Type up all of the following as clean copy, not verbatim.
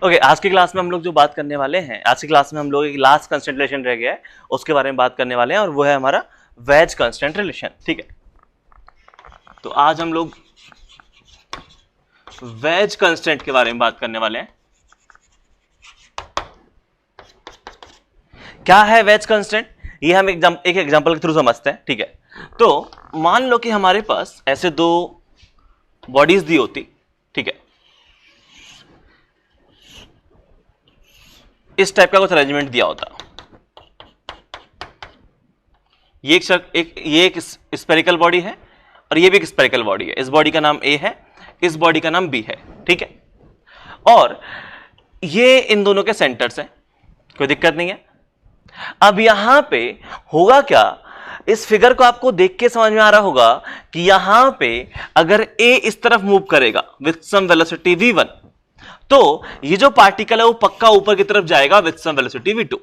Okay, आज की class में हम लोग जो बात करने वाले हैं, आज की क्लास में हम लोग एक लास्ट कांस्टेंट रिलेशन रह गया है, उसके बारे में बात करने वाले हैं और वो है हमारा वेज कांस्टेंट रिलेशन। ठीक है, तो आज हम लोग वेज कांस्टेंट के बारे में बात करने वाले हैं। क्या है वेज कांस्टेंट, ये हम एक एग्जांपल के थ्रू समझते हैं। ठीक है, तो मान लो कि हमारे पास ऐसे दो बॉडीज दी होती। ठीक है, इस टाइप का कुछ अरेंजमेंट दिया होता। ये एक स्फेरिकल बॉडी है और ये भी एक स्फेरिकल बॉडी है। इस बॉडी का नाम ए है, इस बॉडी का नाम बी है। ठीक है, और ये इन दोनों के सेंटर्स हैं, कोई दिक्कत नहीं है। अब यहां पे होगा क्या, इस फिगर को आपको देख के समझ में आ रहा होगा कि यहां पे अगर ए इस तरफ मूव करेगा विथ सम वेलोसिटी v1, तो ये जो पार्टिकल है वो पक्का ऊपर की तरफ जाएगा विथ सम वेलोसिटी v2।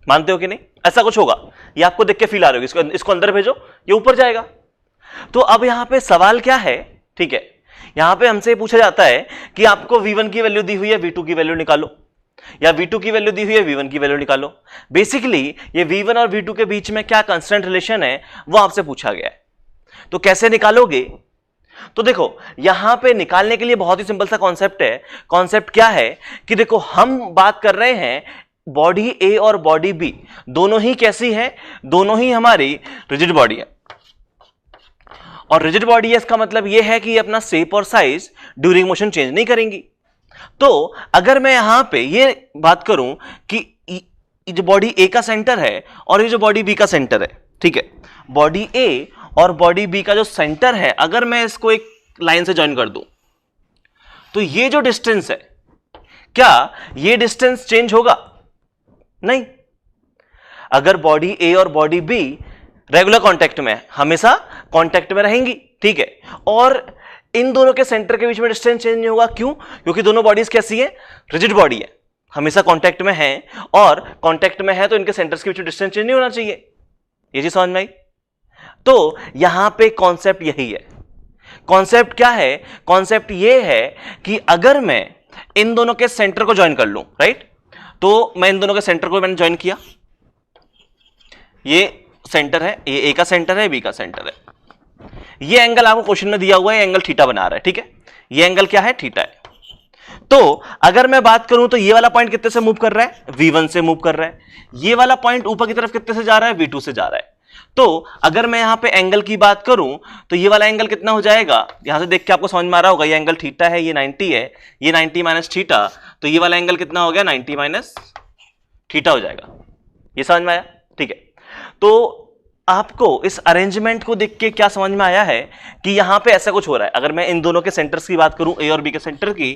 मानते हो कि नहीं? ऐसा कुछ होगा, ये आपको देख के फील आ रही होगी। इसको अंदर भेजो, ये ऊपर जाएगा। तो अब यहां पे सवाल क्या है, ठीक है, यहां पे हमसे पूछा जाता है कि आपको v1 की वैल्यू दी हुई है, v2 की वैल्यू निकालो, या v2 की वैल्यू दी हुई है, v1 की वैल्यू निकालो। बेसिकली ये v1 और v2 के बीच में क्या कांस्टेंट रिलेशन है वो आपसे पूछा गया है। तो कैसे निकालोगे? तो देखो, यहां पे निकालने के लिए बहुत ही सिंपल सा कॉन्सेप्ट है। कॉन्सेप्ट क्या है कि देखो, हम बात कर रहे हैं बॉडी ए और बॉडी बी दोनों ही कैसी है, दोनों ही हमारी रिजिड बॉडी है। और रिजिड बॉडी है, इसका मतलब यह है कि ये अपना शेप और साइज ड्यूरिंग मोशन चेंज नहीं करेंगी। तो अगर मैं यहां पे ये बात करूं कि जो बॉडी ए का सेंटर है और ये जो बॉडी बी का सेंटर है, ठीक है, बॉडी ए और बॉडी बी का जो सेंटर है, अगर मैं इसको एक लाइन से ज्वाइन कर दूं तो ये जो डिस्टेंस है, क्या ये डिस्टेंस चेंज होगा? नहीं। अगर बॉडी ए और बॉडी बी रेगुलर कांटेक्ट में, हमेशा कांटेक्ट में रहेंगी, ठीक है, और इन दोनों के सेंटर के बीच में डिस्टेंस चेंज नहीं होगा। क्यों? क्योंकि दोनों बॉडीज कैसी है, रिजिड बॉडी है, हमेशा कांटेक्ट में है, और कांटेक्ट में है तो इनके सेंटर्स के बीच में डिस्टेंस चेंज नहीं होना चाहिए। ये चीज समझ में आई? तो यहां पे कॉन्सेप्ट यही है। कॉन्सेप्ट क्या है? कॉन्सेप्ट ये है कि अगर मैं इन दोनों के सेंटर को ज्वाइन कर लूं, राइट, तो मैं इन दोनों के सेंटर को मैंने ज्वाइन किया, ये सेंटर है, ये ए का सेंटर है, बी का सेंटर है। ये एंगल आपको क्वेश्चन में दिया हुआ है, एंगल थीटा बना रहा है, ठीक है, ये एंगल क्या है, थीटा है। तो अगर मैं बात करूं तो ये वाला पॉइंट कितने से मूव कर रहा है, v1 से मूव कर रहा है। ये वाला पॉइंट ऊपर की तरफ कितने से जा रहा है, v2 से जा रहा है। तो अगर मैं यहां पे एंगल की बात करूं तो ये वाला एंगल कितना हो जाएगा, यहां से देख के आपको समझ में आ रहा होगा, ये एंगल थीटा है, ये 90 है, ये 90 माइनस थीटा, तो ये वाला एंगल कितना हो गया, 90 माइनस थीटा हो जाएगा। ये समझ में आया? ठीक है, तो आपको इस अरेंजमेंट को देख के क्या समझ में आया है कि यहां पे ऐसा कुछ हो रहा है। अगर मैं इन दोनों के सेंटर्स की बात करूं, ए और बी के सेंटर की,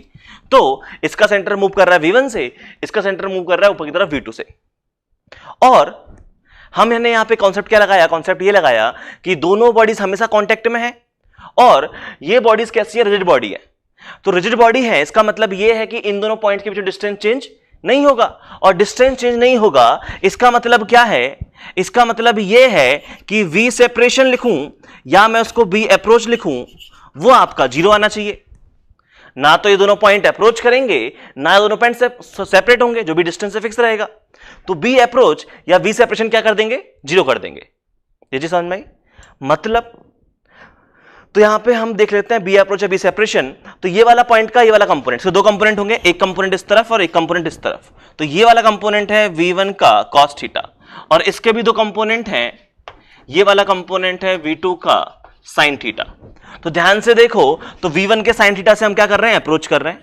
तो इसका सेंटर मूव कर रहा है v1 से, इसका सेंटर मूव कर रहा है ऊपर की तरफ v2 से। और हमने यहां पे कॉन्सेप्ट क्या लगाया, कॉन्सेप्ट ये लगाया कि दोनों बॉडीज हमेशा कांटेक्ट में है, और ये बॉडीज कैसी है, रिजिड बॉडी है। तो रिजिड बॉडी है, इसका मतलब ये है कि इन दोनों पॉइंट के बीच डिस्टेंस चेंज नहीं होगा, और डिस्टेंस चेंज नहीं होगा, इसका मतलब क्या है, इसका मतलब यह है कि v सेपरेशन लिखूं या मैं उसको v अप्रोच लिखूं, वो आपका 0 आना चाहिए। ना तो ये दोनों पॉइंट अप्रोच करेंगे, ना ये दोनों पॉइंट सेपरेट होंगे, जो भी डिस्टेंस से फिक्स रहेगा। तो v अप्रोच या v सेपरेशन क्या कर देंगे, 0 कर देंगे। ये चीज समझ में आई? मतलब तो यहां पे हम देख लेते हैं बी अप्रोच या बी सेपरेशन। तो ये वाला पॉइंट का ये वाला कंपोनेंट, तो दो कंपोनेंट होंगे, एक कंपोनेंट इस तरफ और एक कंपोनेंट इस तरफ। तो ये वाला कंपोनेंट है v1 का cos थीटा, और इसके भी दो कंपोनेंट हैं, ये वाला कंपोनेंट है v2 का sin थीटा। तो ध्यान से देखो, तो v1 के sin थीटा से हम क्या कर रहे हैं, अप्रोच कर रहे हैं,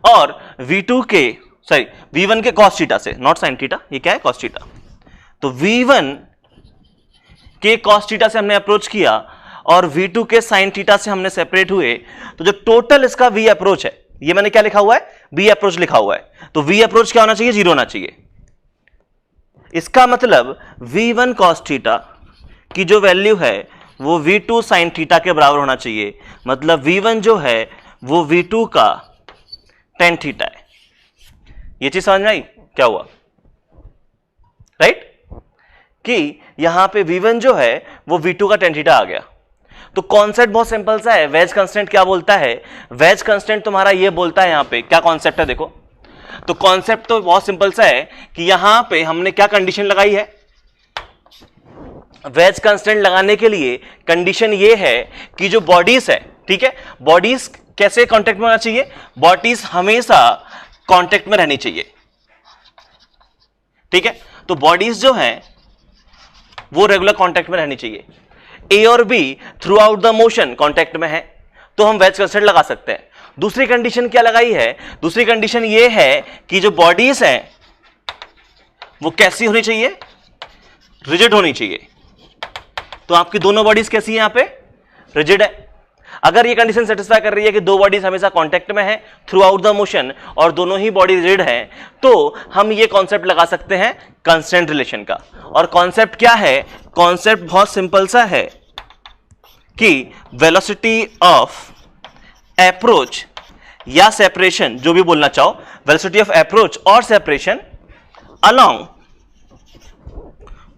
और v1 के cos थीटा से, नॉट sin थीटा, ये क्या है, cos थीटा। तो v1 के cos थीटा से हमने अप्रोच किया और v2 के sin थीटा से हमने सेपरेट हुए। तो जो टोटल इसका v अप्रोच है, ये मैंने क्या लिखा हुआ है, v अप्रोच लिखा हुआ है। तो v अप्रोच क्या होना चाहिए, 0 होना चाहिए। इसका मतलब v1 cos थीटा की जो वैल्यू है वो v2 sin थीटा के बराबर होना चाहिए। मतलब v1 जो है वो v2 का tan थीटा है। ये चीज समझ में आई क्या हुआ, राइट? कि यहां पे v1 जो है वो v2 का tan थीटा आ गया। तो कॉन्सेप्ट बहुत सिंपल सा है। वेज कांस्टेंट क्या बोलता है? वेज कांस्टेंट तुम्हारा ये बोलता है, यहां पे क्या कॉन्सेप्ट है देखो, तो कॉन्सेप्ट तो बहुत सिंपल सा है कि यहां पे हमने क्या कंडीशन लगाई है, वेज कांस्टेंट लगाने के लिए कंडीशन ये है कि जो बॉडीज है, ठीक है, बॉडीज कैसे कांटेक्ट में होना चाहिए, बॉडीज हमेशा कांटेक्ट में रहनी चाहिए, ठीक है। तो बॉडीज जो हैं वो रेगुलर कांटेक्ट में रहनी चाहिए। ए और B through out the motion contact में है, तो हम वेज कांस्टेंट लगा सकते हैं। दूसरी कंडीशन क्या लगाई है? दूसरी कंडीशन ये है कि जो बॉडीज हैं वो कैसी होनी चाहिए, रिजिड होनी चाहिए। तो आपकी दोनों बॉडीज कैसी है? यहां पे रिजिड है। अगर ये कंडीशन सेटिस्फाई कर रही है कि दो बॉडीज हमेशा कांटेक्ट में है थ्रू आउट द मोशन और दोनों ही बॉडी रिजिड है, तो हम ये कॉन्सेप्ट लगा सकते हैं कांस्टेंट रिलेशन का। और कॉन्सेप्ट क्या है? कॉन्सेप्ट बहुत सिंपल सा है कि वेलोसिटी ऑफ अप्रोच या सेपरेशन, जो भी बोलना चाहो, वेलोसिटी ऑफ अप्रोच और separation along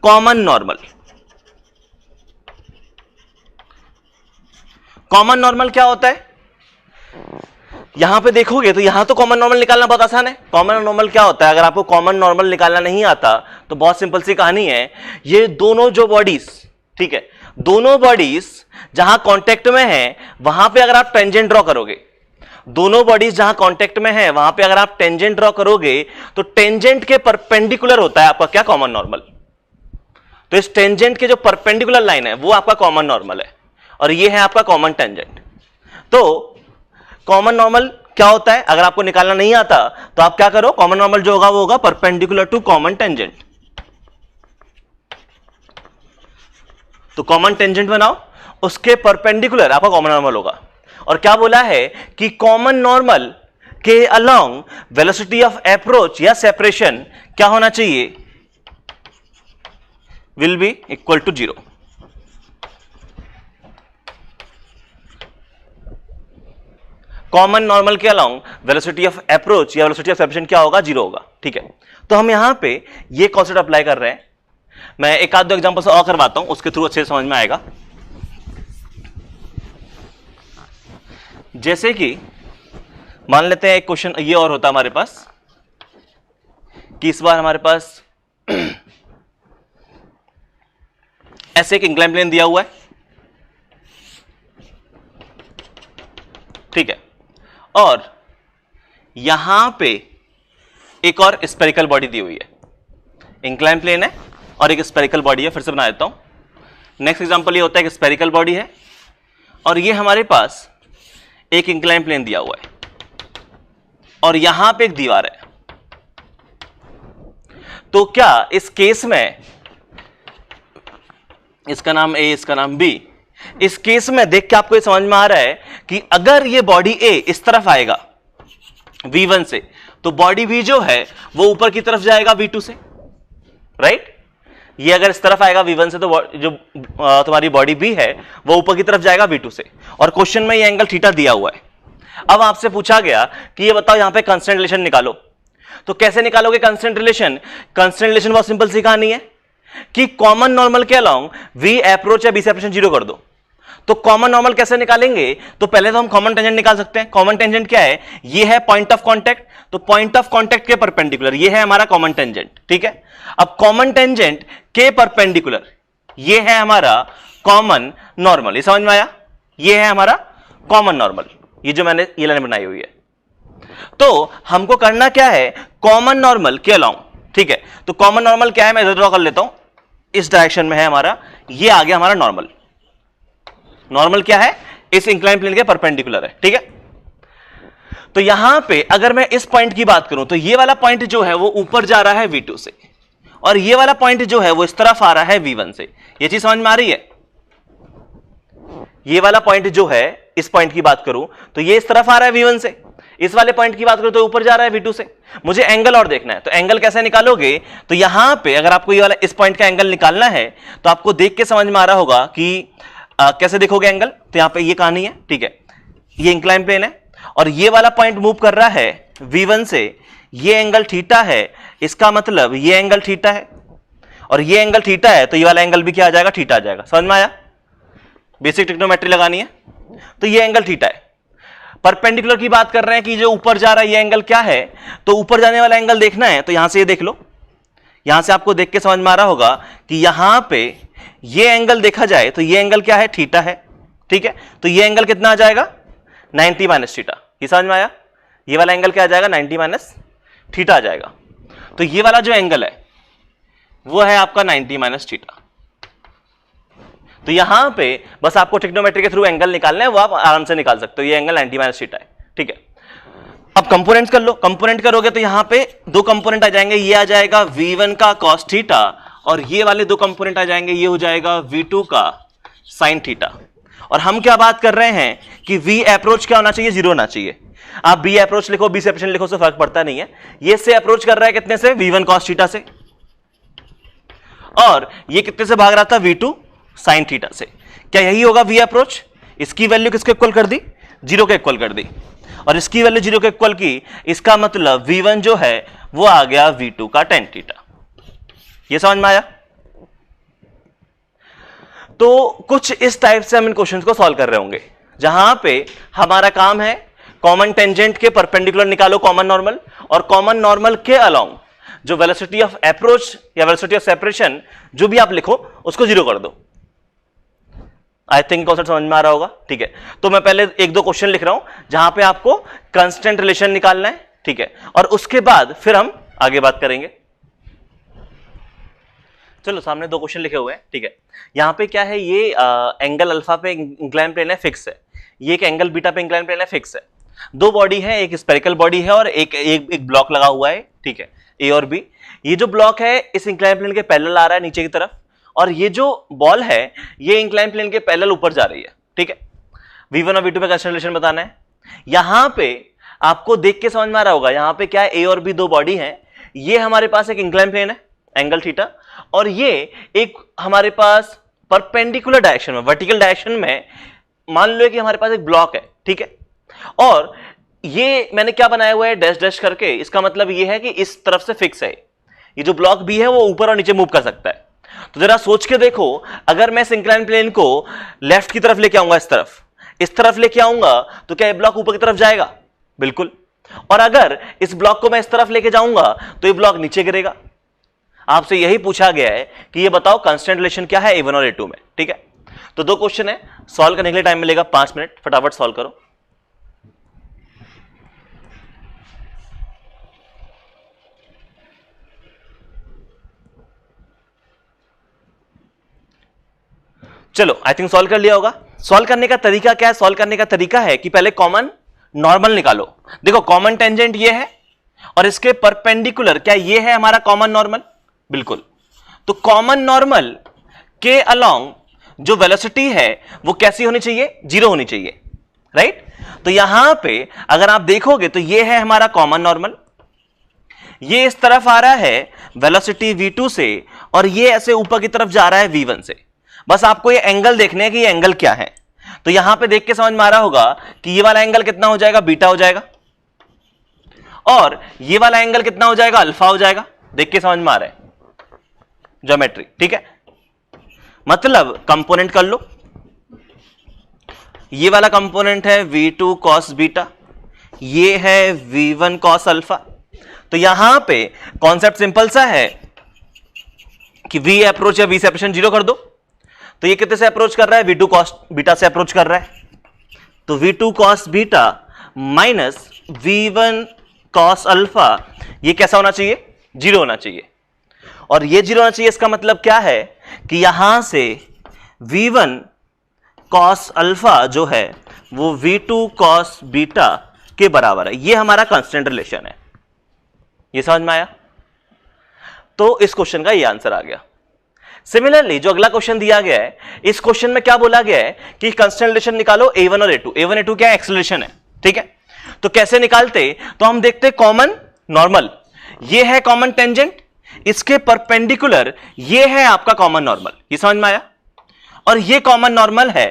common normal. Common normal क्या होता है? यहां पे देखोगे तो यहां तो कॉमन नॉर्मल निकालना बहुत आसान है। कॉमन नॉर्मल क्या होता है? अगर आपको कॉमन नॉर्मल निकालना नहीं आता तो बहुत सिंपल सी कहानी है, ये दोनों जो बॉडीज, ठीक है, दोनों बॉडीज जहां कांटेक्ट में है वहां पे अगर आप टेंजेंट ड्रॉ करोगे, दोनों बॉडीज जहां कांटेक्ट में है वहां पे अगर आप टेंजेंट ड्रॉ करोगे तो टेंजेंट के परपेंडिकुलर होता है आपका क्या? Common normal. तो इस टेंजेंट के जो परपेंडिकुलर लाइन है वो आपका कॉमन नॉर्मल है और ये है आपका कॉमन टेंजेंट। तो कॉमन नॉर्मल क्या होता है? अगर आपको निकालना नहीं आता तो आप क्या करो, कॉमन नॉर्मल जो होगा वो होगा परपेंडिकुलर टू कॉमन टेंजेंट। तो कॉमन टेंजेंट बनाओ, उसके परपेंडिकुलर आपका कॉमन नॉर्मल होगा। और क्या बोला है कि कॉमन नॉर्मल के अलोंग वेलोसिटी ऑफ अप्रोच या सेपरेशन क्या होना चाहिए? Will be equal to 0। Common normal के अलोंग वेलोसिटी ऑफ अप्रोच या वेलोसिटी ऑफ सेपरेशन क्या होगा? 0 होगा, ठीक है। तो हम यहां पे ये कॉन्सेप्ट अप्लाई कर रहे हैं। मैं एक आध दो एग्जांपल से और करवाता हूं, उसके थ्रू अच्छे से समझ में आएगा। जैसे कि मान लेते हैं एक क्वेश्चन ये और होता हमारे पास कि इस बार हमारे पास ऐसे एक इंक्लाइन प्लेन दिया हुआ है, ठीक है, और यहां पे एक और स्फेरिकल बॉडी दी हुई है। इंक्लाइन प्लेन है और एक स्फेरिकल बॉडी है। फिर से बना देता हूं। नेक्स्ट एग्जांपल ये होता है कि स्फेरिकल बॉडी है और ये हमारे पास एक इंक्लाइन प्लेन दिया हुआ है और यहां पे एक दीवार है। तो क्या इस केस में, इसका नाम ए, इसका नाम बी, इस केस में देख के आपको ये समझ में आ रहा है कि अगर ये बॉडी ए इस तरफ आएगा V1 से, तो बॉडी B जो है वो ऊपर की तरफ जाएगा V2 से, राइट। ये अगर इस तरफ आएगा V1 से तो जो तुम्हारी बॉडी B है वो ऊपर की तरफ जाएगा V2 से। और क्वेश्चन में ये एंगल थीटा दिया हुआ है। अब आपसे पूछा गया कि ये बताओ यहां पे कांस्टेंट रिलेशन निकालो। तो कैसे निकालोगे कांस्टेंट रिलेशन? कांस्टेंट रिलेशन बहुत सिंपल सी कहानी है कि कॉमन नॉर्मल के अलोंग V अप्रोच या B सेपरेशन 0 कर दो। तो कॉमन नॉर्मल कैसे निकालेंगे? तो पहले तो हम कॉमन टेंजेंट निकाल सकते हैं। कॉमन टेंजेंट क्या है? ये है पॉइंट ऑफ कांटेक्ट, तो पॉइंट ऑफ कांटेक्ट के परपेंडिकुलर ये है हमारा कॉमन टेंजेंट, ठीक है। अब कॉमन टेंजेंट के परपेंडिकुलर ये है हमारा कॉमन नॉर्मल। ये समझ में आया? ये है हमारा कॉमन नॉर्मल, ये जो मैंने ये लाइन बनाई हुई है। तो हमको करना क्या है? कॉमन नॉर्मल के अलोंग, ठीक है। तो कॉमन नॉर्मल क्या है? मैं इधर ड्रॉ कर लेता हूं, इस डायरेक्शन में है हमारा, ये आ गया हमारा नॉर्मल। नॉर्मल क्या है? इस इंक्लाइन प्लेन के परपेंडिकुलर है, ठीक है। तो यहां पे अगर मैं इस पॉइंट की बात करूं तो ये वाला पॉइंट जो है वो ऊपर जा रहा है V2 से और ये वाला पॉइंट जो है वो इस तरफ आ रहा है V1 से। ये चीज समझ में आ रही है? ये वाला पॉइंट जो है, इस पॉइंट की बात करूं तो ये इस तरफ आ रहा है V1 से, इस वाले पॉइंट की बात करूं तो ऊपर जा रहा है V2 से। मुझे एंगल और देखना है, तो एंगल कैसे निकालोगे? तो यहां पे अगर आपको ये वाला इस पॉइंट का एंगल निकालना है तो आपको देख के समझ में आ रहा होगा कि कैसे देखोगे एंगल। तो यहां पे ये कहानी है, ठीक है। ये इंक्लाइन प्लेन है और ये वाला पॉइंट मूव कर रहा है V1 से, ये एंगल थीटा है, इसका मतलब ये एंगल थीटा है और ये एंगल थीटा है तो ये वाला एंगल भी क्या आ जाएगा? थीटा आ जाएगा। समझ में आया? बेसिक ट्रिग्नोमेट्री लगानी है। तो ये एंगल थीटा है। परपेंडिकुलर की बात कर रहे हैं कि जो ऊपर जा रहा है ये एंगल क्या है, तो ऊपर जाने वाला एंगल देखना है तो यहां से ये देख लो, यहां से आपको देख के समझ में आ रहा होगा कि यहां पे ये एंगल देखा जाए तो ये एंगल क्या है, थीटा है। ठीक है, तो ये एंगल कितना आ जाएगा, 90 माइनस थीटा। ये समझ में आया, ये वाला एंगल क्या आ जाएगा, 90 माइनस थीटा आ जाएगा। तो ये वाला जो एंगल है वो है आपका 90 माइनस थीटा। तो यहां पे बस आपको ट्रिग्नोमेट्री के थ्रू एंगल निकालना है, वो आप आराम से निकाल सकते हो। ये एंगल 90 माइनस थीटा है। ठीक है, अब कंपोनेंट्स कर लो। कंपोनेंट करोगे तो यहां पे दो कंपोनेंट आ जाएंगे, ये आ जाएगा V1 का cos थीटा और ये वाले दो कंपोनेंट आ जाएंगे, ये हो जाएगा V2 का sin थीटा। और हम क्या बात कर रहे हैं कि V अप्रोच क्या होना चाहिए, 0 होना चाहिए। आप B अप्रोच लिखो, B सेपरेशन लिखो, उससे फर्क पड़ता नहीं है। ये से अप्रोच कर रहा है कितने से, V1 cos थीटा से, और ये कितने से भाग रहा था, V2 sin थीटा से। क्या यही होगा V अप्रोच? इसकी वैल्यू किसके इक्वल कर दी, 0 के इक्वल कर दी, और इसकी वैल्यू 0 के इक्वल की। इसका मतलब V1 जो है वो आ गया V2 का tan थीटा। ये समझ में आया? तो कुछ इस टाइप से हम इन क्वेश्चंस को सॉल्व कर रहे होंगे, जहां पे हमारा काम है कॉमन टेंजेंट के परपेंडिकुलर निकालो कॉमन नॉर्मल, और कॉमन नॉर्मल के अलोंग जो वेलोसिटी ऑफ अप्रोच या वेलोसिटी ऑफ सेपरेशन जो भी आप लिखो उसको 0 कर दो। आई थिंक कॉन्सेप्ट समझ में आ रहा होगा। ठीक है, तो मैं पहले एक दो क्वेश्चन लिख रहा हूं जहां पे आपको कांस्टेंट रिलेशन निकालना है। ठीक है, और उसके बाद फिर हम आगे बात करेंगे। चलो, सामने दो क्वेश्चन लिखे हुए हैं। ठीक है, यहां पे क्या है, ये एंगल अल्फा पे इंक्लाइन प्लेन है, फिक्स है। ये एक एंगल बीटा पे इंक्लाइन प्लेन है, फिक्स है। दो बॉडी है, एक स्पेरिकल बॉडी है और एक ब्लॉक लगा हुआ है। ठीक है, ए और बी। ये जो ब्लॉक है इस इंक्लाइन प्लेन के पैरेलल आ रहा है नीचे की तरफ, और ये जो बॉल है ये इंक्लाइन प्लेन के पैरेलल ऊपर जा रही है। ठीक है, V1 और V2 पे कांस्टेंट रिलेशन बताना है। यहां पे आपको देख के समझ में आ रहा होगा, यहां पे क्या है, ए और बी दो बॉडी हैं। ये हमारे पास एक इंक्लाइन प्लेन है, एंगल थीटा, और ये एक हमारे पास परपेंडिकुलर डायरेक्शन में, वर्टिकल डायरेक्शन में मान लो कि हमारे पास एक ब्लॉक है। ठीक है, और ये मैंने क्या बनाया हुआ है, डैश डैश करके। इसका मतलब ये है कि इस तरफ से फिक्स है। ये जो ब्लॉक भी है वो ऊपर और नीचे मूव कर सकता है। तो जरा सोच के देखो, अगर मैं इस इंक्लाइन प्लेन को लेफ्ट की तरफ लेके आऊंगा, इस तरफ लेके आऊंगा, तो क्या ये ब्लॉक ऊपर की तरफ जाएगा? बिल्कुल। और अगर इस ब्लॉक को मैं इस तरफ लेके जाऊंगा तो ये ब्लॉक नीचे गिरेगा। आपसे यही पूछा गया है कि ये बताओ कांस्टेंट रिलेशन क्या है A1 और A2 में। ठीक है, तो दो क्वेश्चन है, सॉल्व करने के लिए टाइम मिलेगा 5 मिनट, फटाफट सॉल्व करो। चलो, आई थिंक सॉल्व कर लिया होगा। सॉल्व करने का तरीका क्या है? सॉल्व करने का तरीका है कि पहले कॉमन नॉर्मल निकालो। देखो, कॉमन टेंजेंट ये है और इसके परपेंडिकुलर क्या ये है हमारा कॉमन नॉर्मल? बिल्कुल। तो कॉमन नॉर्मल के अलोंग जो वेलोसिटी है वो कैसी होनी चाहिए? 0 होनी चाहिए, राइट? तो यहां पे अगर आप देखोगे तो ये है हमारा कॉमन नॉर्मल, ये इस तरफ आ रहा है वेलोसिटी V2 से, और ये ऐसे ऊपर की तरफ जा रहा है V1 से। बस आपको ये एंगल देखने हैं कि ये एंगल क्या है। तो यहां पे देख के समझ में आ रहा होगा कि ये वाला एंगल कितना हो जाएगा, बीटा हो जाएगा, और ये वाला एंगल कितना हो जाएगा, अल्फा हो जाएगा। देख के समझ में आ रहा है ज्योमेट्री। ठीक है, मतलब कंपोनेंट कर लो। ये वाला कंपोनेंट है V2 cos बीटा, ये है V1 cos अल्फा। तो यहां पे कॉन्सेप्ट सिंपल सा है कि V अप्रोच या V सेपरेशन 0 कर दो। तो ये कितने से अप्रोच कर रहा है, V2 cos बीटा से अप्रोच कर रहा है। तो V2 cos beta minus V1 cos alpha, ये कैसा होना चाहिए, 0 होना चाहिए। और ये 0 होना चाहिए, इसका मतलब क्या है कि यहां से V1 cos अल्फा जो है वो V2 cos बीटा के बराबर है। ये हमारा कांस्टेंट रिलेशन है। ये समझ में आया? तो इस क्वेश्चन का ये आंसर आ गया। सिमिलरली जो अगला क्वेश्चन दिया गया है, इस क्वेश्चन में क्या बोला गया है कि कांस्टेंट रिलेशन निकालो A1 और A2। A1 A2 क्या है, एक्सेलरेशन है। ठीक है, तो कैसे निकालते? तो हम देखते कॉमन नॉर्मल, ये है कॉमन टेंजेंट, इसके परपेंडिकुलर ये है आपका कॉमन नॉर्मल। ये समझ में आया? और ये कॉमन नॉर्मल है।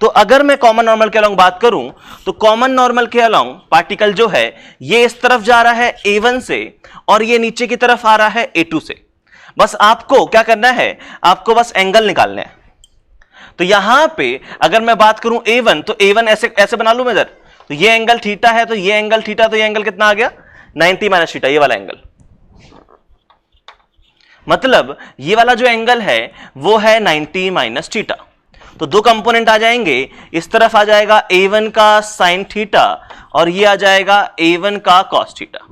तो अगर मैं कॉमन नॉर्मल के अलोंग बात करूं तो कॉमन नॉर्मल के अलोंग पार्टिकल जो है ये इस तरफ जा रहा है A1 से, और ये नीचे की तरफ आ रहा है A2 से। बस आपको क्या करना है, आपको बस एंगल निकालना है। तो यहां पे अगर मैं बात करूं A1, तो A1 ऐसे ऐसे बना लूं मैं इधर, तो ये एंगल थीटा है, तो ये एंगल थीटा, तो ये एंगल कितना आ गया 90 माइनस थीटा, ये वाला एंगल। मतलब ये वाला जो एंगल है वो है 90 माइनस थीटा। तो दो कंपोनेंट आ जाएंगे, इस तरफ आ जाएगा A1 का साइन थीटा और ये आ जाएगा A1 का कॉस थीटा।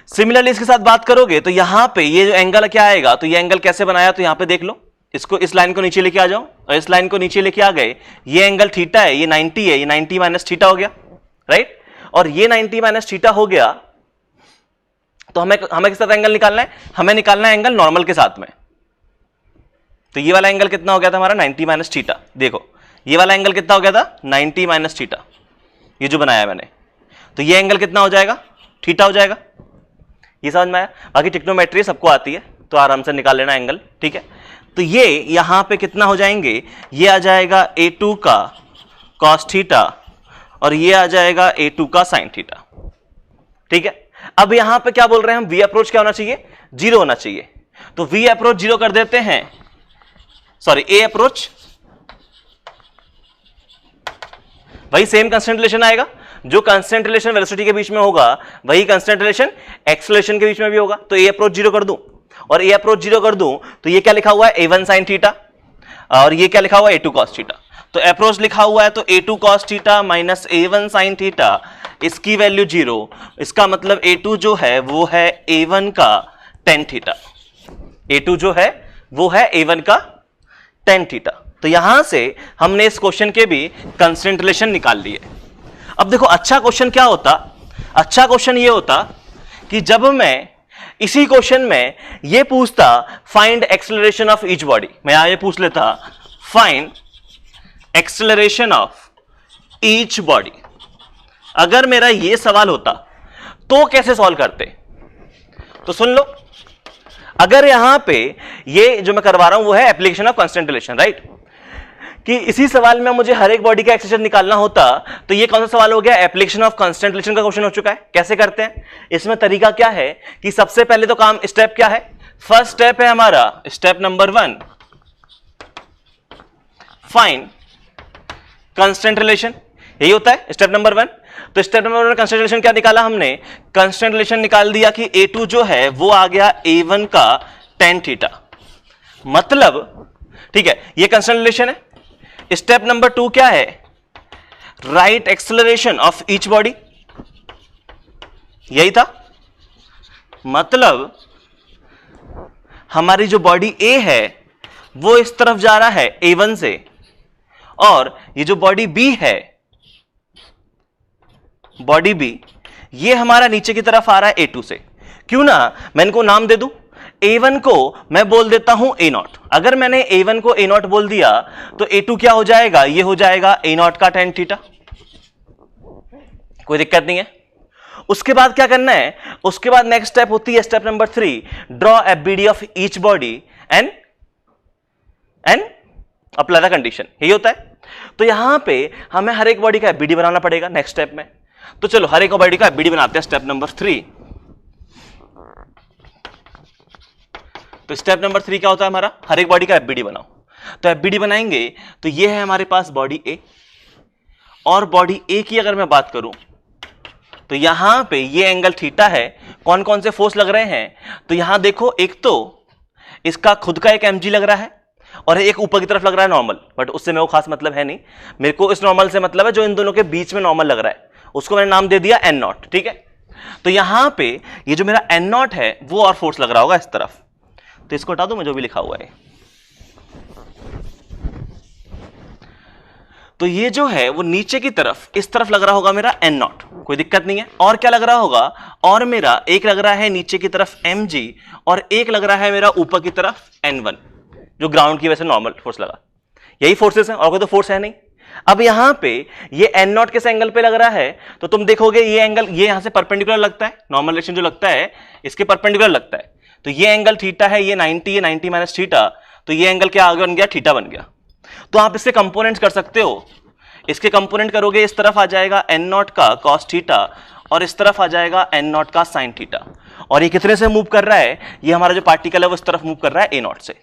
सिमिलरली इसके साथ बात करोगे तो यहां पे ये जो एंगल क्या आएगा, तो ये एंगल कैसे बनाया, तो यहां पे देख लो, इसको इस लाइन को नीचे लेके आ जाओ और इस लाइन को नीचे लेके आ गए, ये एंगल थीटा है, ये 90 है, ये 90 माइनस थीटा हो गया, राइट। और ये 90 माइनस थीटा हो गया, तो हमें किस साथ एंगल निकालना है, हमें निकालना है एंगल नॉर्मल के साथ में। तो ये वाला एंगल कितना हो गया था हमारा 90 माइनस थीटा, देखो ये वाला एंगल कितना हो गया था 90 माइनस थीटा, ये जो बनाया मैंने, तो ये एंगल कितना हो जाएगा, थीटा हो जाएगा। ये समझ में आया। बाकी ट्रिग्नोमेट्री सबको आती है तो आराम से निकाल लेना एंगल, ठीक है। तो ये यहां पे कितना हो जाएंगे, ये आ जाएगा A2 का कॉस थीटा और ये आ जाएगा A2 का साइन थीटा, ठीक है। अब यहां पे क्या बोल रहे हैं हम, V अप्रोच क्या होना चाहिए, 0 होना चाहिए। तो V अप्रोच 0 कर देते हैं, सॉरी A अप्रोच, वही सेम कांस्टेंट रिलेशन आएगा, जो कांस्टेंट रिलेशन वेलोसिटी के बीच में होगा वही कांस्टेंट रिलेशन एक्सेलरेशन के बीच में भी होगा। तो A अप्रोच 0 कर दूं, और A अप्रोच 0 कर दूं तो ये क्या लिखा हुआ है A1 साइन थीटा और ये क्या लिखा हुआ है A2 कॉस थीटा। तो अप्रोच लिखा हुआ है तो A2 cos theta minus A1 sine theta, इसकी वैल्यू 0, इसका मतलब A2 जो है वो है A1 का टेन थीटा, A2 जो है वो है A1 का टेन थीटा। तो यहां से हमने इस क्वेश्चन के भी कांस्टेंट रिलेशन निकाल लिए। अब देखो अच्छा क्वेश्चन क्या होता, अच्छा क्वेश्चन ये होता कि जब मैं इसी क्वेश्चन में ये पूछता find acceleration of each body, मैं यहां ये पूछ लेता find acceleration of each body. अगर मेरा ये सवाल होता तो कैसे सॉल्व करते, तो सुन लो। अगर यहां पे ये जो मैं करवा रहा हूं वो है application of constant relation, right, कि इसी सवाल में मुझे हर एक बॉडी का एक्सेलरेशन निकालना होता, तो ये कौन सा सवाल हो गया, एप्लीकेशन ऑफ कांस्टेंट रिलेशन का क्वेश्चन हो चुका है। कैसे करते हैं, इसमें तरीका क्या है कि सबसे पहले तो काम, स्टेप क्या है, फर्स्ट स्टेप है हमारा step number 1 find constant relation, यही होता है स्टेप नंबर 1। तो स्टेप नंबर 1 में कांस्टेंट रिलेशन क्या निकाला हमने, कांस्टेंट रिलेशन निकाल दिया कि A2 जो है वो आ गया A1 का टेन थीटा, मतलब ठीक है ये कांस्टेंट रिलेशन है। स्टेप नंबर 2 क्या है, right acceleration of each body, यही था, मतलब हमारी जो बॉडी A है वो इस तरफ जा रहा है A1 से, और ये जो बॉडी B है, बॉडी B, ये हमारा नीचे की तरफ आ रहा है A2 से। क्यों ना मैं इनको नाम दे दूं, A1 को मैं बोल देता हूं A0। अगर मैंने A1 को A0 बोल दिया तो A2 क्या हो जाएगा, ये हो जाएगा A0 का टेन थीटा, कोई दिक्कत नहीं है। उसके बाद क्या करना है, उसके बाद नेक्स्ट स्टेप होती है step number 3, draw FBD of each body and apply the condition, यही होता है। तो यहां पे हमें हर एक बॉडी का एफबीडी बनाना पड़ेगा नेक्स्ट स्टेप में। तो चलो हर एक बॉडी का एफबीडी बनाते हैं स्टेप नंबर 3। तो स्टेप नंबर 3 क्या होता है हमारा, हर एक बॉडी का एफबीडी बनाओ। तो एफबीडी बनाएंगे तो ये है हमारे पास बॉडी ए, और बॉडी ए की अगर मैं बात करूं तो यहां पे ये एंगल थीटा है। कौन कौन से फोर्स लग रहे हैं, तो यहां देखो, एक तो इसका खुद का एक mg लग रहा है और एक ऊपर की तरफ लग रहा है नॉर्मल, बट उससे मेरे को खास मतलब है नहीं, मेरे को इस नॉर्मल से मतलब है जो इन दोनों के बीच में नॉर्मल लग रहा है, उसको मैंने नाम दे दिया n0, ठीक है। तो यहां पे ये जो मेरा n0 है वो और फोर्स लग रहा होगा इस तरफ, तो इसको हटा दो मैं जो भी लिखा हुआ है। तो ये जो है वो नीचे की तरफ इस तरफ लग रहा होगा मेरा n0, कोई दिक्कत नहीं है। और क्या लग रहा होगा, और मेरा एक लग रहा है नीचे की तरफ mg और एक लग रहा है मेरा ऊपर की तरफ n1, जो ग्राउंड की वजह से नॉर्मल फोर्स लगा। यही फोर्सेस हैं, और कोई तो फोर्स है नहीं। अब यहां पे ये n0 किस एंगल पे लग रहा है, तो तुम देखोगे ये एंगल ये यहां से परपेंडिकुलर लगता है, नॉर्मल रिलेशन जो लगता है इसके परपेंडिकुलर लगता है। तो ये एंगल थीटा है, ये 90 है, 90 माइनस थीटा, तो ये एंगल क्या आगे बन गया, थीटा बन गया। तो आप इसके कंपोनेंट्स कर सकते हो, इसके कंपोनेंट करोगे, इस तरफ आ जाएगा n0 का cos थीटा और इस तरफ आ जाएगा n0 का sin थीटा। और ये कितने से मूव कर रहा है, ये हमारा जो पार्टिकल है वो इस तरफ मूव कर रहा है a0 से।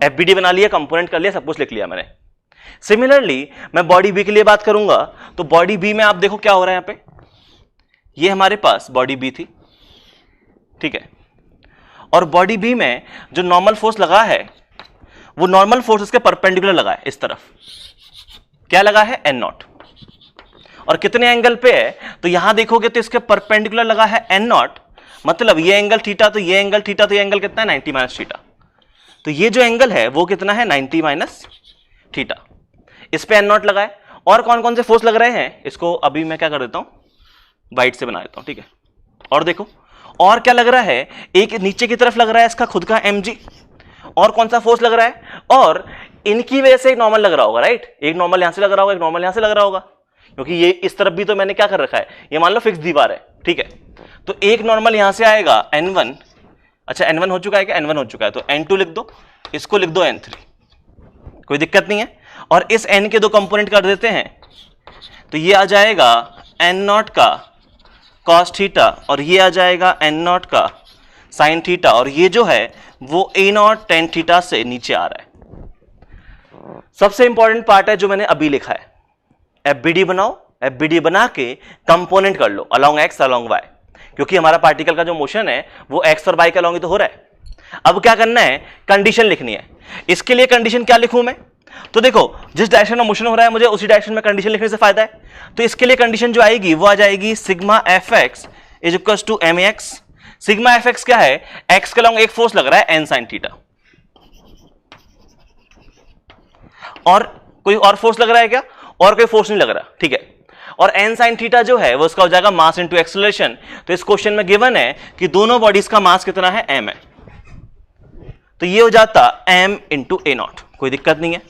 FBD बना लिया, कंपोनेंट कर लिया, सब कुछ लिख लिया मैंने। सिमिलरली मैं बॉडी बी के लिए बात करूंगा तो बॉडी बी में आप देखो क्या हो रहा है। यहां पे ये हमारे पास बॉडी बी थी, ठीक है, और बॉडी बी में जो नॉर्मल फोर्स लगा है वो नॉर्मल फोर्स इसके परपेंडिकुलर लगा है, इस तरफ क्या लगा है, N0, और कितने एंगल पे है तो यहां देखोगे तो इसके परपेंडिकुलर लगा है N0, मतलब ये एंगल थीटा तो ये एंगल थीटा, तो ये एंगल कितना है 90 माइनस थीटा, तो ये जो एंगल है वो कितना है 90 माइनस थीटा, इस पे N0 लगा है। और कौन कौन से फोर्स लग रहे हैं इसको अभी मैं क्या कर देता हूं, वाइट से बना देता हूं, ठीक है। और देखो और क्या लग रहा है, एक नीचे की तरफ लग रहा है इसका खुद का mg, और कौन सा फोर्स लग रहा है, और इनकी वजह से एक नॉर्मल लग रहा होगा, राइट, एक नॉर्मल यहां से लग रहा होगा, एक नॉर्मल यहां से लग रहा होगा, क्योंकि ये इस तरफ भी तो मैंने क्या कर रखा है, ये मान लो फिक्स दीवार है, ठीक है, तो एक नॉर्मल यहां से आएगा N1, अच्छा N1 हो चुका है क्या, N1 हो चुका है, तो N2 लिख दो, इसको लिख दो N3, कोई दिक्कत नहीं है। और इस N के दो कंपोनेंट कर देते हैं तो ये आ जाएगा N0 का cos थीटा और ये आ जाएगा N0 का sin थीटा, और ये जो है वो A0 tan थीटा से नीचे आ रहा है। सबसे इंपॉर्टेंट पार्ट है जो मैंने अभी लिखा है, FBD बनाओ, FBD बना के कंपोनेंट कर लो अलोंग x अलोंग y, क्योंकि हमारा पार्टिकल का जो मोशन है वो x और y के अलोंग ही तो हो रहा है। अब क्या करना है, कंडीशन लिखनी है। इसके लिए कंडीशन क्या लिखूं मैं, तो देखो जिस डायरेक्शन में मोशन हो रहा है मुझे उसी डायरेक्शन में कंडीशन लिखने से फायदा है, तो इसके लिए कंडीशन जो आएगी वो आ जाएगी sigma fx is equals to mx। Sigma fx क्या है, x के अलोंग एक फोर्स लग रहा है n sin थीटा, और कोई और फोर्स लग रहा है क्या, और कोई फोर्स नहीं लग रहा, ठीक है, और n sin थीटा जो है वो उसका हो जाएगा मास इनटू एक्सेलरेशन। तो इस क्वेश्चन में गिवन है कि दोनों बॉडीज का मास कितना है, m है, तो ये हो जाता m इंटू A0, कोई दिक्कत नहीं है।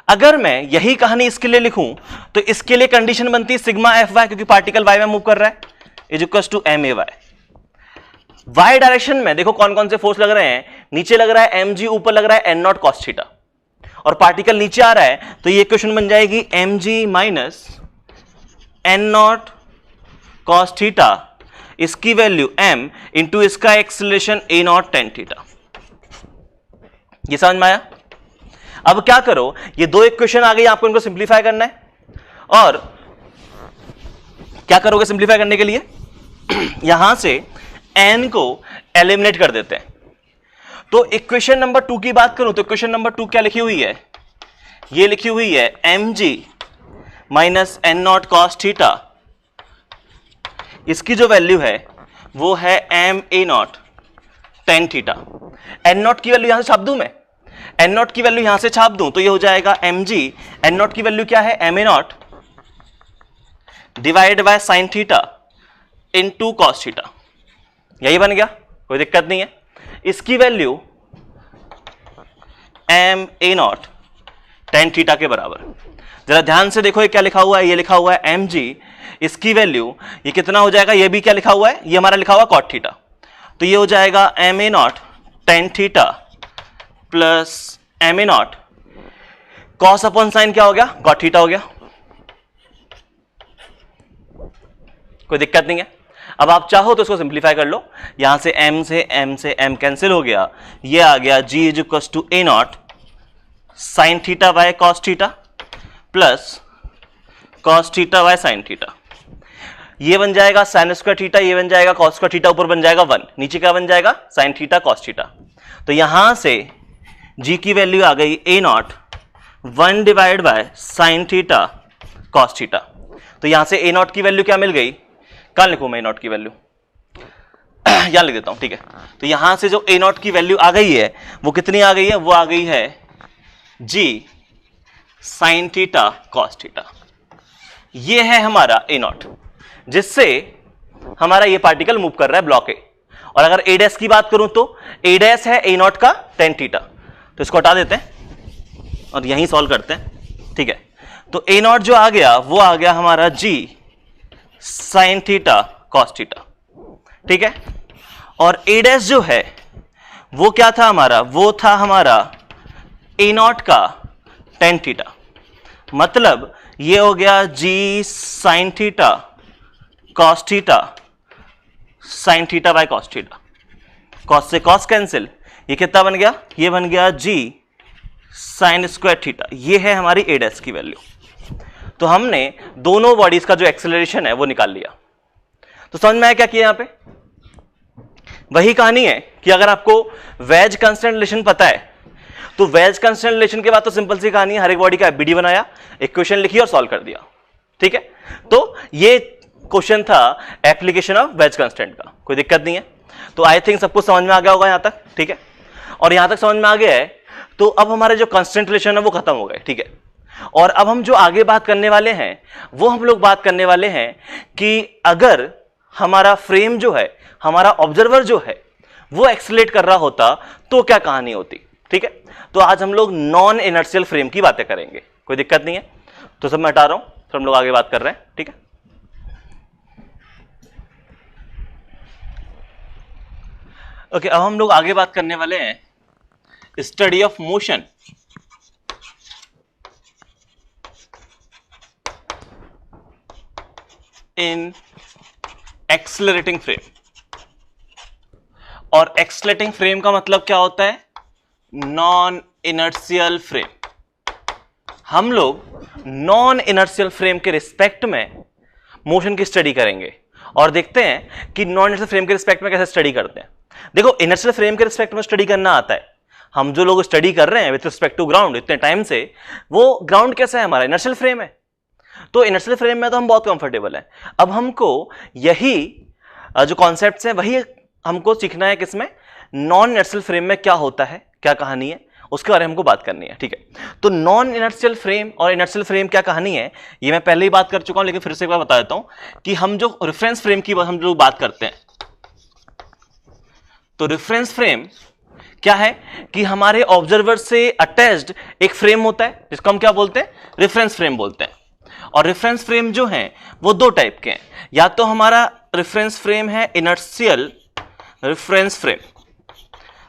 अगर मैं यही कहानी इसके लिए लिखूं तो इसके लिए कंडीशन बनती है सिग्मा fy, क्योंकि पार्टिकल y में मूव कर रहा है, is equals to ma y। y direction में देखो कौन कौन से फोर्स लग रहे हैं, नीचे लग रहा है mg, ऊपर लग रहा है n0 cos थीटा, और पार्टिकल नीचे आ रहा है तो ये इक्वेशन बन जाएगी mg minus n0 cos theta, इसकी वैल्यू m इंटू इसका एक्सेलरेशन A0 tan थीटा। ये समझ में आया। अब क्या करो, ये दो इक्वेशन आ गई, आपको इनको सिंप्लीफाई करना है, और क्या करोगे सिंप्लीफाई करने के लिए यहां से n को एलिमिनेट कर देते हैं। तो इक्वेशन नंबर 2 की बात करूं तो इक्वेशन नंबर 2 क्या लिखी हुई है, ये लिखी हुई है mg minus n0 cos theta, इसकी जो वैल्यू है वो है m A0 tan theta. n0 की वैल्यू यहां से छाप दूं मैं, n0 की वैल्यू यहां से छाप दूं तो ये हो जाएगा mg, n0 की वैल्यू क्या है ma0 divide by sin theta into cos theta, यही बन गया, कोई दिक्कत नहीं है। इसकी वैल्यू ma0 tan थीटा के बराबर, जरा ध्यान से देखो ये क्या लिखा हुआ है, ये लिखा हुआ है mg, इसकी वैल्यू ये कितना हो जाएगा, ये भी क्या लिखा हुआ है, ये हमारा लिखा हुआ cot थीटा, तो ये हो जाएगा ma0 tan theta plus ma0 cos upon sine क्या हो गया, cot थीटा हो गया, कोई दिक्कत नहीं है। अब आप चाहो तो इसको सिंप्लीफाई कर लो, यहां से m कैंसिल हो गया, ये आ गया g is equal to A0 sine theta by cos theta plus cos theta by sine theta, ये बन जाएगा साइन स्क्वायर थीटा, ये बन जाएगा cos स्क्वायर थीटा, ऊपर बन जाएगा 1, नीचे क्या बन जाएगा साइन थीटा cos थीटा। तो यहां से g की वैल्यू आ गई A0 1 divide by sine theta cos theta, तो यहां से A0 की वैल्यू क्या मिल गई, कहां लिखूं मैं A0 की वैल्यू, यहां लिख देता हूं, ठीक है। तो यहां से जो A0 की वैल्यू आ गई है वो कितनी आ गई है, वो आ गई है g sine theta cos theta, ये है हमारा A0, जिससे हमारा ये पार्टिकल मूव कर रहा है ब्लॉक ए। और अगर a डैश की बात करूं तो a डैश है A0 का tan थीटा, तो इसको हटा देते हैं और यहीं सॉल्व करते हैं, ठीक है। तो A0 जो आ गया वो आ गया हमारा g sine theta cos theta, ठीक है। और a डैश जो है वो क्या था हमारा, वो था हमारा A0 का tan थीटा, मतलब ये हो गया g sine theta cos theta sine theta by cos theta, cos से cos कैंसिल, ये कितना बन गया, ये बन गया g sin स्क्वायर थीटा, ये है हमारी a डैश की वैल्यू। तो हमने दोनों बॉडीज का जो एक्सेलरेशन है वो निकाल लिया। तो समझ में आया क्या किया यहां पे? वही कहानी है कि अगर आपको वेज कांस्टेंट रिलेशन पता है तो वेज कांस्टेंट रिलेशन के बाद तो सिंपल सी कहानी है, हर एक बॉडी का एफबीडी बनाया, इक्वेशन लिखी और सॉल्व कर दिया। ठीक है, तो ये क्वेश्चन था एप्लीकेशन ऑफ वेज कांस्टेंट का, कोई दिक्कत नहीं है। तो आई थिंक सबको समझ में आ गया होगा यहां तक। ठीक है, और यहां तक समझ में आ गया है तो अब हमारे जो कांस्टेंट रिलेशन है वो खत्म हो गए। ठीक है, और अब हम जो आगे बात करने वाले हैं वो हम लोग बात करने वाले हैं कि अगर हमारा फ्रेम जो है, हमारा ऑब्जर्वर जो है वो एक्सेलरेट कर रहा होता तो क्या कहानी होती। ठीक है, तो आज हम लोग नॉन इनर्शियल फ्रेम की बातें करेंगे, कोई दिक्कत नहीं है। तो सब मैं हटा रहा हूं, फिर हम लोग आगे बात कर रहे हैं। ठीक है, ओके, अब हम लोग आगे बात करने वाले हैं study of motion in accelerating frame. और एक्सेलरेटिंग फ्रेम का मतलब क्या होता है? Non inertial frame. हम लोग नॉन इनर्शियल फ्रेम के रिस्पेक्ट में मोशन की स्टडी करेंगे और देखते हैं कि नॉन इनर्शियल फ्रेम के रिस्पेक्ट में कैसे स्टडी करते हैं। देखो, इनर्शियल फ्रेम के रिस्पेक्ट में स्टडी करना आता है, हम जो लोग स्टडी कर रहे हैं विद रिस्पेक्ट टू ग्राउंड इतने टाइम से, वो ग्राउंड कैसा है हमारा? इनर्शियल फ्रेम है। तो इनर्शियल फ्रेम में तो हम बहुत कंफर्टेबल हैं। अब हमको यही जो कॉन्सेप्ट्स हैं वही हमको सीखना है किसमें? नॉन इनर्शियल फ्रेम में क्या होता है, क्या कहानी है, उसके बारे में हमको बात करनी है। ठीक है, तो नॉन इनर्शियल फ्रेम और इनर्शियल फ्रेम क्या कहानी है ये मैं पहले ही बात कर चुका हूं, लेकिन फिर से एक बार बता देता हूं कि हम जो रेफरेंस फ्रेम की हम लोग बात करते हैं, तो रेफरेंस फ्रेम क्या है कि हमारे ऑब्जर्वर से अटैच्ड एक फ्रेम होता है जिसको हम क्या बोलते हैं? रेफरेंस फ्रेम बोलते हैं। और रेफरेंस फ्रेम जो हैं वो दो टाइप के हैं, या तो हमारा रेफरेंस फ्रेम है इनर्शियल रेफरेंस फ्रेम।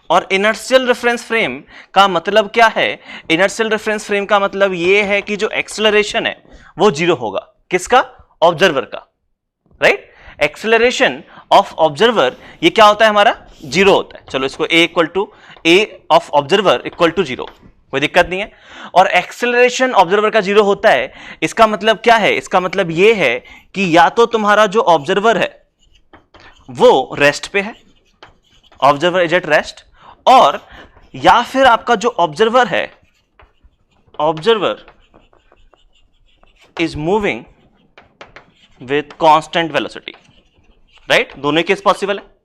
और इनर्शियल रेफरेंस फ्रेम का मतलब क्या है? इनर्शियल रेफरेंस फ्रेम का मतलब ये है कि जो एक्सेलरेशन है वो जीरो होगा। किसका? ऑब्जर्वर का, राइट? एक्सेलरेशन ऑफ ऑब्जर्वर ये क्या होता है हमारा? जीरो होता है। चलो इसको a equal to a of observer equal to zero, कोई दिक्कत नहीं है। और एक्सेलरेशन ऑब्जर्वर का जीरो होता है, इसका मतलब क्या है? इसका मतलब ये है कि या तो तुम्हारा जो ऑब्जर्वर है वो रेस्ट पे है, ऑब्जर्वर इज एट रेस्ट, और या फिर आपका जो ऑब्जर्वर है, observer is moving with constant velocity, right? दोनों केस पॉसिबल है।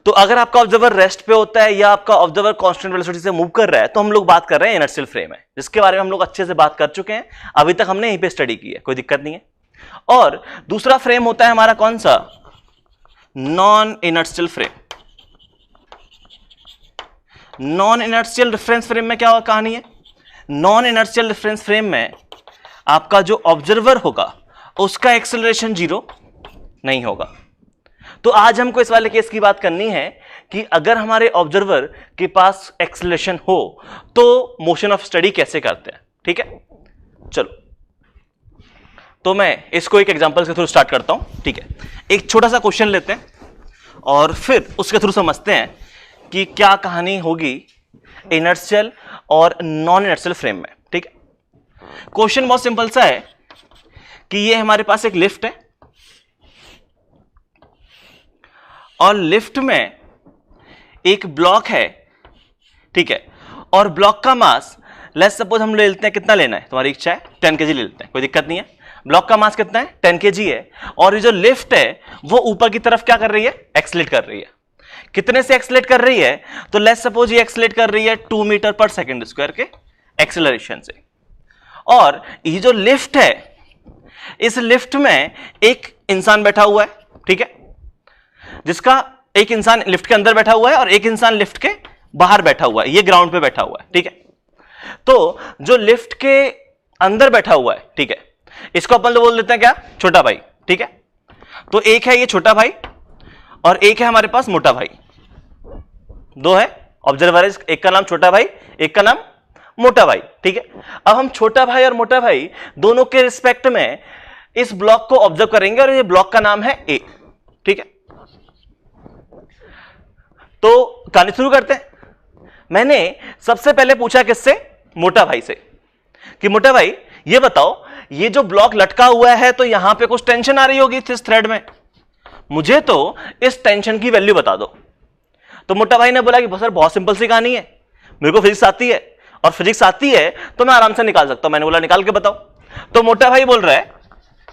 तो अगर आपका ऑब्जर्वर रेस्ट पे होता है या आपका ऑब्जर्वर कांस्टेंट वेलोसिटी से मूव कर रहा है तो हम लोग बात कर रहे हैं इनर्शियल फ्रेम है, जिसके बारे में हम लोग अच्छे से बात कर चुके हैं, अभी तक हमने यहीं पे स्टडी की है, कोई दिक्कत नहीं है। और दूसरा फ्रेम होता है हमारा कौन सा? Non inertial frame. Non inertial reference frame में क्या कहानी है? नॉन इनर्शियल रेफरेंस फ्रेम में आपका जो ऑब्जर्वर होगा उसका एक्सेलरेशन जीरो नहीं होगा। तो आज हमको इस वाले केस की बात करनी है कि अगर हमारे ऑब्जर्वर के पास एक्सेलरेशन हो तो मोशन ऑफ स्टडी कैसे करते हैं। ठीक है, चलो तो मैं इसको एक एग्जांपल के थ्रू स्टार्ट करता हूं। ठीक है, एक छोटा सा क्वेश्चन लेते हैं और फिर उसके थ्रू समझते हैं कि क्या कहानी होगी इनर्शियल और नॉन इनर्शियल फ्रेम में। ठीक है, क्वेश्चन बहुत सिंपल सा है कि ये हमारे पास एक लिफ्ट है और लिफ्ट में एक ब्लॉक है। ठीक है, और ब्लॉक का मास लेट्स सपोज हम ले लेते हैं, कितना लेना है तुम्हारी इच्छा है, 10 kg ले लेते हैं, कोई दिक्कत नहीं है। ब्लॉक का मास कितना है? 10 kg है। और ये जो लिफ्ट है वो ऊपर की तरफ क्या कर रही है? एक्सेलरेट कर रही है। कितने से एक्सेलरेट कर रही है? तो लेट्स सपोज ये एक्सेलरेट कर रही है 2 मीटर पर सेकंड स्क्वायर के एक्सेलरेशन से। और ये जो लिफ्ट है, इस लिफ्ट में एक इंसान बैठा हुआ है। ठीक है, जिसका एक इंसान लिफ्ट के अंदर बैठा हुआ है और एक इंसान लिफ्ट के बाहर बैठा हुआ है, ये ग्राउंड पे बैठा हुआ है। ठीक है, तो जो लिफ्ट के अंदर बैठा हुआ है, ठीक है, इसको अपन लोग बोल देते हैं क्या? छोटा भाई। ठीक है, तो एक है ये छोटा भाई और एक है हमारे पास मोटा भाई, दो है ऑब्जर्वर, एक का नाम छोटा भाई, एक का नाम मोटा भाई। ठीक है, अब हम छोटा भाई और मोटा भाई दोनों के रिस्पेक्ट में इस ब्लॉक को ऑब्जर्व करेंगे और ये ब्लॉक का नाम है ए। ठीक है, तो कहानी शुरू करते हैं। मैंने सबसे पहले पूछा किससे? मोटा भाई से, कि मोटा भाई ये बताओ, ये जो ब्लॉक लटका हुआ है तो यहां पे कुछ टेंशन आ रही होगी इस थ्रेड में, मुझे तो इस टेंशन की वैल्यू बता दो। तो मोटा भाई ने बोला कि सर बहुत सिंपल सी कहानी है, मेरे को फिजिक्स आती है और फिजिक्स आती है तो मैं आराम से निकाल सकता हूं। मैंने बोला निकाल के बताओ। तो मोटा भाई बोल रहा है,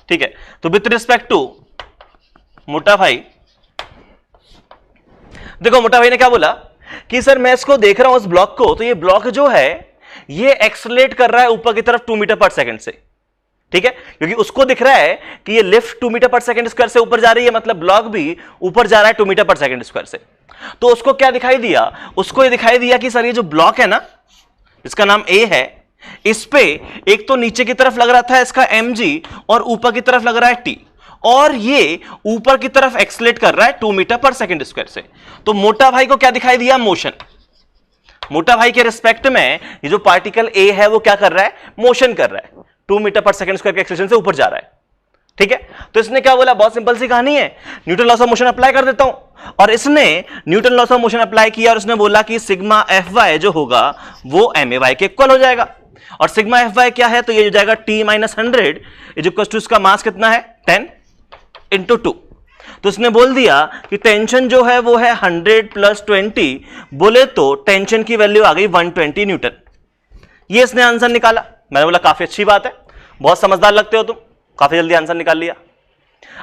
ठीक है, तो विथ रिस्पेक्ट टू मोटा भाई, देखो मोटा भाई ने क्या बोला कि सर मैं इसको देख रहा हूं इस ब्लॉक को, तो ये ब्लॉक जो है ये एक्सलेट कर रहा है ऊपर की तरफ 2 मीटर पर सेकंड से, ठीक है, क्योंकि उसको दिख रहा है कि ये लिफ्ट 2 मीटर पर सेकंड स्क्वायर से ऊपर जा रही है, मतलब ब्लॉक भी ऊपर जा रहा है 2 मीटर पर सेकंड स्क्वायर से। तो उसको क्या दिखाई दिया? उसको ये दिखाई दिया कि सर ये जो ब्लॉक है ना, इसका नाम ए है, इस पे एक तो नीचे की तरफ लग रहा था इसका mg और ऊपर की तरफ लग रहा है t, और ये ऊपर की तरफ एक्सलेट कर रहा है 2 मीटर पर सेकंड स्क्वायर से। तो मोटा भाई को क्या दिखाई दिया? मोशन। मोटा भाई के रिस्पेक्ट में ये जो पार्टिकल ए है वो क्या कर रहा है? मोशन कर रहा है, 2 मीटर पर सेकंड स्क्वायर के एक्सेलरेशन से ऊपर जा रहा है, ठीक है। तो इसने क्या बोला? बहुत सिंपल सी कहानी है, Newton loss of motion apply कर देता हूं। और इसने Newton loss of motion apply किया और उसने बोला कि सिग्मा एफ वाई जो होगा वो एम ए वाई के इक्वल हो जाएगा। और सिग्मा एफ वाई क्या है? तो ये हो जाएगा T minus 100 is equal to, इसका मास कितना है? 10 इंटू 2। तो उसने बोल दिया कि टेंशन जो है वो है 100 प्लस 20, बोले तो टेंशन की वैल्यू आ गई 120 न्यूटन। ये इसने आंसर निकाला। मैंने बोला काफी अच्छी बात है, बहुत समझदार लगते हो तुम, काफी जल्दी आंसर निकाल लिया।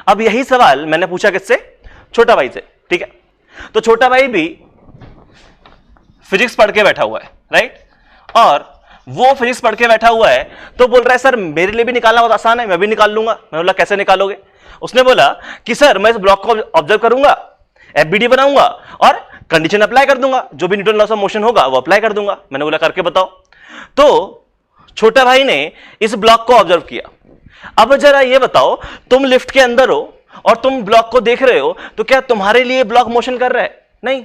अब यही सवाल मैंने पूछा किससे? छोटा भाई से, ठीक है। तो छोटा भाई भी फिजिक्स पढ़ के बैठा हुआ है, राइट, और वो फिजिक्स पढ़ के बैठा हुआ है तो बोल रहा है सर मेरे लिए भी निकालना बहुत आसान है, मैं भी निकाल लूंगा। मैंने बोला कैसे निकालोगे? उसने बोला कि सर मैं इस ब्लॉक को ऑब्जर्व करूंगा, एफबीडी बनाऊंगा और कंडीशन अप्लाई कर दूंगा, जो भी न्यूटन लॉस ऑफ मोशन होगा वो अप्लाई कर दूंगा। मैंने बोला करके बताओ। तो छोटा भाई ने इस ब्लॉक को ऑब्जर्व किया। अब जरा ये बताओ, तुम लिफ्ट के अंदर हो और तुम ब्लॉक को देख रहे हो, तो क्या तुम्हारे लिए ब्लॉक मोशन कर रहा है? नहीं,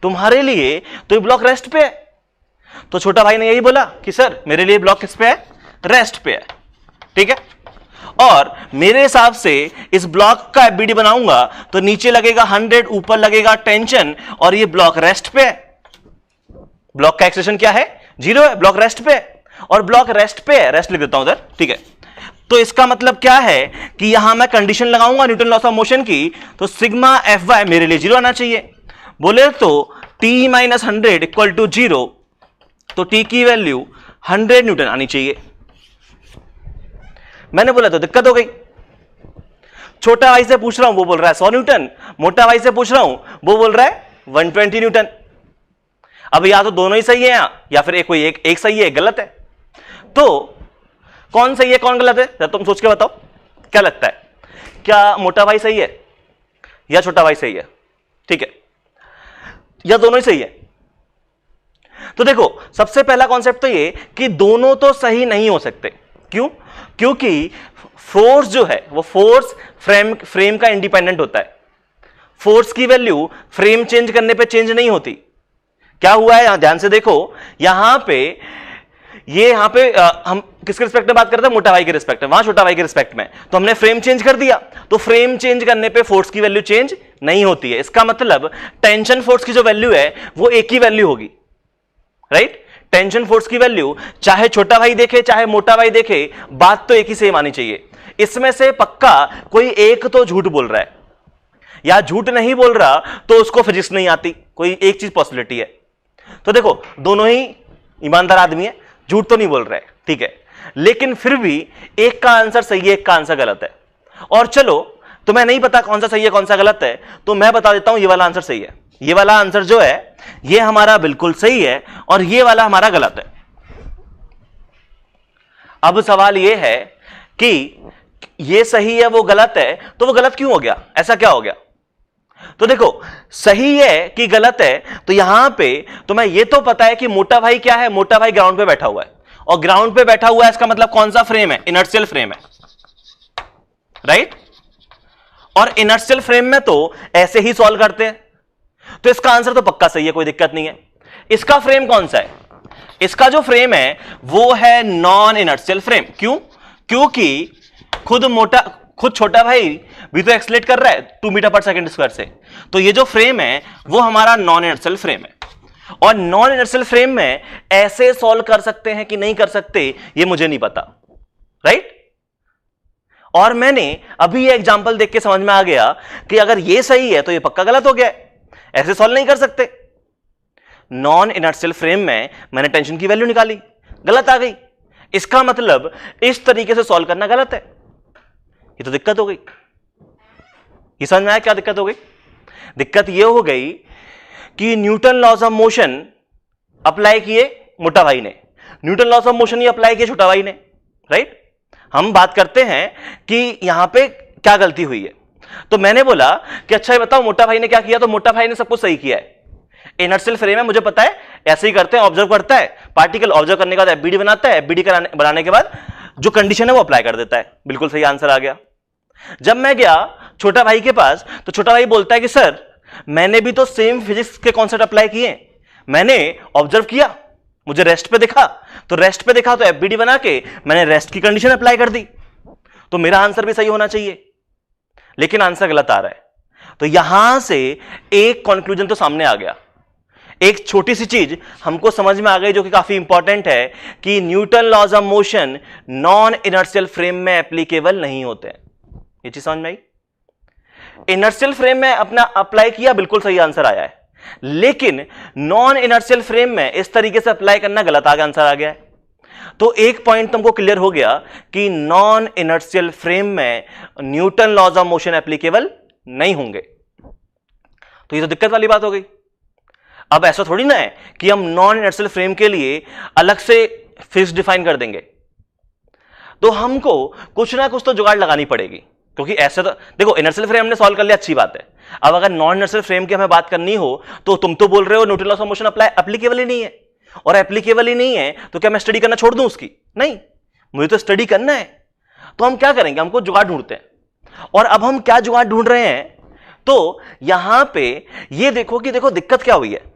तुम्हारे लिए तो ये ब्लॉक रेस्ट पे है। तो छोटा भाई ने यही बोला कि सर मेरे लिए ब्लॉक किस पे है? रेस्ट पे है, ठीक है। और मेरे हिसाब से इस ब्लॉक का एफबीडी बनाऊंगा तो नीचे लगेगा 100, ऊपर लगेगा टेंशन, और ये ब्लॉक रेस्ट पे है। ब्लॉक का एक्सेलरेशन क्या है? 0 है, ब्लॉक रेस्ट पे है, और ब्लॉक रेस्ट पे है, रेस्ट लिख देता हूं उधर, ठीक है। तो इसका मतलब क्या है कि यहां मैं कंडीशन लगाऊंगा न्यूटन लॉस ऑफ मोशन की, तो सिग्मा एफ वाई मेरे लिए 0 आना चाहिए। बोले तो t माइनस 100 इक्वल टू 0, तो t की वैल्यू 100 न्यूटन आनी चाहिए। मैंने बोला तो दिक्कत हो गई। छोटा भाई से पूछ रहा हूं वो बोल रहा है 100 न्यूटन, मोटा भाई से पूछ रहा हूं वो बोल रहा है 120 न्यूटन। अब या तो दोनों ही सही है या फिर कोई एक सही है एक गलत है। तो कौन सही है कौन गलत है जरा तुम सोच के बताओ, क्या लगता है? क्या मोटा भाई सही है या छोटा भाई सही है? ठीक है, या दोनों ही सही है? तो देखो सबसे पहला कॉन्सेप्ट तो ये कि दोनों तो सही नहीं हो सकते। क्यों? क्योंकि फोर्स जो है वो फोर्स फ्रेम का इंडिपेंडेंट होता है। फोर्स की वैल्यू फ्रेम चेंज करने पे चेंज नहीं होती। क्या हुआ है यहां ध्यान से देखो, यहां पे हम किसके रिस्पेक्ट में बात करते हैं? मोटा भाई के रिस्पेक्ट में, वहां छोटा भाई के रिस्पेक्ट में। तो हमने फ्रेम चेंज कर दिया, तो फ्रेम चेंज करने पे फोर्स की वैल्यू चेंज नहीं होती है। इसका मतलब टेंशन फोर्स की जो वैल्यू है वो एक ही वैल्यू होगी, राइट। टेंशन फोर्स की वैल्यू चाहे छोटा भाई देखे चाहे मोटा भाई देखे, बात तो एक ही सेम आनी चाहिए। इसमें से पक्का कोई एक तो झूठ बोल रहा है, या झूठ नहीं बोल रहा तो उसको फिजिक्स नहीं आती, कोई एक चीज पॉसिबिलिटी है। तो देखो दोनों ही ईमानदार आदमी है, झूठ तो नहीं बोल रहे, ठीक है, लेकिन फिर भी एक का आंसर सही है एक का आंसर गलत है। और चलो तुम्हें नहीं पता कौन सा सही है कौन सा गलत है, तो मैं बता देता हूं ये वाला आंसर सही है। ये वाला आंसर जो है ये हमारा बिल्कुल सही है और ये वाला हमारा गलत है। अब सवाल ये है कि ये सही है वो गलत है, तो वो गलत क्यों हो गया? ऐसा क्या हो गया? तो देखो सही है कि गलत है, तो यहां पे तुम्हें ये तो पता है कि मोटा भाई क्या है, मोटा भाई ग्राउंड पे बैठा हुआ है, और ग्राउंड पे बैठा हुआ है इसका मतलब कौन सा फ्रेम है? इनर्शियल फ्रेम है, राइट। और इनर्शियल फ्रेम में तो ऐसे ही सॉल्व करते हैं, तो इसका आंसर तो पक्का सही है, कोई दिक्कत नहीं है। इसका फ्रेम कौन सा है? इसका जो फ्रेम है वो है नॉन इनर्शियल फ्रेम। क्यों? क्योंकि खुद छोटा भाई भी तो एक्सलेट कर रहा है 2 मीटर पर सेकंड स्क्वायर से, तो ये जो फ्रेम है वो हमारा नॉन इनर्शियल फ्रेम है। और नॉन इनर्शियल फ्रेम में ऐसे सॉल्व कर सकते हैं कि नहीं कर सकते ये मुझे नहीं पता, राइट। और मैंने अभी ये एग्जांपल देख के समझ में आ गया कि अगर ये सही है तो ये पक्का गलत हो गया है, ऐसे सॉल्व नहीं कर सकते। नॉन इनर्शियल फ्रेम में मैंने टेंशन की वैल्यू निकाली, गलत आ गई, इसका मतलब इस तरीके से सॉल्व करना गलत है। ये तो दिक्कत हो गई। ये समझ में आया क्या दिक्कत हो गई? दिक्कत ये हो गई कि Newton laws of motion apply किए मोटा भाई ने, न्यूटन लॉज ऑफ मोशन ही अप्लाई किए छोटा भाई ने, राइट। हम बात करते हैं कि यहां पे क्या गलती हुई है। तो मैंने बोला कि अच्छा ये बताओ मोटा भाई ने क्या किया, तो मोटा भाई ने सब कुछ सही किया है। इनर्शियल फ्रेम है, मुझे पता है, ऐसे ही करते हैं, ऑब्जर्व करता है पार्टिकल, ऑब्जर्व करने के बाद एफबीडी बनाता है, एफबीडी बनाने के बाद जो कंडीशन है वो अप्लाई कर देता है। बिल्कुल सही आंसर आ गया। जब मैं गया छोटा भाई के पास तो छोटा भाई बोलता है कि सर मैंने भी तो सेम फिजिक्स के कॉन्सेप्ट अप्लाई किए, मैंने ऑब्जर्व किया, मुझे रेस्ट पे दिखा, तो रेस्ट पे दिखा तो एफबीडी बना के मैंने रेस्ट की कंडीशन अप्लाई कर दी, तो मेरा आंसर भी सही होना चाहिए, लेकिन आंसर गलत आ रहा है। तो यहां से एक कंक्लूजन तो सामने आ गया, एक छोटी सी चीज हमको समझ में आ गई जो कि काफी इंपॉर्टेंट है कि Newton laws of motion non inertial frame में एप्लीकेबल नहीं होते हैं। ये चीज समझ में आई? इनर्शियल फ्रेम में अपना अप्लाई किया, बिल्कुल सही आंसर आया है, लेकिन नॉन इनर्शियल फ्रेम में इस तरीके से अप्लाई करना गलत आंसर आ गया है। तो एक पॉइंट तुमको क्लियर हो गया कि नॉन इनर्शियल फ्रेम में Newton laws of motion applicable नहीं होंगे। तो ये तो दिक्कत वाली बात हो गई। अब ऐसा थोड़ी ना है कि हम नॉन इनर्शियल फ्रेम के लिए अलग से फिजिक्स डिफाइन कर देंगे, तो हमको कुछ ना कुछ तो जुगाड़ लगानी पड़ेगी, क्योंकि ऐसे तो देखो इनर्शियल फ्रेम हमने सॉल्व कर लिया, अच्छी बात है। अब अगर नॉन इनर्शियल फ्रेम की हमें बात करनी हो तो तुम तो बोल रहे हो Newton laws of motion applicable ही नहीं है, और एप्लीकेबल ही नहीं है तो क्या मैं स्टडी करना छोड़ दूं उसकी? नहीं, मुझे तो स्टडी करना है। तो हम क्या करेंगे, हमको जुगाड़ ढूंढते हैं। और अब हम क्या जुगाड़ ढूंढ रहे हैं, तो यहां पे ये देखो कि देखो दिक्कत क्या हुई है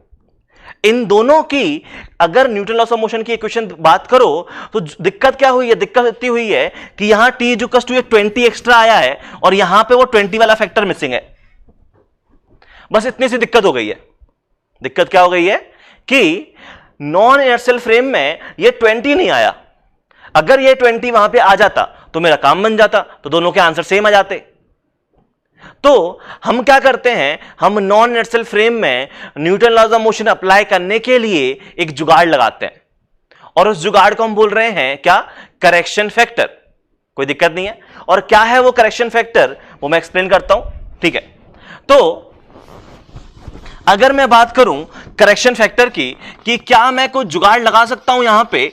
इन दोनों की। अगर न्यूटन लॉस ऑफ मोशन की इक्वेशन बात करो तो दिक्कत क्या हुई है, दिक्कत इतनी हुई है कि यहां t is equal to 20 extra आया है और यहां पे वो 20 वाला फैक्टर मिसिंग है। बस इतनी सी दिक्कत हो गई है। दिक्कत क्या हो गई है कि नॉन इनर्शियल फ्रेम में ये 20 नहीं आया। अगर ये 20 वहां पे आ जाता तो मेरा काम बन जाता, तो दोनों के आंसर सेम आ जाते। तो हम क्या करते हैं, हम नॉन इनर्शियल फ्रेम में Newton laws of motion apply करने के लिए एक जुगाड़ लगाते हैं, और उस जुगाड़ को हम बोल रहे हैं क्या, करेक्शन फैक्टर। कोई दिक्कत नहीं है। और क्या है वो करेक्शन फैक्टर, वो मैं एक्सप्लेन करता हूं, ठीक है। तो अगर मैं बात करूं करेक्शन फैक्टर की कि क्या मैं कुछ जुगाड़ लगा सकता हूं यहां पे,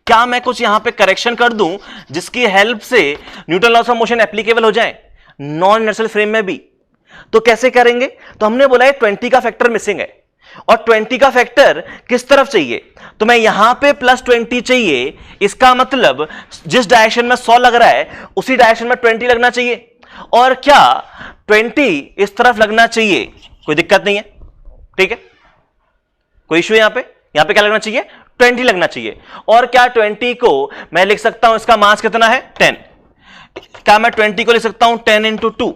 क्या मैं कुछ यहां पे करेक्शन कर दूं जिसकी हेल्प से Newton laws of motion applicable हो जाए नॉन इनर्शियल फ्रेम में भी, तो कैसे करेंगे? तो हमने बोला है 20 का फैक्टर मिसिंग है, और 20 का फैक्टर किस तरफ चाहिए, तो मैं यहां पे +20 चाहिए। इसका मतलब जिस डायरेक्शन में 100 लग रहा है उसी डायरेक्शन में 20 लगना चाहिए। और क्या 20 इस तरफ लगना चाहिए? कोई दिक्कत नहीं है, ठीक है, कोई इश्यू है यहां पे क्या लगना चाहिए, 20 लगना चाहिए। और क्या 20 को मैं लिख सकता हूं, इसका मास कितना है 10, क्या मैं 20 को लिख सकता हूं 10 × 2?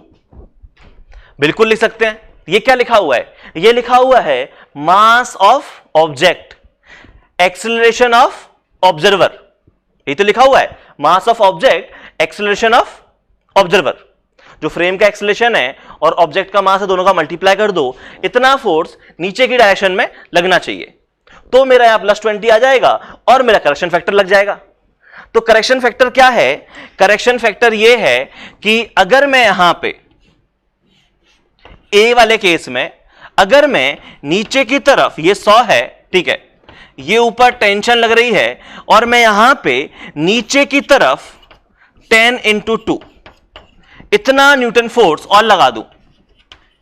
बिल्कुल लिख सकते हैं। ये क्या लिखा हुआ है, ये लिखा हुआ है mass of object, acceleration of observer. ये तो लिखा हुआ है mass of object, acceleration of observer. जो फ्रेम का एक्सेलरेशन है और ऑब्जेक्ट का मास है, दोनों का मल्टीप्लाई कर दो, इतना फोर्स नीचे की डायरेक्शन में लगना चाहिए। तो मेरा यहां +20 आ जाएगा और मेरा करेक्शन फैक्टर लग जाएगा। तो करेक्शन फैक्टर क्या है, करेक्शन फैक्टर यह है कि अगर मैं यहां पे ए वाले केस में, अगर मैं नीचे की तरफ, ये 100 है, ठीक है, ये ऊपर टेंशन लग रही है, और मैं यहां पे नीचे की तरफ 10 × 2 इतना न्यूटन फोर्स और लगा दूं,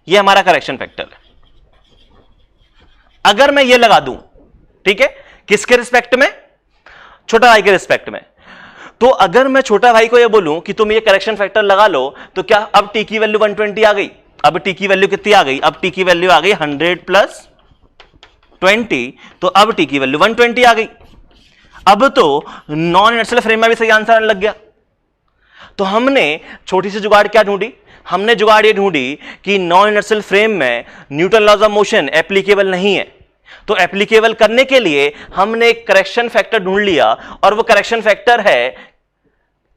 ये हमारा करेक्शन फैक्टर है। अगर मैं ये लगा दूं, ठीक है, किसके रिस्पेक्ट में, छोटा भाई के रिस्पेक्ट में। तो अगर मैं छोटा भाई को ये बोलूं कि तुम ये करेक्शन फैक्टर लगा लो, तो क्या अब टी की वैल्यू 120 आ गई? अब टी की वैल्यू कितनी आ गई? अब टी की वैल्यू आ गई 100 + 20, तो अब टी की वैल्यू 120 आ गई। अब तो नॉन इनर्शियल फ्रेम में भी सही आंसर आने लग गया। तो हमने छोटी सी जुगाड़ क्या ढूंढी, हमने जुगाड़ ये ढूंढी कि नॉन इनर्शियल फ्रेम में Newton laws of motion applicable नहीं है, तो एप्लीकेबल करने के लिए हमने एक करेक्शन फैक्टर ढूंढ लिया, और वो करेक्शन फैक्टर है,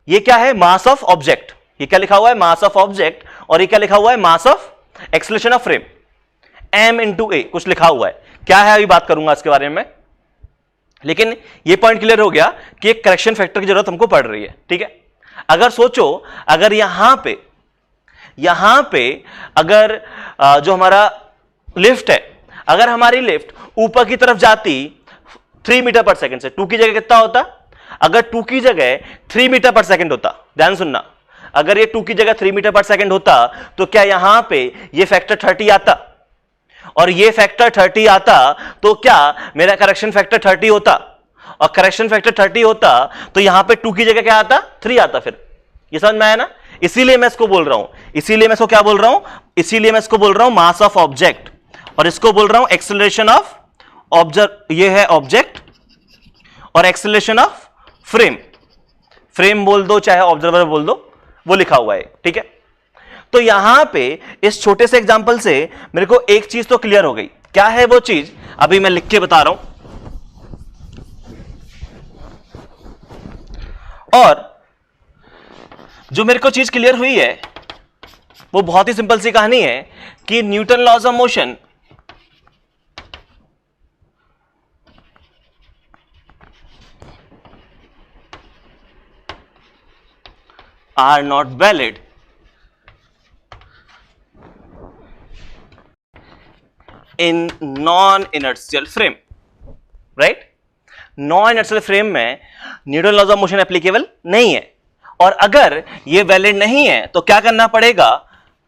ये क्या है, मास ऑफ ऑब्जेक्ट। ये क्या लिखा हुआ है, मास ऑफ ऑब्जेक्ट, और ये क्या लिखा हुआ है, mass of acceleration of frame, m into a कुछ लिखा हुआ है। क्या है अभी बात करूंगा इसके बारे में, लेकिन ये पॉइंट क्लियर हो गया कि एक करेक्शन फैक्टर की जरूरत हमको पड़ रही है। ठीक है, अगर सोचो, अगर यहां पे अगर जो हमारा लिफ्ट है, अगर हमारी लिफ्ट ऊपर की तरफ जाती 3 मीटर पर सेकंड से, 2 की जगह कितना होता, अगर 2 की जगह 3 मीटर पर सेकंड होता, ध्यान सुनना, अगर ये 2 की जगह 3 मीटर पर सेकंड होता, तो क्या यहां पे ये फैक्टर 30 आता, और ये फैक्टर 30 आता, तो क्या मेरा करेक्शन फैक्टर 30 होता, और करेक्शन फैक्टर 30 होता तो यहां पे 2 की जगह क्या आता, 3 आता। फिर ये समझ में आया ना, इसीलिए मैं इसको बोल रहा हूं, इसीलिए मैं इसको क्या बोल रहा हूं, इसीलिए मैं इसको बोल रहा हूं मास ऑफ ऑब्जेक्ट, और इसको बोल रहा हूं एक्सेलरेशन ऑफ ऑब्जेक्ट। ये है ऑब्जेक्ट, और एक्सेलरेशन ऑफ फ्रेम, फ्रेम बोल दो चाहे ऑब्जर्वर बोल दो, वो लिखा हुआ है। ठीक है, तो यहां पे इस छोटे से एग्जांपल से मेरे को एक चीज तो क्लियर हो गई। क्या है वो चीज, अभी मैं लिख के बता रहा हूं। और जो मेरे को चीज क्लियर हुई है वो बहुत ही सिंपल सी कहानी है कि Newton laws of motion are not valid in non inertial frame, right. Non inertial frame में Newton laws of motion applicable नहीं है, और अगर ये वैलिड नहीं है तो क्या करना पड़ेगा,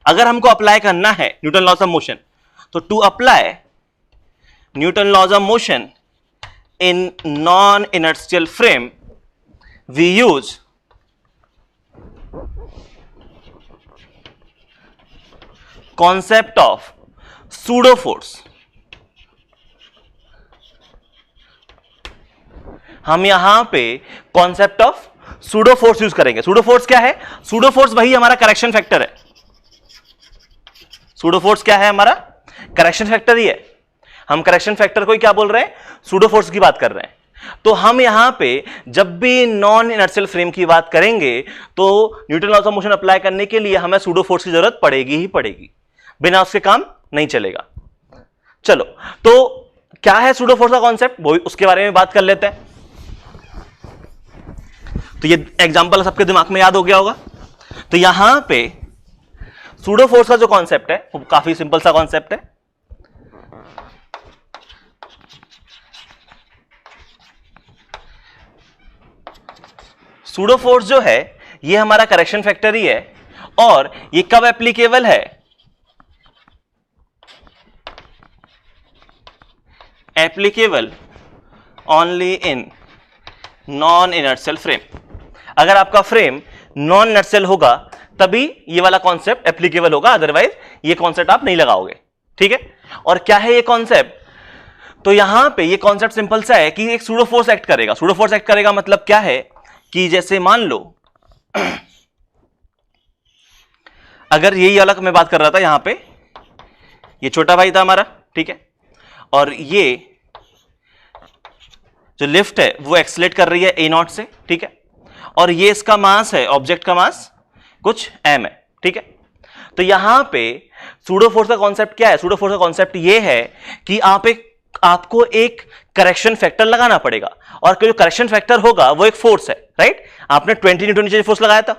अगर हमको अप्लाई करना है न्यूटन लॉज ऑफ मोशन, तो to apply Newton laws of motion in non inertial frame we use concept of pseudo force. हम यहां पे concept of pseudo force use करेंगे। सूडो फोर्स क्या है, सूडो फोर्स वही हमारा करेक्शन फैक्टर है। सूडो फोर्स क्या है, हमारा करेक्शन फैक्टर ही है। हम करेक्शन फैक्टर को ही क्या बोल रहे हैं, सूडो फोर्स की बात कर रहे हैं। तो हम यहां पे जब भी नॉन इनर्शियल फ्रेम की बात करेंगे तो Newton laws of motion apply करने के लिए हमें सूडो फोर्स की जरूरत पड़ेगी ही पड़ेगी, बिना उसके काम नहीं चलेगा। चलो, तो क्या है सूडो फोर्स का कॉन्सेप्ट, वो उसके बारे में बात कर लेते हैं। तो ये एग्जांपल सबके दिमाग में याद हो गया होगा। तो यहां पे सूडो फोर्स का जो कॉन्सेप्ट है वो काफी सिंपल सा कॉन्सेप्ट है। सूडो फोर्स जो है ये हमारा करेक्शन फैक्टर ही है, और ये कब एप्लीकेबल है, applicable only in non inertial frame. अगर आपका फ्रेम नॉन इनर्शियल होगा तभी ये वाला कॉन्सेप्ट एप्लीकेबल होगा, अदरवाइज ये कॉन्सेप्ट आप नहीं लगाओगे। ठीक है, और क्या है ये कॉन्सेप्ट, तो यहां पे ये कॉन्सेप्ट सिंपल सा है कि एक सूडो फोर्स एक्ट करेगा। सूडो फोर्स एक्ट करेगा मतलब क्या है कि जैसे मान लो अगर यही वाला मैं बात कर रहा था, यहां पे ये छोटा भाई था हमारा, ठीक है, और ये जो लिफ्ट है वो एक्सेलरेट कर रही है ए नॉट से, ठीक है, और ये इसका मास है, ऑब्जेक्ट का मास कुछ m है, ठीक है। तो यहां पे सूडो फोर्स का कॉन्सेप्ट क्या है, सूडो फोर्स का कॉन्सेप्ट ये है कि आपको एक करेक्शन फैक्टर लगाना पड़ेगा, और जो करेक्शन फैक्टर होगा वो एक फोर्स है, राइट। आपने 20 न्यूटन नीचे फोर्स लगाया था,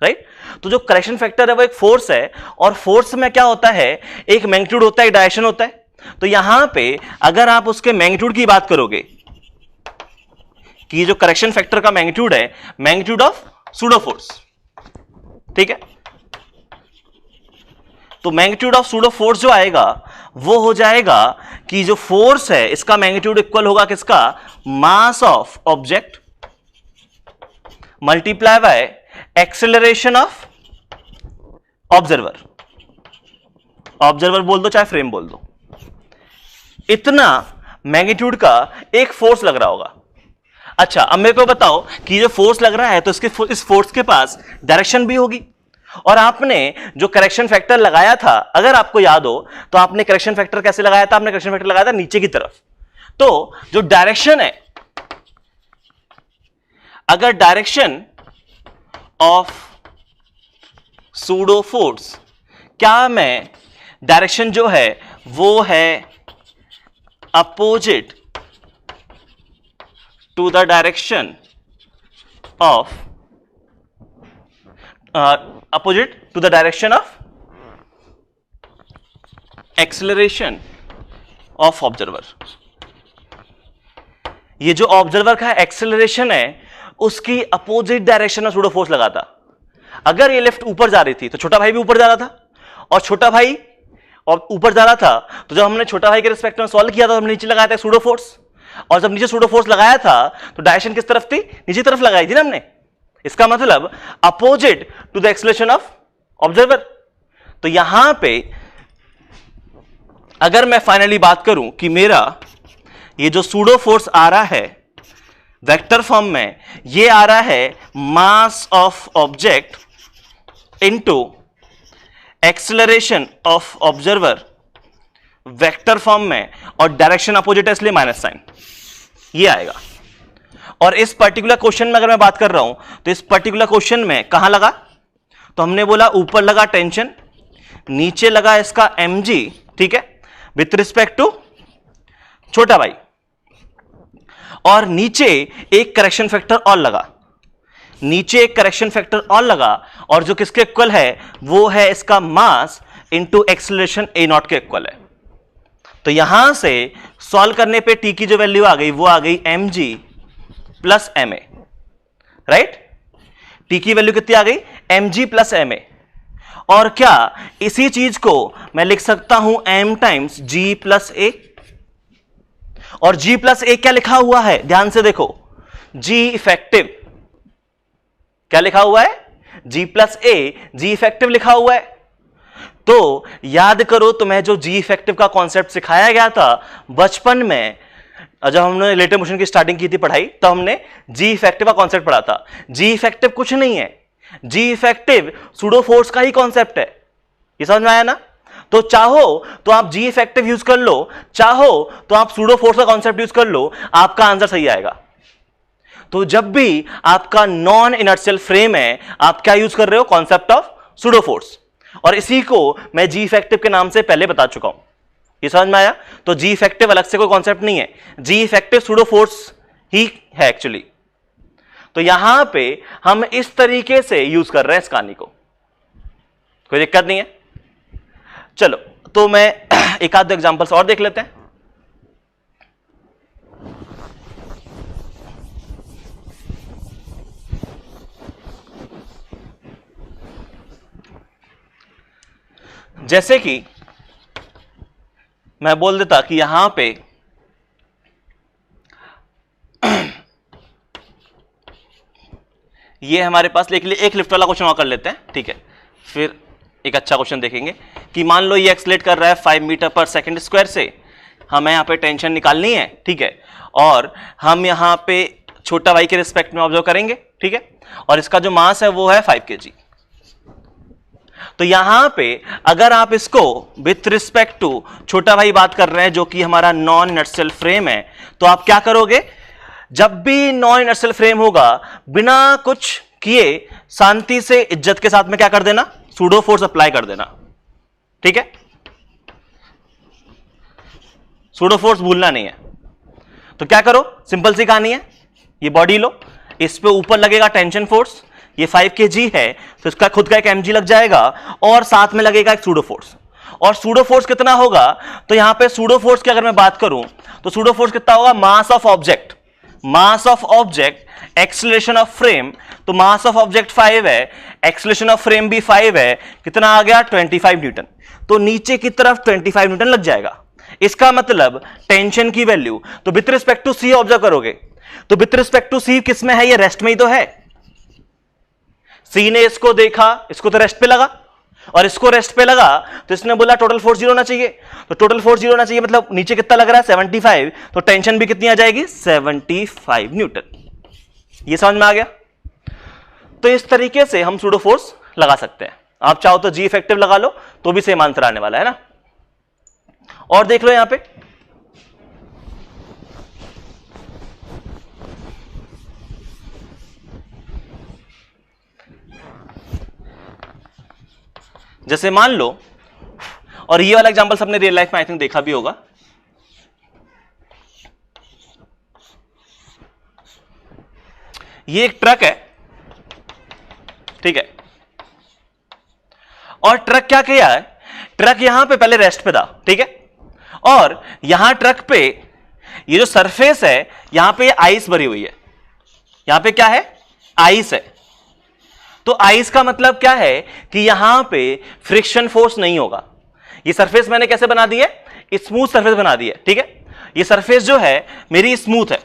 राइट। तो जो करेक्शन फैक्टर है वो एक फोर्स है, और फोर्स में क्या होता है, एक मैग्नीट्यूड होता है, एक डायरेक्शन होता है। तो यहां पे अगर आप उसके मैग्नीट्यूड की बात करोगे कि जो करेक्शन फैक्टर का मैग्नीट्यूड है, मैग्नीट्यूड ऑफ सूडो फोर्स, ठीक है, तो मैग्नीट्यूड ऑफ सूडो फोर्स जो आएगा वो हो जाएगा कि जो फोर्स है इसका मैग्नीट्यूड इक्वल होगा किसका, mass of object multiply by acceleration of observer. Observer बोल दो चाहे फ्रेम बोल दो, इतना मैग्नीट्यूड का एक फोर्स लग रहा होगा। अच्छा, अब मेरे को बताओ कि जो फोर्स लग रहा है तो इस फोर्स के पास डायरेक्शन भी होगी, और आपने जो करेक्शन फैक्टर लगाया था, अगर आपको याद हो तो आपने करेक्शन फैक्टर कैसे लगाया था? आपने करेक्शन फैक्टर लगाया था नीचे की तरफ। तो जो डायरेक्शन है, अगर डायरेक्शन ऑफ सूडो फोर्स, क्या मैं डायरेक्शन जो है वो है opposite to the direction of opposite to the direction of acceleration of observer। ये जो ऑब्जर्वर का एक्सेलरेशन है उसकी अपोजिट डायरेक्शन में सूडो फोर्स लगाता। अगर ये लेफ्ट ऊपर जा रही थी तो छोटा भाई भी ऊपर जा रहा था, और छोटा भाई और ऊपर जा रहा था तो जब हमने छोटा भाई के रिस्पेक्ट में सॉल्व किया था हमने नीचे लगाया था सूडो फोर्स, और जब नीचे सूडो फोर्स लगाया था तो डायरेक्शन किस तरफ थी? नीचे तरफ लगाई थी ना हमने। इसका मतलब opposite to the acceleration of observer. तो यहां पे अगर मैं फाइनली बात करूं कि मेरा ये जो सूडो फोर्स आ रहा है वेक्टर फॉर्म में, ये आ रहा है mass of object into acceleration of observer vector form में, और डायरेक्शन अपोजिट है इसलिए माइनस साइन ये आएगा। और इस पर्टिकुलर क्वेश्चन में अगर मैं बात कर रहा हूं तो इस पर्टिकुलर क्वेश्चन में कहां लगा? तो हमने बोला ऊपर लगा टेंशन, नीचे लगा इसका mg, ठीक है, विथ रिस्पेक्ट टू छोटा भाई, और नीचे एक करेक्शन फैक्टर और लगा, नीचे एक करेक्शन फैक्टर और लगा, और जो किसके इक्वल है वो है इसका mass into acceleration a not के इक्वल है। तो यहां से सॉल्व करने पे t की जो वैल्यू आ गई वो आ गई mg plus ma, right? t की वैल्यू कितनी आ गई? mg plus ma। और क्या इसी चीज को मैं लिख सकता हूं m times g plus a, और g प्लस a क्या लिखा हुआ है? ध्यान से देखो, g इफेक्टिव क्या लिखा हुआ है? g plus a, g effective लिखा हुआ है। तो याद करो तुम्हें जो g इफेक्टिव का कॉन्सेप्ट सिखाया गया था बचपन में, जब हमने रिलेटिव मोशन की स्टार्टिंग की थी पढ़ाई, तो हमने जी इफेक्टिव का कॉन्सेप्ट पढ़ा था। जी इफेक्टिव कुछ नहीं है, जी इफेक्टिव सूडो फोर्स का ही कॉन्सेप्ट है। ये समझ में आया ना? तो चाहो तो आप जी इफेक्टिव यूज कर लो, चाहो तो आप सूडो फोर्स का कॉन्सेप्ट यूज कर लो, आपका आंसर सही आएगा। तो जब भी आपका नॉन इनर्शियल फ्रेम है, आप क्या यूज कर रहे हो? कॉन्सेप्ट ऑफ सूडो फोर्स, और इसी को मैं जी इफेक्टिव के नाम से पहले बता चुका हूं। ये समझ में आया? तो जी इफेक्टिव अलग से कोई कॉन्सेप्ट नहीं है, जी इफेक्टिव सूडो फोर्स ही है एक्चुअली। तो यहां पे हम इस तरीके से यूज कर रहे हैं इस कहानी को, कोई दिक्कत नहीं है। चलो तो मैं एक आध एग्जांपल्स और देख लेते हैं। जैसे कि मैं बोल देता कि यहां पे ये हमारे पास एक लिफ्ट वाला क्वेश्चन और कर लेते हैं, ठीक है, फिर एक अच्छा क्वेश्चन देखेंगे कि मान लो ये एक्सलेट कर रहा है 5 मीटर पर सेकंड स्क्वायर से, हमें यहाँ पे टेंशन निकालनी है, ठीक है, और हम यहाँ पे छोटा भाई के रिस्पेक्ट में ऑब्जर्व करेंगे, ठीक है, और इसका जो मास है वो है 5 kg। तो यहां पे अगर आप इसको विथ रिस्पेक्ट टू छोटा भाई बात कर रहे हैं जो कि हमारा नॉन इनर्शियल फ्रेम है, तो आप क्या करोगे? जब भी नॉन इनर्शियल फ्रेम होगा बिना कुछ किए शांति से इज्जत के साथ में क्या कर देना? सूडो फोर्स अप्लाई कर देना, ठीक है। सूडो फोर्स भूलना नहीं है। तो क्या करो, सिंपल सी कहानी है, ये बॉडी लो, इस पे ऊपर लगेगा टेंशन फोर्स, ये 5 kg है तो इसका खुद का एक mg लग जाएगा और साथ में लगेगा एक सूडो फोर्स। और सूडो फोर्स कितना होगा? तो यहां पे सूडो फोर्स की अगर मैं बात करूं तो सूडो फोर्स कितना होगा? Mass of object, mass of object, acceleration of frame, तो मास ऑफ ऑब्जेक्ट 5 है, एक्सेलरेशन ऑफ फ्रेम भी 5 है, कितना आ गया? 25 न्यूटन। तो नीचे की तरफ 25 न्यूटन लग जाएगा। इसका मतलब टेंशन की वैल्यू, तो with respect to C observe करोगे, तो विथ रिस्पेक्ट टू सी किस में है? ये रेस्ट में ही तो है। सी ने इसको देखा, इसको तो रेस्ट पे लगा, और इसको रेस्ट पे लगा, तो इसने बोला टोटल फोर्स 0 होना चाहिए, तो टोटल फोर्स 0 होना चाहिए, मतलब नीचे कितना लग रहा है? 75, तो टेंशन भी कितनी आ जाएगी? 75 न्यूटन। ये समझ में आ गया? तो इस तरीके से हम सूडो फोर्स लगा सकते हैं। आप चाहो तो जी इफेक्टिव लगा लो तो भी सेम आंसर आने वाला है ना। और देख लो यहां पे जैसे मान लो, और ये वाला एग्जांपल सबने रियल लाइफ में आई थिंक देखा भी होगा, ये एक ट्रक है, ठीक है, और ट्रक क्या किया है, ट्रक यहां पे पहले रेस्ट पे था, ठीक है, और यहां ट्रक पे ये जो सरफेस है यहां पे आइस भरी हुई है, यहां पे क्या है, आइस है। तो आइस का मतलब क्या है कि यहां पे फ्रिक्शन फोर्स नहीं होगा। ये सरफेस मैंने कैसे बना दी है, स्मूथ सरफेस बना दी है, ठीक है, ये सरफेस जो है मेरी स्मूथ है,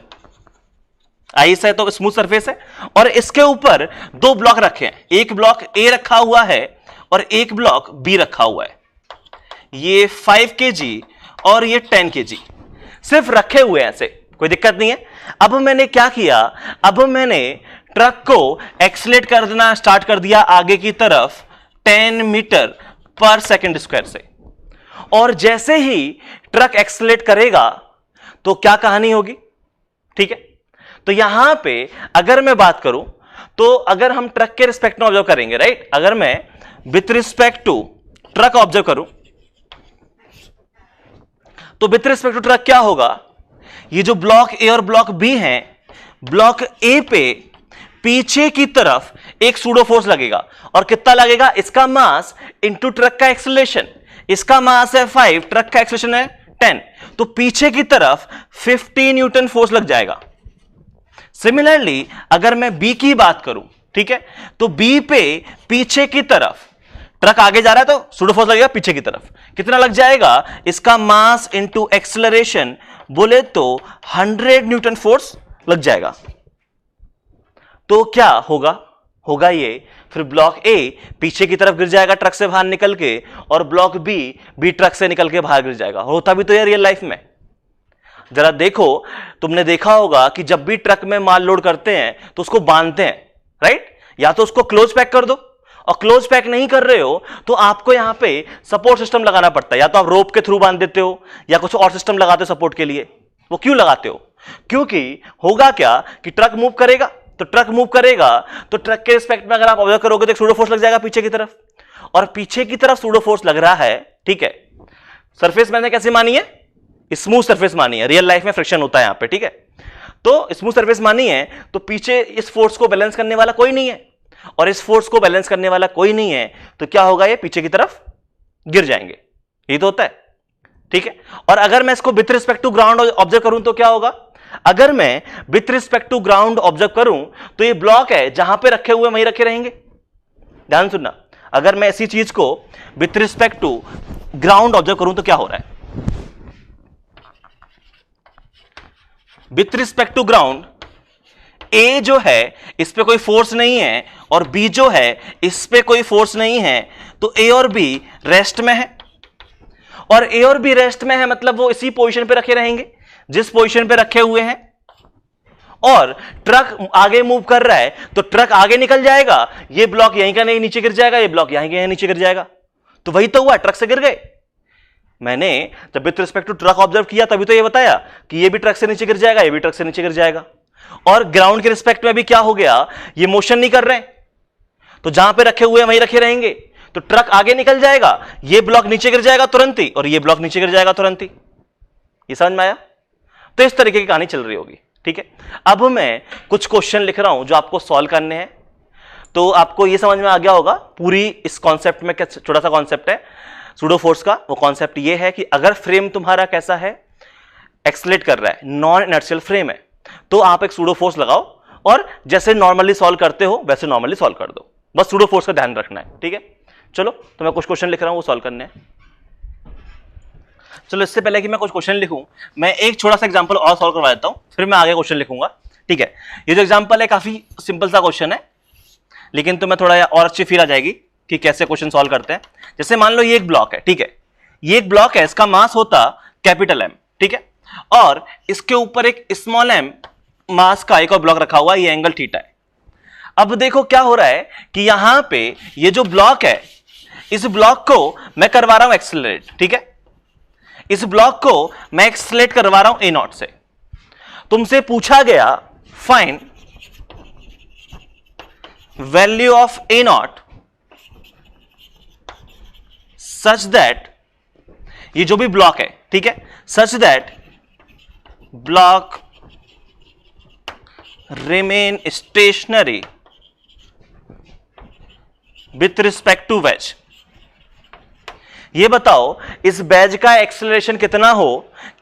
आइस है तो स्मूथ सरफेस है, और इसके ऊपर दो ब्लॉक रखे हैं, एक ब्लॉक ए रखा हुआ है और एक ब्लॉक बी रखा हुआ है। ये 5 kg और ये 10 kg सिर्फ रखे हुए हैं ऐसे, कोई दिक्कत नहीं है। अब मैंने क्या किया, अब मैंने ट्रक को एक्सीलरेट कर देना स्टार्ट कर दिया आगे की तरफ 10 मीटर पर सेकंड स्क्वायर से, और जैसे ही ट्रक एक्सीलरेट करेगा तो क्या कहानी होगी, ठीक है। तो यहां पे अगर मैं बात करूं तो अगर हम ट्रक के रिस्पेक्ट में ऑब्जर्व करेंगे, राइट, अगर मैं with respect to truck observe करूं तो विथ रिस्पेक्ट टू ट्रक क्या होगा, ये जो ब्लॉक ए और ब्लॉक बी हैं, ब्लॉक ए पे पीछे की तरफ एक सूडो फोर्स लगेगा, और कितना लगेगा, इसका मास इंटू ट्रक का एक्सेलरेशन, इसका मास है 5, ट्रक का एक्सेलरेशन है 10, तो पीछे की तरफ 50 न्यूटन फोर्स लग जाएगा। सिमिलरली अगर मैं बी की बात करूं, ठीक है, तो बी पे पीछे की तरफ ट्रक आगे जा रहा है तो सूडो फोर्स लगेगा पीछे की तरफ, कितना लग जाएगा, इसका मास इंटू एक्सेलरेशन बोले तो 100 न्यूटन फोर्स लग जाएगा। तो क्या होगा, होगा ये, फिर ब्लॉक ए पीछे की तरफ गिर जाएगा ट्रक से बाहर निकल के, और ब्लॉक बी ट्रक से निकल के बाहर गिर जाएगा। होता भी तो ये रियल लाइफ में, जरा देखो, तुमने देखा होगा कि जब भी ट्रक में माल लोड करते हैं तो उसको बांधते हैं, राइट, या तो उसको क्लोज पैक कर दो, और क्लोज पैक नहीं कर रहे हो तो आपको यहां पे सपोर्ट सिस्टम लगाना पड़ता है, या तो आप रोप के थ्रू बांध देते हो या कुछ और सिस्टम लगाते हो सपोर्ट के लिए। वो क्यों लगाते हो, क्योंकि होगा क्या कि ट्रक मूव करेगा, तो ट्रक मूव करेगा तो ट्रक के रिस्पेक्ट में अगर आप ऑब्जर्व करोगे तो एक सूडो फोर्स लग जाएगा पीछे की तरफ, और पीछे की तरफ सूडो फोर्स लग रहा है, ठीक है। सरफेस मैंने कैसे मानी है, स्मूथ सरफेस मानी है, रियल लाइफ में फ्रिक्शन होता है यहां पे, ठीक है, तो स्मूथ सरफेस मानी है, तो पीछे इस फोर्स को बैलेंस करने वाला कोई नहीं है, और इस फोर्स को बैलेंस करने वाला कोई नहीं है, तो क्या होगा, ये पीछे की तरफ गिर जाएंगे, ये तो होता है, ठीक है। और अगर मैं इसको with respect to ground observe करूं तो क्या होगा, अगर मैं with respect to ground observe करूं तो ये ब्लॉक है जहां पे रखे हुए वहीं रखे रहेंगे, ध्यान सुनना, अगर मैं ऐसी चीज को with respect to ground observe करूं तो क्या हो रहा है, विथ रिस्पेक्ट टू ग्राउंड ए जो है इस पे कोई फोर्स नहीं है, और बी जो है इस पे कोई फोर्स नहीं है, तो ए और बी रेस्ट में है, और ए और बी रेस्ट में है मतलब वो इसी पोजीशन पे रखे रहेंगे जिस पोजीशन पे रखे हुए हैं, और ट्रक आगे मूव कर रहा है तो ट्रक आगे निकल जाएगा, ये ब्लॉक यहीं का नहीं नीचे गिर जाएगा, ये ब्लॉक यहीं का नीचे गिर जाएगा, तो वही तो हुआ, ट्रक से गिर गए। मैंने जब with respect to truck observe किया तभी तो ये बताया कि ये भी ट्रक से नीचे गिर जाएगा, ये भी ट्रक से नीचे गिर जाएगा, और ग्राउंड के रिस्पेक्ट में भी क्या हो गया, ये मोशन नहीं कर रहे हैं, तो जहां पे रखे हुए वहीं रखे रहेंगे, तो ट्रक आगे निकल जाएगा, ये ब्लॉक नीचे गिर जाएगा तुरंत ही, और ये ब्लॉक नीचे गिर जाएगा तुरंत ही। ये समझ में आया? तो इस तरीके की कहानी चल रही होगी, ठीक है। अब मैं कुछ क्वेश्चन लिख रहा हूं जो आपको सॉल्व करने हैं, तो आपको ये समझ में आ गया होगा पूरी इस कॉन्सेप्ट में, क्या छोटा सा कॉन्सेप्ट है सूडो फोर्स का। वो कॉन्सेप्ट ये है कि अगर फ्रेम तुम्हारा कैसा है, एक्सेलरेट कर रहा है, नॉन इनर्शियल फ्रेम है, तो आप एक सूडो फोर्स लगाओ और जैसे नॉर्मली सॉल्व करते हो वैसे नॉर्मली सॉल्व कर दो, बस सूडो फोर्स का ध्यान रखना है, ठीक है। चलो, तो मैं कुछ क्वेश्चन लिख रहा हूं, वो सॉल्व करने हैं। चलो, इससे पहले कि मैं कुछ क्वेश्चन लिखूं, मैं एक छोटा सा एग्जांपल और सॉल्व करवा देता हूं, फिर मैं आगे क्वेश्चन लिखूंगा, ठीक है। ये जो एग्जांपल है काफी सिंपल सा क्वेश्चन है, लेकिन तुम्हें थोड़ा और अच्छी फील आ जाएगी कि कैसे क्वेश्चन सॉल्व करते हैं। जैसे मान लो ये एक ब्लॉक है, ठीक है, ये एक ब्लॉक है, इसका मास होता कैपिटल एम, ठीक है, और इसके ऊपर एक स्मॉल एम मास का एक और ब्लॉक रखा हुआ है, ये एंगल थीटा है। अब देखो क्या हो रहा है कि यहां पे ये जो ब्लॉक है इस ब्लॉक को मैं करवा रहा हूं एक्सेलरेट, ठीक है, इस ब्लॉक को मैं एक्सेलरेट करवा रहा हूं A0 से। तुमसे पूछा गया find value of A0 such that, ये जो भी ब्लॉक है, ठीक है, such that block remain stationary with respect to wedge. ये बताओ इस वेज का एक्सेलरेशन कितना हो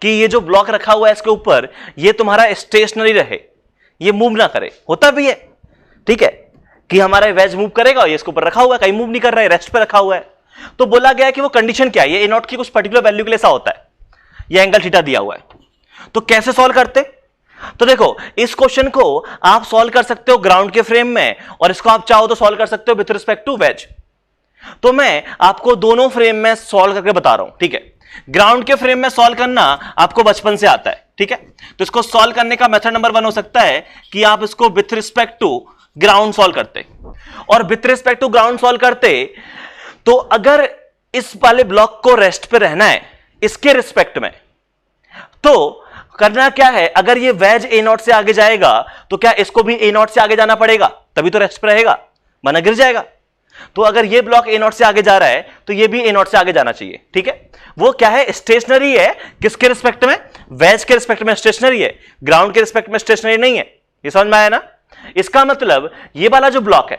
कि ये जो ब्लॉक रखा हुआ है इसके ऊपर ये तुम्हारा स्टेशनरी रहे, ये मूव ना करे। होता भी है, ठीक है, कि हमारा वेज मूव करेगा, ये इसके ऊपर रखा हुआ है, कहीं मूव नहीं कर रहा है, रेस्ट पे रखा हुआ है। तो बोला गया है कि वो कंडीशन क्या है, ये A0 की कुछ पर्टिकुलर वैल्यू के लिए ऐसा होता है, ये एंगल थीटा दिया हुआ है। तो कैसे सॉल्व करते? तो देखो इस क्वेश्चन को आप सॉल्व कर सकते हो ग्राउंड के फ्रेम में, और इसको आप चाहो तो सॉल्व कर सकते हो विथ रिस्पेक्ट टू वेज। तो मैं आपको दोनों फ्रेम में सॉल्व करके बता रहा हूं, ठीक है। ग्राउंड के फ्रेम में सॉल्व करना आपको बचपन से आता है, ठीक है। तो इसको सॉल्व करने का मेथड नंबर 1 हो सकता है कि आप इसको with respect to ground solve करते, और with respect to ground solve करते तो अगर इस वाले ब्लॉक को रेस्ट पे रहना है इसके रिस्पेक्ट में, तो करना क्या है, अगर ये वेज A0 से आगे जाएगा तो क्या इसको भी A0 से आगे जाना पड़ेगा, तभी तो रेस्ट पे रहेगा, वरना गिर जाएगा। तो अगर ये ब्लॉक A0 से आगे जा रहा है तो ये भी A0 से आगे जाना चाहिए, ठीक है। वो क्या है, स्टेशनरी है, किसके रिस्पेक्ट में, वेज के रिस्पेक्ट में स्टेशनरी है, ग्राउंड के रिस्पेक्ट में स्टेशनरी नहीं है। ये समझ में आया ना? इसका मतलब ये वाला जो ब्लॉक है,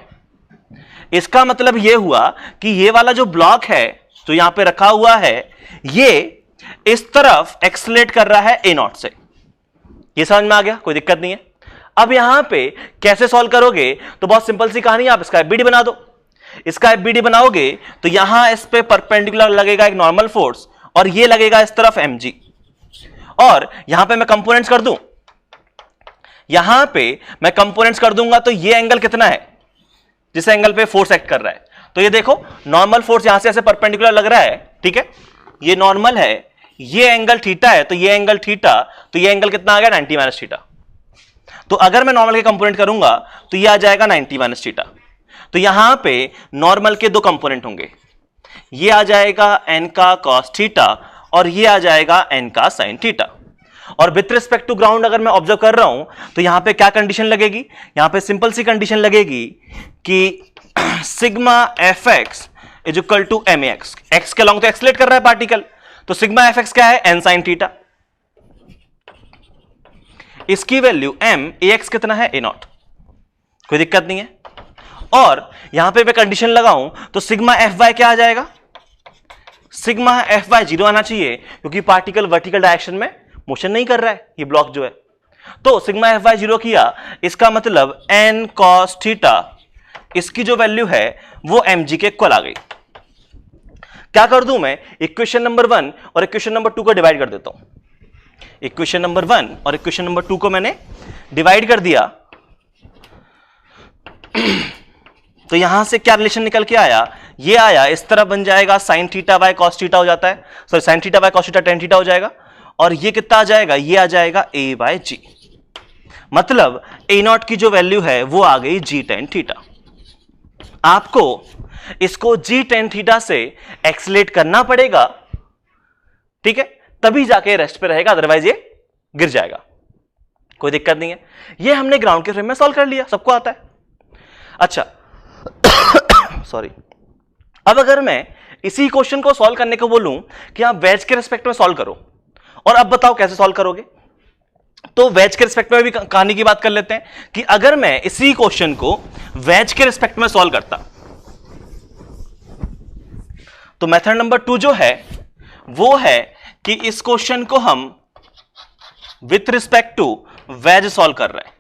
इसका मतलब ये हुआ कि ये वाला जो ब्लॉक है जो यहां पे रखा हुआ है, ये इस तरफ एक्सेलरेट कर रहा है A0 से। ये समझ में आ गया? कोई दिक्कत नहीं है। अब यहां पे कैसे सॉल्व करोगे, तो बहुत सिंपल सी कहानी, आप इसका FBD बना दो। इसका FBD बनाओगे तो यहां इस पे परपेंडिकुलर लगेगा एक नॉर्मल फोर्स, और ये लगेगा इस तरफ mg, और यहां पे मैं कंपोनेंट्स कर दूं, यहां पे मैं कंपोनेंट्स कर दूंगा तो ये एंगल कितना है जिस एंगल पे फोर्स एक्ट कर रहा है। तो ये देखो नॉर्मल फोर्स यहां से ऐसे परपेंडिकुलर लग रहा है, ठीक है, ये नॉर्मल है, ये एंगल थीटा है, तो ये एंगल थीटा, तो ये एंगल कितना आ गया 90 माइनस थीटा। तो अगर मैं नॉर्मल के कंपोनेंट करूंगा तो ये आ जाएगा 90 माइनस थीटा। तो यहां पे नॉर्मल के दो कंपोनेंट होंगे, ये आ जाएगा n का cos थीटा और ये आ जाएगा n का sin थीटा। और विथ रिस्पेक्ट टू ग्राउंड अगर मैं ऑब्जर्व कर रहा हूं तो यहां पे क्या कंडीशन लगेगी, यहां पे सिंपल सी कंडीशन लगेगी कि sigma F X is equal to M X, X के लॉन्ग तो एक्सलेट कर रहा है पार्टिकल, तो सिग्मा एफ एक्स क्या है, एन साइन थीटा। इसकी वैल्यू एम ए एक्स कितना है, A0, कोई दिक्कत नहीं है। और यहां पे मैं कंडीशन लगाऊं तो सिग्मा एफ वाई क्या आ जाएगा, सिग्मा एफ वाई 0 आना चाहिए, क्योंकि पार्टिकल वर्टिकल डायरेक्शन में मोशन नहीं कर रहा है ये ब्लॉक जो है। तो सिग्मा एफ वाई 0 किया, इसका मतलब एन कॉस थीटा, इसकी जो वैल्यू है वो mg के इक्वल आ गई। क्या कर दूं मैं, इक्वेशन नंबर 1 और इक्वेशन नंबर 2 को डिवाइड कर देता हूं। इक्वेशन नंबर 1 और इक्वेशन नंबर 2 को मैंने डिवाइड कर दिया तो यहां से क्या रिलेशन निकल के आया, ये आया इस तरह बन जाएगा sign theta by cos theta हो जाता है, sorry sine theta by cos theta tan theta हो जाएगा, और ये कितना आ जाएगा, ये आ जाएगा a बाय जी। मतलब A0 की जो वैल्यू है वो आ गई जी टेन थीटा। आपको इसको जी टेन थीटा से एक्सलेट करना पड़ेगा, ठीक है, तभी जाके रेस्ट पे रहेगा, अदरवाइज ये गिर जाएगा। कोई दिक्कत नहीं है। ये हमने ग्राउंड के फ्रेम में सॉल्व कर लिया, सबको आता है। अच्छा सॉरी, अब अगर मैं इसी क्वेश्चन को सॉल्व करने को बोलूं कि आप वेज के रिस्पेक्ट में सॉल्व करो, और अब बताओ कैसे सॉल्व करोगे, तो वेज के रिस्पेक्ट में भी कहानी की बात कर लेते हैं कि अगर मैं इसी क्वेश्चन को वेज के रिस्पेक्ट में सॉल्व करता तो मेथड नंबर 2 जो है वो है कि इस क्वेश्चन को हम with respect to wedge solve कर रहे हैं,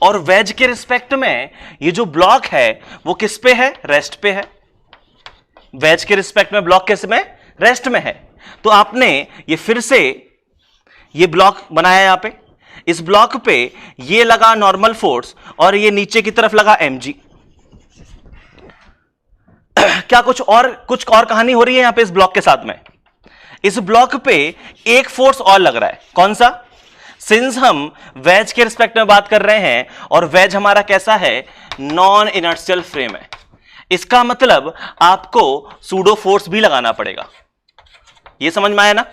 और वेज के रिस्पेक्ट में ये जो ब्लॉक है वो किस पे है, रेस्ट पे है। वेज के रिस्पेक्ट में ब्लॉक किस में, रेस्ट में है। तो आपने ये फिर से ये ब्लॉक बनाया, यहां पे इस ब्लॉक पे ये लगा नॉर्मल फोर्स और ये नीचे की तरफ लगा mg। क्या कुछ और कहानी हो रही है यहां पे इस ब्लॉक के साथ में, इस ब्लॉक पे एक फोर्स और लग रहा है, कौन सा, सिंस हम वेज के रिस्पेक्ट में बात कर रहे हैं और वेज हमारा कैसा है, नॉन इनर्शियल फ्रेम है, इसका मतलब आपको सूडो फोर्स भी लगाना पड़ेगा। ये समझ में आया ना?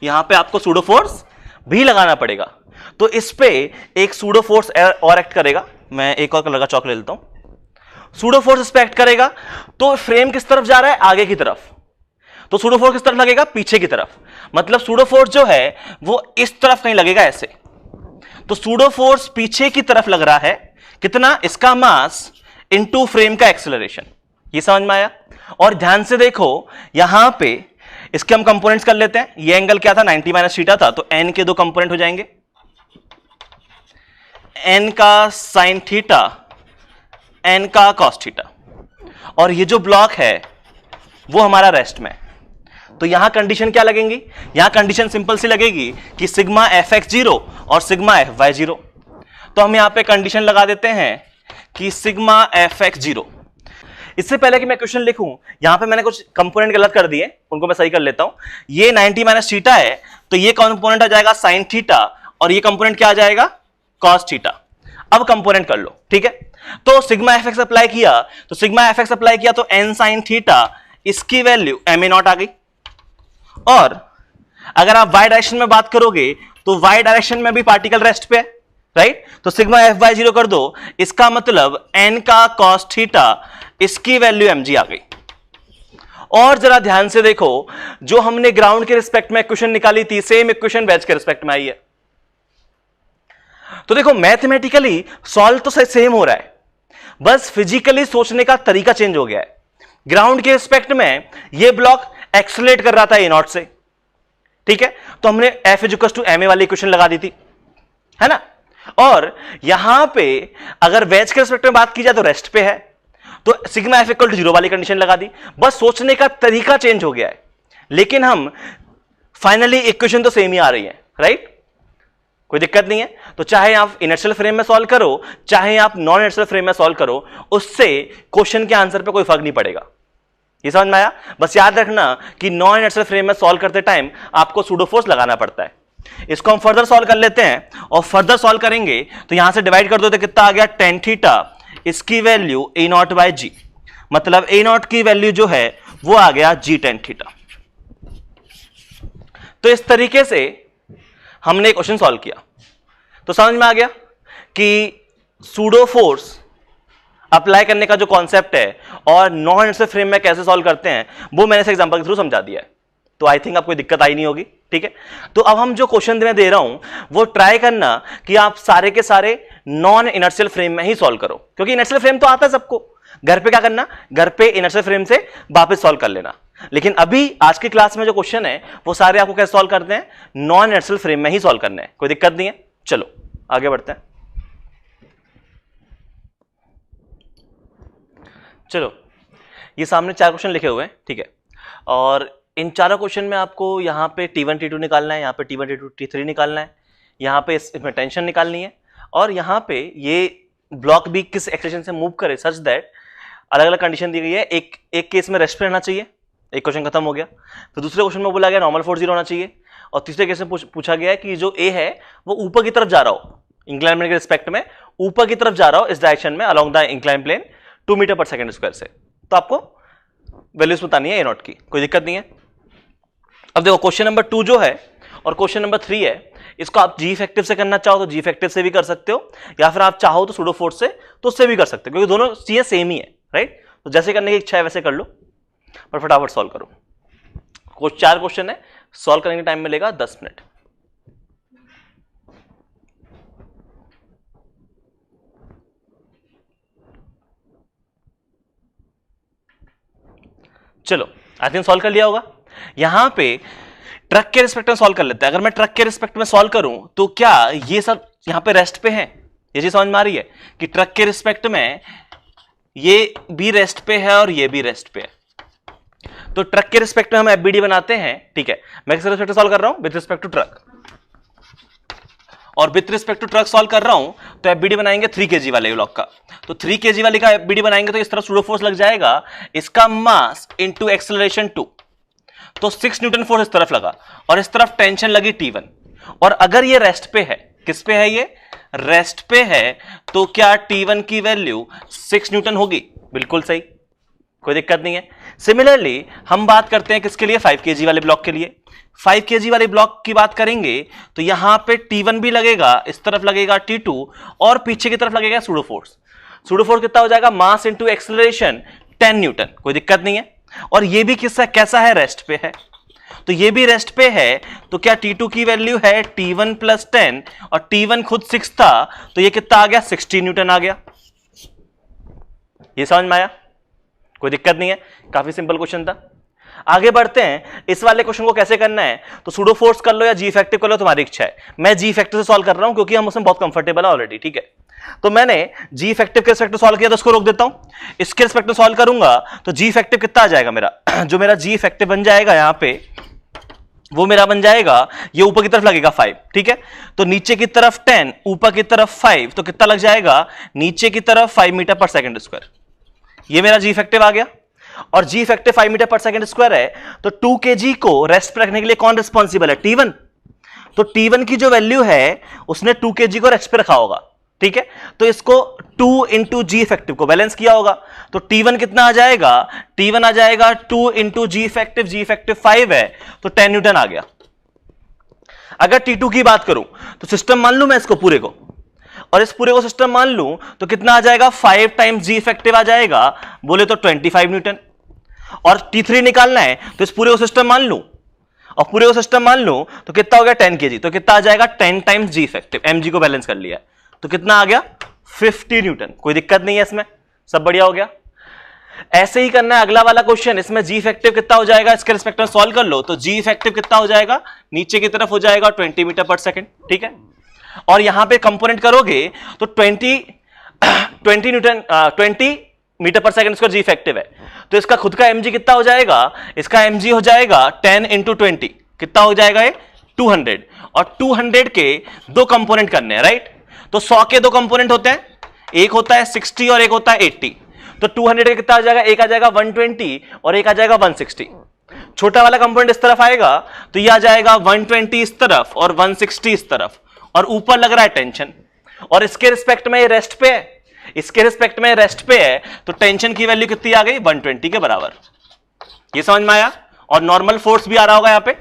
यहां पे आपको सूडो फोर्स भी लगाना पड़ेगा। तो इस पे एक सूडो फोर्स और एक्ट करेगा। मैं एक और कलर का चॉक ले लेता हूं। सूडो फोर्स इस पे एक्ट करेगा तो फ्रेम किस तरफ जा रहा है? आगे की तरफ। तो सूडो फोर्स किस तरफ लगेगा? पीछे की तरफ। मतलब सूडो फोर्स जो है वो इस तरफ कहीं लगेगा, ऐसे। तो सूडो फोर्स पीछे की तरफ लग रहा है। कितना? इसका मास इनटू फ्रेम का एक्सेलरेशन। ये समझ में आया? और ध्यान से देखो, यहां पे इसके हम कंपोनेंट्स कर लेते हैं। ये एंगल क्या था? 90 माइनस थीटा था। तो एन के दो कंपोनेंट हो जाएंगे, एन का साइन थीटा, एन का कॉस थीटा। और ये जो ब्लॉक है वो हमारा रेस्ट में। तो यहां कंडीशन क्या लगेंगी? यहां कंडीशन सिंपल सी लगेगी कि सिग्मा एफ एक्स 0 और सिग्मा एफ वाई 0। तो हम यहां पे कंडीशन लगा देते हैं कि सिग्मा एफ एक्स 0। इससे पहले कि मैं क्वेश्चन लिखूं, यहां पे मैंने कुछ कंपोनेंट गलत कर दिए, उनको मैं सही कर लेता हूं। ये 90 माइनस थीटा है, तो ये कंपोनेंट आ जाएगा साइन थीटा, और ये कंपोनेंट क्या आ जाएगा? Cos theta. अब कंपोनेंट कर लो, ठीक है? तो सिग्मा एफ एक्स अप्लाई किया, तो सिग्मा एफ एक्स अप्लाई किया तो एन साइन थीटा, इसकी वैल्यू एम ए नॉट आ गई। और अगर आप वाई डायरेक्शन में बात करोगे तो वाई डायरेक्शन में भी पार्टिकल रेस्ट पे है, राइट? तो सिग्मा एफ वाई 0 कर दो, इसका मतलब एन का कॉस थीटा, इसकी वैल्यू एम जी आ गई। और जरा ध्यान से देखो, जो हमने ग्राउंड के रिस्पेक्ट में इक्वेशन निकाली थी, सेम इक्वेशन वेज के रिस्पेक्ट में आई है। तो देखो, मैथमेटिकली सॉल्व तो सेम हो रहा है, बस फिजिकली सोचने का तरीका चेंज हो गया है। ग्राउंड के रिस्पेक्ट में ये ब्लॉक एक्सेलरेट कर रहा था ए नॉट से, ठीक है? तो हमने F equals to M A वाली इक्वेशन लगा दी थी, है ना? और यहां पे अगर वेज के रिस्पेक्ट में बात की जाए तो रेस्ट पे है, तो सिग्मा एफ इक्वल टू 0 वाली कंडीशन लगा दी। बस सोचने का तरीका चेंज हो गया है, लेकिन हम फाइनली इक्वेशन तो सेम ही आ रही है, राइट? कोई दिक्कत नहीं है। तो चाहे आप इनर्शियल फ्रेम में सॉल्व करो, चाहे आप नॉन इनर्शियल फ्रेम में सॉल्व करो, उससे क्वेश्चन के आंसर पे कोई फर्क नहीं पड़ेगा। ये समझ में आया? बस याद रखना कि नॉन इनर्शियल फ्रेम में सॉल्व करते टाइम आपको सूडो फोर्स लगाना पड़ता है। इसको हम फर्दर सॉल्व कर लेते हैं, और फर्दर सॉल्व करेंगे तो यहां से डिवाइड कर दो तो कितना आ गया? टेन थीटा, इसकी वैल्यू ए नॉट बाय जी। मतलब ए नॉट की वैल्यू जो है वो आ गया जी टेन थीटा। तो इस तरीके से हमने क्वेश्चन सॉल्व किया। तो समझ में आ गया कि सूडो फोर्स अप्लाई करने का जो कॉन्सेप्ट है और नॉन इनर्शियल फ्रेम में कैसे सॉल्व करते हैं, वो मैंने इस एग्जांपल के थ्रू समझा दिया है। तो आई थिंक आपको कोई दिक्कत आई नहीं होगी, ठीक है? तो अब हम जो क्वेश्चन मैं दे रहा हूं वो ट्राई करना कि आप सारे के सारे नॉन इनर्शियल फ्रेम में ही सॉल्व करो, क्योंकि इनर्शियल फ्रेम तो आता है सबको। घर पे क्या करना? घर पे इनर्शियल फ्रेम से वापस सॉल्व कर लेना। लेकिन अभी आज की क्लास में जो क्वेश्चन है वो सारे आपको कैसे सॉल्व करते हैं? नॉन इनर्शियल फ्रेम में ही सॉल्व करने हैं। कोई दिक्कत नहीं है। चलो आगे बढ़ते हैं। चलो, ये सामने 4 क्वेश्चन लिखे हुए हैं, ठीक है? और इन चारों क्वेश्चन में आपको यहाँ पे T1 T2 निकालना है, यहाँ पे T1 T2 T3 निकालना है, यहाँ पे इसमें टेंशन निकालनी है, और यहाँ पे ये ब्लॉक भी किस एक्सटेंशन से मूव करे सच दैट अलग अलग कंडीशन दी गई है। एक केस में रेस्ट पे रहना चाहिए, एक क्वेश्चन खत्म हो गया। तो दूसरे क्वेश्चन में बोला गया नॉर्मल फोर्स 0 होना चाहिए, और तीसरे केस में पूछा गया है कि जो ए है वो ऊपर की तरफ जा रहा हो, इंक्लाइन प्लेन के रिस्पेक्ट में ऊपर की तरफ जा रहा हो इस डायरेक्शन में along the incline plane 2 metre पर सेकंड स्क्वायर से। तो आपको वैल्यूज बतानी है ए नॉट की, कोई दिक्कत नहीं है। अब देखो, क्वेश्चन नंबर 2 जो है और क्वेश्चन नंबर 3 है, इसको आप जी इफेक्टिव से करना चाहो तो जी इफेक्टिव से भी कर सकते हो, या फिर आप चाहो तो सूडो फोर्स से, तो उससे भी कर सकते हो, क्योंकि दोनों चीजें सेम ही है, राइट? तो जैसे करने की इच्छा है वैसे कर लो, पर फटाफट सॉल्व करो। 4 क्वेश्चन है, सॉल्व करने का टाइम मिलेगा 10 मिनट। चलो, आई थिंक सॉल्व कर लिया होगा। यहां पे ट्रक के रिस्पेक्ट में सॉल्व कर लेते हैं। अगर मैं ट्रक के रिस्पेक्ट में सॉल्व करूं तो क्या ये सब यहां पे रेस्ट पे है? ये चीज समझ में आ रही है कि ट्रक के रिस्पेक्ट में ये भी रेस्ट पे है और ये भी रेस्ट पे है। तो ट्रक के रिस्पेक्ट में हम एफबीडी बनाते हैं, ठीक है? मैं किस रिस्पेक्ट सॉल्व कर रहा हूं? With respect to truck. और with respect to truck solve कर रहा हूं तो एफबीडी बनाएंगे 3 kg वाले ब्लॉक का। तो 3 kg वाले का एफबीडी बनाएंगे तो इस तरफ सूडो फोर्स लग जाएगा, इसका मास इनटू एक्सेलरेशन 2, तो 6 न्यूटन फोर्स इस तरफ लगा, और इस तरफ टेंशन लगी T1। और अगर ये रेस्ट पे है, किस पे है? ये रेस्ट पे है, तो क्या T1 की वैल्यू 6 न्यूटन होगी? बिल्कुल सही, कोई दिक्कत नहीं है। सिमिलरली हम बात करते हैं किसके लिए, 5 kg वाले ब्लॉक के लिए। 5 kg वाले ब्लॉक की बात करेंगे तो यहां पे T1 भी लगेगा, इस तरफ लगेगा T2 और पीछे की तरफ लगेगा सूडो फोर्स। सूडो फोर्स कितना हो जाएगा, मास इंटू एक्सेलरेशन 10 न्यूटन, कोई दिक्कत नहीं है। और ये भी किससा कैसा है, रेस्ट पे है, तो ये भी रेस्ट पे है। तो क्या T2 की वैल्यू है T1 प्लस 10 और T1 खुद 6 था, तो ये कितना आ गया, 60 न्यूटन आ गया। ये समझ में आया, कोई दिक्कत नहीं है, काफी सिंपल क्वेश्चन था। आगे बढ़ते हैं, इस वाले क्वेश्चन को कैसे करना है, तो सूडो फोर्स कर लो या जी इफेक्टिव कर लो, तुम्हारी इच्छा है। मैं जी इफेक्टिव से सॉल्व कर रहा हूं क्योंकि हम उसमें बहुत कंफर्टेबल है ऑलरेडी, ठीक है। तो मैंने जी इफेक्टिव के रिस्पेक्ट सॉल्व किया तो इसको रोक देता हूं, इसके रिस्पेक्ट सॉल्व करूंगा तो जी इफेक्टिव कितना आ जाएगा मेरा, जो मेरा जी इफेक्टिव बन जाएगा यहां पे, वो मेरा बन जाएगा, ये ऊपर की तरफ लगेगा 5, ठीक है। तो नीचे की तरफ 10, ऊपर की तरफ 5, तो कितना लग जाएगा, नीचे की तरफ 5 मीटर पर सेकंड स्क्वायर। ये मेरा जी इफेक्टिव आ गया। और जी इफेक्टिव 5 मीटर पर सेकंड स्क्वायर है, तो 2 kg को रेस्ट पे रखने के लिए कौन रिस्पॉन्सिबल है, T1। तो T1 की जो वैल्यू है उसने 2 kg को रेस्ट पे रखा होगा, ठीक है। तो इसको 2 इंटू जी इफेक्टिव को बैलेंस किया होगा, तो T1 कितना आ जाएगा, T1 आ जाएगा 2 इंटू जी इफेक्टिव 5 है, तो 10 न्यूटन आ गया। अगर T2 की बात करूं तो सिस्टम मान लूं मैं इसको पूरे को, और इस पूरे को सिस्टम मान लूं तो कितना आ जाएगा, 5 टाइम्स जी इफेक्टिव आ जाएगा, बोले तो 25 न्यूटन। और T3 निकालना है तो इस पूरे को सिस्टम मान लूं, और पूरे को सिस्टम मान लूं तो कितना हो गया, 10 kg, तो कितना आ जाएगा 10 टाइम्स जी इफेक्टिव, mg को बैलेंस कर लिया तो कितना आ गया, 50 न्यूटन। कोई दिक्कत नहीं है इसमें, सब बढ़िया हो गया। ऐसे ही करना है अगला वाला क्वेश्चन, इसमें जी इफेक्टिव कितना हो जाएगा, इसके रिस्पेक्ट में सॉल्व कर लो। तो जी इफेक्टिव कितना हो जाएगा, नीचे की तरफ हो जाएगा 20 मीटर पर सेकंड, ठीक है। और यहां पे कंपोनेंट करोगे तो 20 मीटर पर सेकंड इसका जी इफेक्टिव है, तो इसका खुद का mg कितना हो जाएगा, इसका mg हो जाएगा 10 इंटू 20, कितना हो जाएगा ये 200। और 200 के दो कंपोनेंट करने हैं, राइट। तो 100 के दो कंपोनेंट होते हैं, एक होता है 60 और एक होता है 80। तो 200 का कितना आ जाएगा, एक आ जाएगा 120 और एक आ जाएगा 160। छोटा वाला कंपोनेंट इस तरफ आएगा तो ये आ जाएगा 120 इस तरफ और 160 इस तरफ, और ऊपर लग रहा है टेंशन, और इसके रिस्पेक्ट में ये रेस्ट पे है, इसके रिस्पेक्ट में रेस्ट पे है, तो टेंशन की वैल्यू कितनी आ गई, 120 के बराबर। ये समझ में आया। और नॉर्मल फोर्स भी आ रहा होगा यहां पे,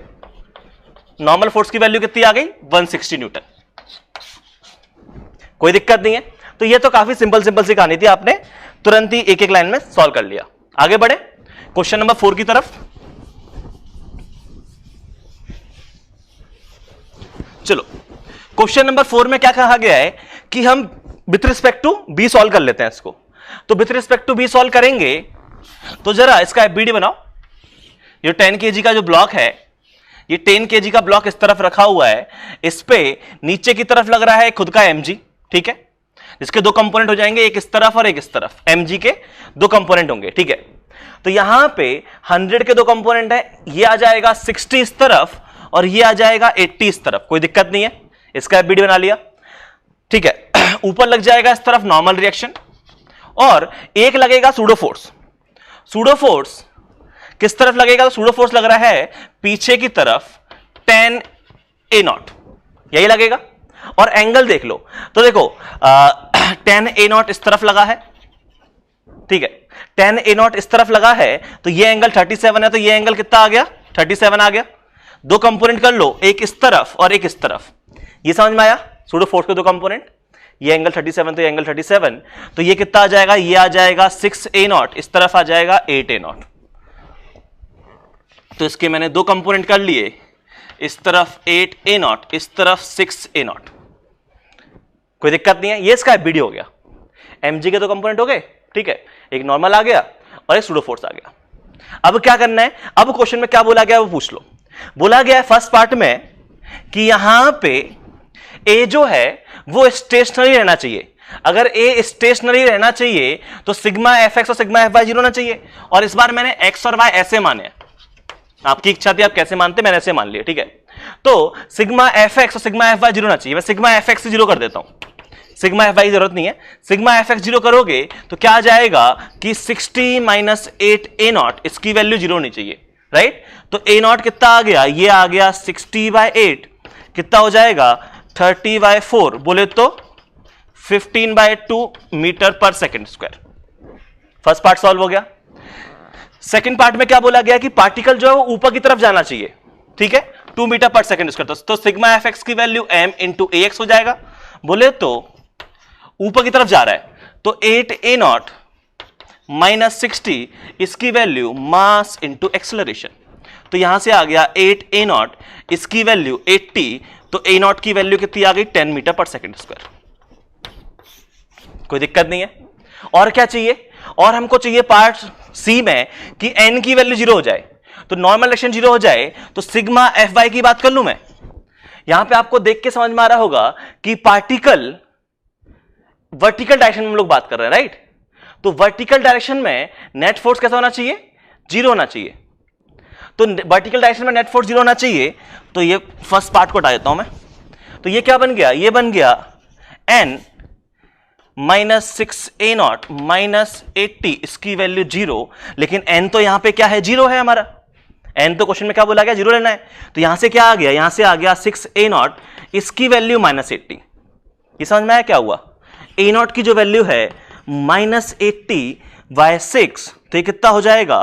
नॉर्मल फोर्स की वैल्यू कितनी आ गई, 160 न्यूटन। कोई दिक्कत नहीं है। तो ये तो काफी सिंपल सी कहानी थी, आपने तुरंत ही एक एक लाइन में सॉल्व कर लिया। आगे बढ़े क्वेश्चन नंबर 4 की तरफ। चलो क्वेश्चन नंबर 4 में क्या कहा गया है कि हम with respect to B solve कर लेते हैं इसको। तो with respect to B solve करेंगे तो जरा इसका एफबीडी बनाओ। ये 10 kg का जो ब्लॉक है, ये 10 kg का ब्लॉक इस तरफ रखा हुआ है, इस पे नीचे की तरफ लग रहा है खुद का mg, ठीक है। इसके दो कंपोनेंट हो जाएंगे, एक इस तरफ और एक इस तरफ, mg के दो कंपोनेंट होंगे, ठीक है। तो यहां पे 100 के दो कंपोनेंट है, ये आ जाएगा 60 इस तरफ और ये आ जाएगा 80 इस तरफ। कोई दिक्कत नहीं है, इसका एफबीडी बना लिया, ठीक है। ऊपर लग जाएगा इस तरफ नॉर्मल रिएक्शन और एक लगेगा सूडो फोर्स। सूडो फोर्स किस तरफ लगेगा, तो सूडो फोर्स लग रहा है पीछे की तरफ 10 A0, यही लगेगा। और एंगल देख लो, तो देखो 10 A0 इस तरफ लगा है, ठीक है। 10 A0 इस तरफ लगा है तो ये एंगल 37 है, तो ये एंगल कितना आ गया, 37 आ गया। दो कंपोनेंट कर लो, एक इस तरफ और एक इस तरफ। ये समझ में आया, सूडो फोर्स के दो कंपोनेंट, ये एंगल 37 तो ये एंगल 37, तो ये कितना आ जाएगा, ये आ जाएगा 6 A0, इस तरफ आ जाएगा 8 A0। तो इसके मैंने दो कंपोनेंट कर लिए, इस तरफ 8 A0, इस तरफ 6 A0। कोई दिक्कत नहीं है, ये इसका एफबीडी हो गया। mg के दो कंपोनेंट हो गए, ठीक है, एक नॉर्मल आ गया और एक सूडो फोर्स आ गया। अब क्या करना है, अब क्वेश्चन में क्या बोला गया वो पूछ लो। बोला गया है फर्स्ट पार्ट में कि यहां पे a जो है वो स्टेशनरी रहना चाहिए। अगर a स्टेशनरी रहना चाहिए तो सिग्मा fx और सिग्मा fy 0 होना चाहिए। और इस बार मैंने x और y ऐसे माने हैं, आपकी इच्छा थी आप कैसे मानते, मैंने ऐसे मान लिया, ठीक है। तो सिग्मा fx और सिग्मा fy 0 होना चाहिए। मैं सिग्मा fx 0 कर देता हूं, सिग्मा fy की जरूरत नहीं है। सिग्मा fx 0 करोगे तो क्या आ जाएगा कि 60 माइनस 8 A0, इसकी वैल्यू 0 होनी चाहिए, राइट। तो A0 कितना आ गया, ये आ गया 60/8, कितना हो जाएगा 30/4, बोले तो 15/2 मीटर पर second square. First part solve हो गया। सेकंड पार्ट में क्या बोला गया कि पार्टिकल जो है वो ऊपर की तरफ जाना चाहिए, ठीक है, 2 मीटर पर सेकेंड स्क्वायर, तो सिग्मा एफ एक्स की वैल्यू m इंटू ए एक्स हो जाएगा। बोले तो ऊपर की तरफ जा रहा है तो 8a0 माइनस 60 इसकी वैल्यू मास इंटू एक्सेलरेशन, तो यहां से आ गया 8a0 इसकी वैल्यू 80, तो a0 की वैल्यू कितनी आ गई 10 मीटर पर सेकेंड स्क्वायर। कोई दिक्कत नहीं है। और क्या चाहिए, और हमको चाहिए पार्ट सी में कि n की वैल्यू 0 हो जाए, तो नॉर्मल डायरेक्शन 0 हो जाए, तो सिग्मा एफ वाई की बात कर लूं मैं। यहां पे आपको देख के समझ में आ रहा होगा कि पार्टिकल वर्टिकल डायरेक्शन में हम लोग बात कर रहे हैं, राइट। तो वर्टिकल डायरेक्शन में नेट फोर्स कैसा होना चाहिए, 0 होना चाहिए। तो वर्टिकल डायरेक्शन में नेट फोर्स 0 होना चाहिए, तो ये फर्स्ट पार्ट को हटा देता हूं मैं। तो ये क्या बन गया, ये बन गया n माइनस 6a0 माइनस 80 इसकी वैल्यू 0, लेकिन n तो यहां पे क्या है, 0 है हमारा। n तो क्वेश्चन में क्या बोला गया, 0 लेना है, तो यहां से क्या आ गया, यहां से आ गया 6a0 इसकी वैल्यू माइनस 80। ये समझ में आया क्या हुआ, a0 की जो वैल्यू है माइनस 80 बाय 6, तो ये कितना हो जाएगा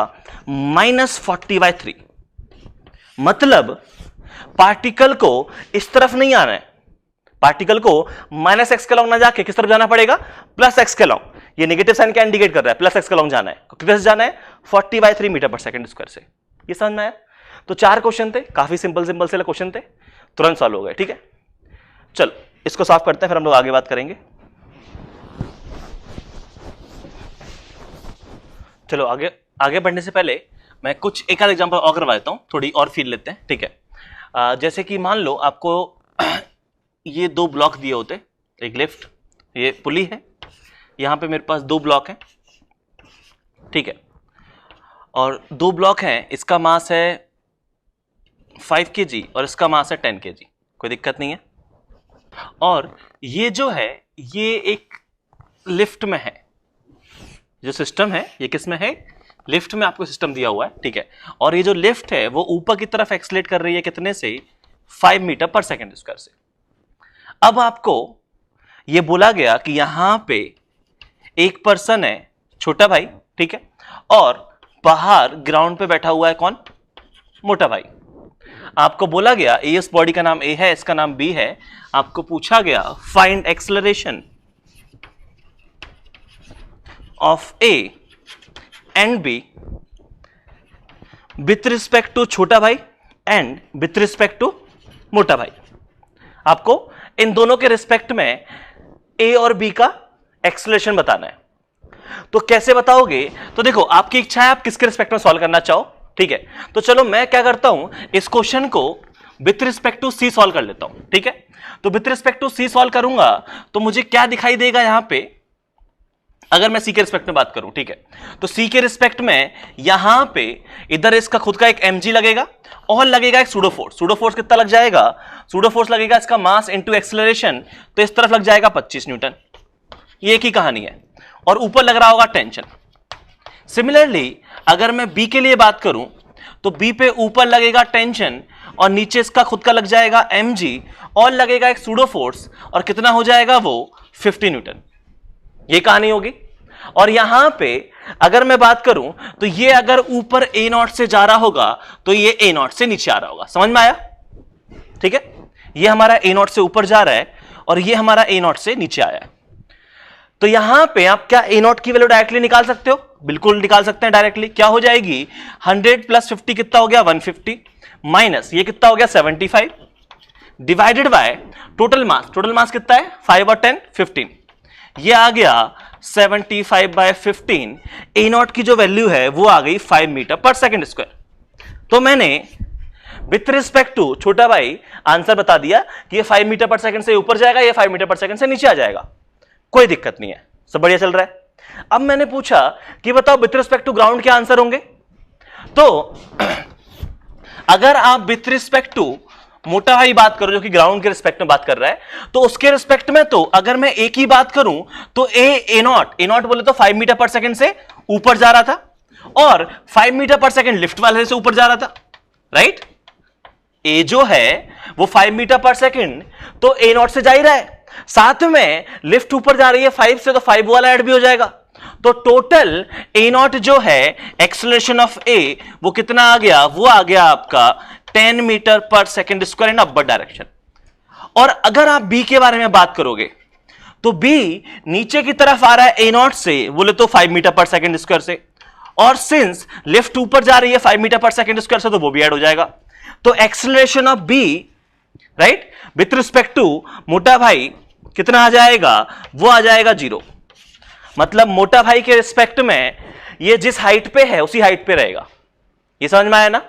माइनस 40 बाय 3। मतलब पार्टिकल को इस तरफ नहीं आना है, पार्टिकल को माइनस एक्स के लॉन्ग ना जाके किस तरफ जाना पड़ेगा, प्लस एक्स के लॉन्ग। ये नेगेटिव साइन क्या इंडिकेट कर रहा है, प्लस एक्स के लॉन्ग जाना है। किधर से जाना है, 40 बाय 3 मीटर पर सेकंड स्क्वायर से। ये समझ में आया। तो 4 क्वेश्चन थे, काफी सिंपल सिंपल से क्वेश्चन थे, तुरंत सॉल्व हो गए, ठीक है। चलो इसको सॉल्व करते हैं, फिर हम लोग आगे बात करेंगे। चलो आगे बढ़ने से पहले मैं कुछ एक आध एग्जांपल और करवा देता हूं, थोड़ी और फील लेते हैं, ठीक है। जैसे कि मान लो आपको ये 2 ब्लॉक दिए होते, एक लिफ्ट, ये पुली है, यहां पे मेरे पास 2 ब्लॉक हैं, ठीक है, और 2 ब्लॉक हैं, इसका मास है 5 kg और इसका मास है 10 kg, कोई दिक्कत नहीं है। और ये जो है ये एक लिफ्ट में है, जो सिस्टम है ये किस में है, लिफ्ट में आपको सिस्टम दिया हुआ है, ठीक है। और ये जो लिफ्ट है वो ऊपर की तरफ एक्सलेट कर रही है, कितने से, 5 मीटर पर सेकेंड स्क्वायर से। अब आपको ये बोला गया कि यहां पे एक पर्सन है, छोटा भाई, ठीक है, और बाहर ग्राउंड पे बैठा हुआ है कौन, मोटा भाई। आपको बोला गया इस बॉडी का नाम ए है, इसका नाम बी है। आपको पूछा गया find acceleration of A and B with respect to छोटा भाई एंड विथ रिस्पेक्ट टू मोटा भाई। आपको इन दोनों के रिस्पेक्ट में ए और बी का एक्सेलरेशन बताना है। तो कैसे बताओगे, तो देखो आपकी इच्छा है आप किसके रिस्पेक्ट में सॉल्व करना चाहो, ठीक है। तो चलो मैं क्या करता हूं, इस क्वेश्चन को with respect to C solve कर लेता हूं, ठीक है। तो with respect to C solve करूंगा तो मुझे क्या दिखाई देगा यहां पे, अगर मैं सी के रिस्पेक्ट में बात करूं, ठीक है, तो सी के रिस्पेक्ट में यहां पे इधर इसका खुद का एक mg लगेगा और लगेगा एक सूडो फोर्स। सूडो फोर्स कितना लग जाएगा, सूडो फोर्स लगेगा इसका मास इनटू एक्सेलरेशन, तो इस तरफ लग जाएगा 25 न्यूटन। ये एक ही कहानी है, और ऊपर लग रहा होगा टेंशन। सिमिलरली अगर मैं बी के लिए बात करूं तो बी पे ऊपर लगेगा टेंशन और नीचे इसका खुद का लग जाएगा mg और लगेगा एक सूडो फोर्स, और कितना हो जाएगा वो 50 न्यूटन। ये कहानी होगी। और यहां पे अगर मैं बात करूं तो ये अगर ऊपर A0 से जा रहा होगा तो ये A0 से नीचे आ रहा होगा। समझ में आया, ठीक है। ये हमारा A0 से ऊपर जा रहा है और ये हमारा A0 से नीचे आया है। तो यहां पे आप क्या A0 की वैल्यू डायरेक्टली निकाल सकते हो, बिल्कुल निकाल सकते हैं डायरेक्टली। क्या हो जाएगी, 100 प्लस 50 कितना हो गया, 150, माइनस ये कितना हो गया 75, divided by total mass. Total mass कितना है 5 और 10 15, ये आ गया 75 बाय 15। A0 की जो वैल्यू है वो आ गई 5 मीटर पर सेकेंड स्क्वायर। तो मैंने विथ रिस्पेक्ट टू छोटा भाई आंसर बता दिया कि ये 5 मीटर पर सेकेंड से ऊपर जाएगा, ये 5 मीटर पर सेकेंड से नीचे आ जाएगा। कोई दिक्कत नहीं है, सब बढ़िया चल रहा है। अब मैंने पूछा कि बताओ विथ रिस्पेक्ट टू ग्राउंड क्या आंसर होंगे। तो अगर आप विथ रिस्पेक्ट टू मोटा भाई बात करो जो कि ग्राउंड के रिस्पेक्ट में बात कर रहा है, तो उसके रिस्पेक्ट में तो अगर मैं ए की बात करूं तो A0 बोले तो 5 मीटर पर सेकंड से ऊपर जा रहा था और 5 मीटर पर सेकंड लिफ्ट वाले से ऊपर जा रहा था, राइट। ए जो है वो 5 मीटर पर सेकंड तो A0 से जा ही रहा है, साथ में लिफ्ट ऊपर जा रही है 5 से, तो 5 वाला ऐड भी हो जाएगा। तो टोटल ए नॉट जो है एक्सेलरेशन ऑफ ए वो कितना आ गया, वो आ गया आपका 10 मीटर पर second square in upward direction. और अगर आप बी के बारे में बात करोगे तो बी नीचे की तरफ आ रहा है ए नॉट से, बोले तो 5 मीटर पर सेकेंड स्क्वायर से, और सिंस लिफ्ट ऊपर जा रही है 5 मीटर पर सेकेंड स्क्वायर से तो वो भी ऐड हो जाएगा। तो acceleration of B right with respect to मोटा भाई कितना आ जाएगा, वो आ जाएगा 0। मतलब मोटा भाई के रिस्पेक्ट में ये जिस हाइट पे है उसी हाइट पे रहेगा। ये समझ में आया ना?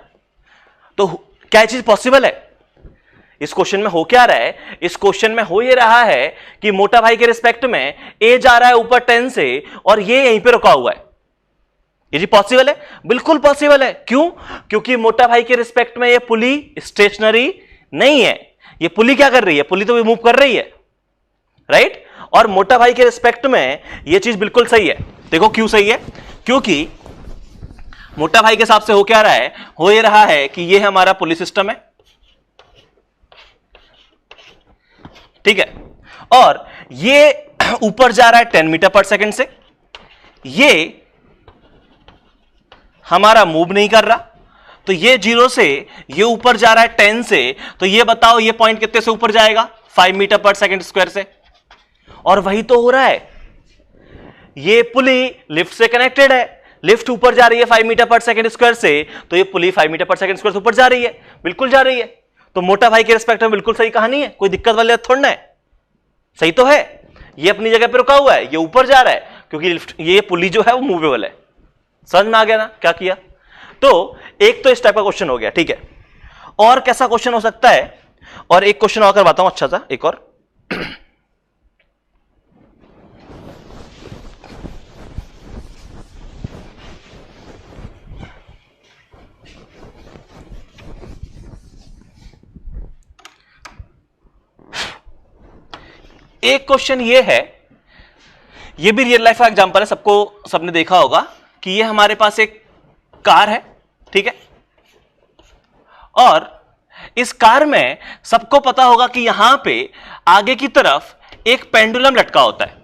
तो क्या चीज पॉसिबल है? इस क्वेश्चन में हो क्या रहा है, इस क्वेश्चन में हो ये रहा है कि मोटा भाई के रिस्पेक्ट में ए जा रहा है ऊपर 10 से और ये यहीं पे रुका हुआ है। ये जी पॉसिबल है, बिल्कुल पॉसिबल है। क्यों? क्योंकि मोटा भाई के रिस्पेक्ट में ये पुली स्टेशनरी नहीं है, ये पुली क्या कर रही है, पुली तो मूव कर रही है राइट। और मोटा भाई के रिस्पेक्ट में ये चीज बिल्कुल सही है। देखो क्यों सही है, क्योंकि मोटा भाई के हिसाब से हो क्या रहा है, हो ये रहा है कि ये हमारा पुली सिस्टम है, ठीक है, और ये ऊपर जा रहा है 10 मीटर पर सेकंड से, ये हमारा मूव नहीं कर रहा, तो ये 0 से ये ऊपर जा रहा है 10 से, तो ये बताओ ये पॉइंट कितने से ऊपर जाएगा, 5 मीटर पर सेकंड स्क्वायर से। और वही तो हो रहा है, ये पुली लिफ्ट से कनेक्टेड है, लिफ्ट ऊपर जा रही है 5 मीटर पर सेकंड स्क्वायर से, तो ये पुली 5 मीटर पर सेकंड स्क्वायर से ऊपर जा रही है, बिल्कुल जा रही है। तो मोटा भाई के रिस्पेक्ट में बिल्कुल सही कहानी है, कोई दिक्कत वाली थोड़ा ना है, सही तो है। ये अपनी जगह पे रुका हुआ है, ये ऊपर जा रहा है क्योंकि लिफ्ट ये पुली जो है वो मूवेबल है। समझ में आ गया ना क्या किया? तो एक तो इस टाइप का क्वेश्चन हो गया, ठीक है। और कैसा क्वेश्चन हो सकता है, और एक क्वेश्चन और करवाता हूं अच्छा सा, एक और एक क्वेश्चन ये है, ये भी रियल लाइफ का एग्जांपल है, सबने देखा होगा कि ये हमारे पास एक कार है, ठीक है, और इस कार में सबको पता होगा कि यहां पे आगे की तरफ एक पेंडुलम लटका होता है,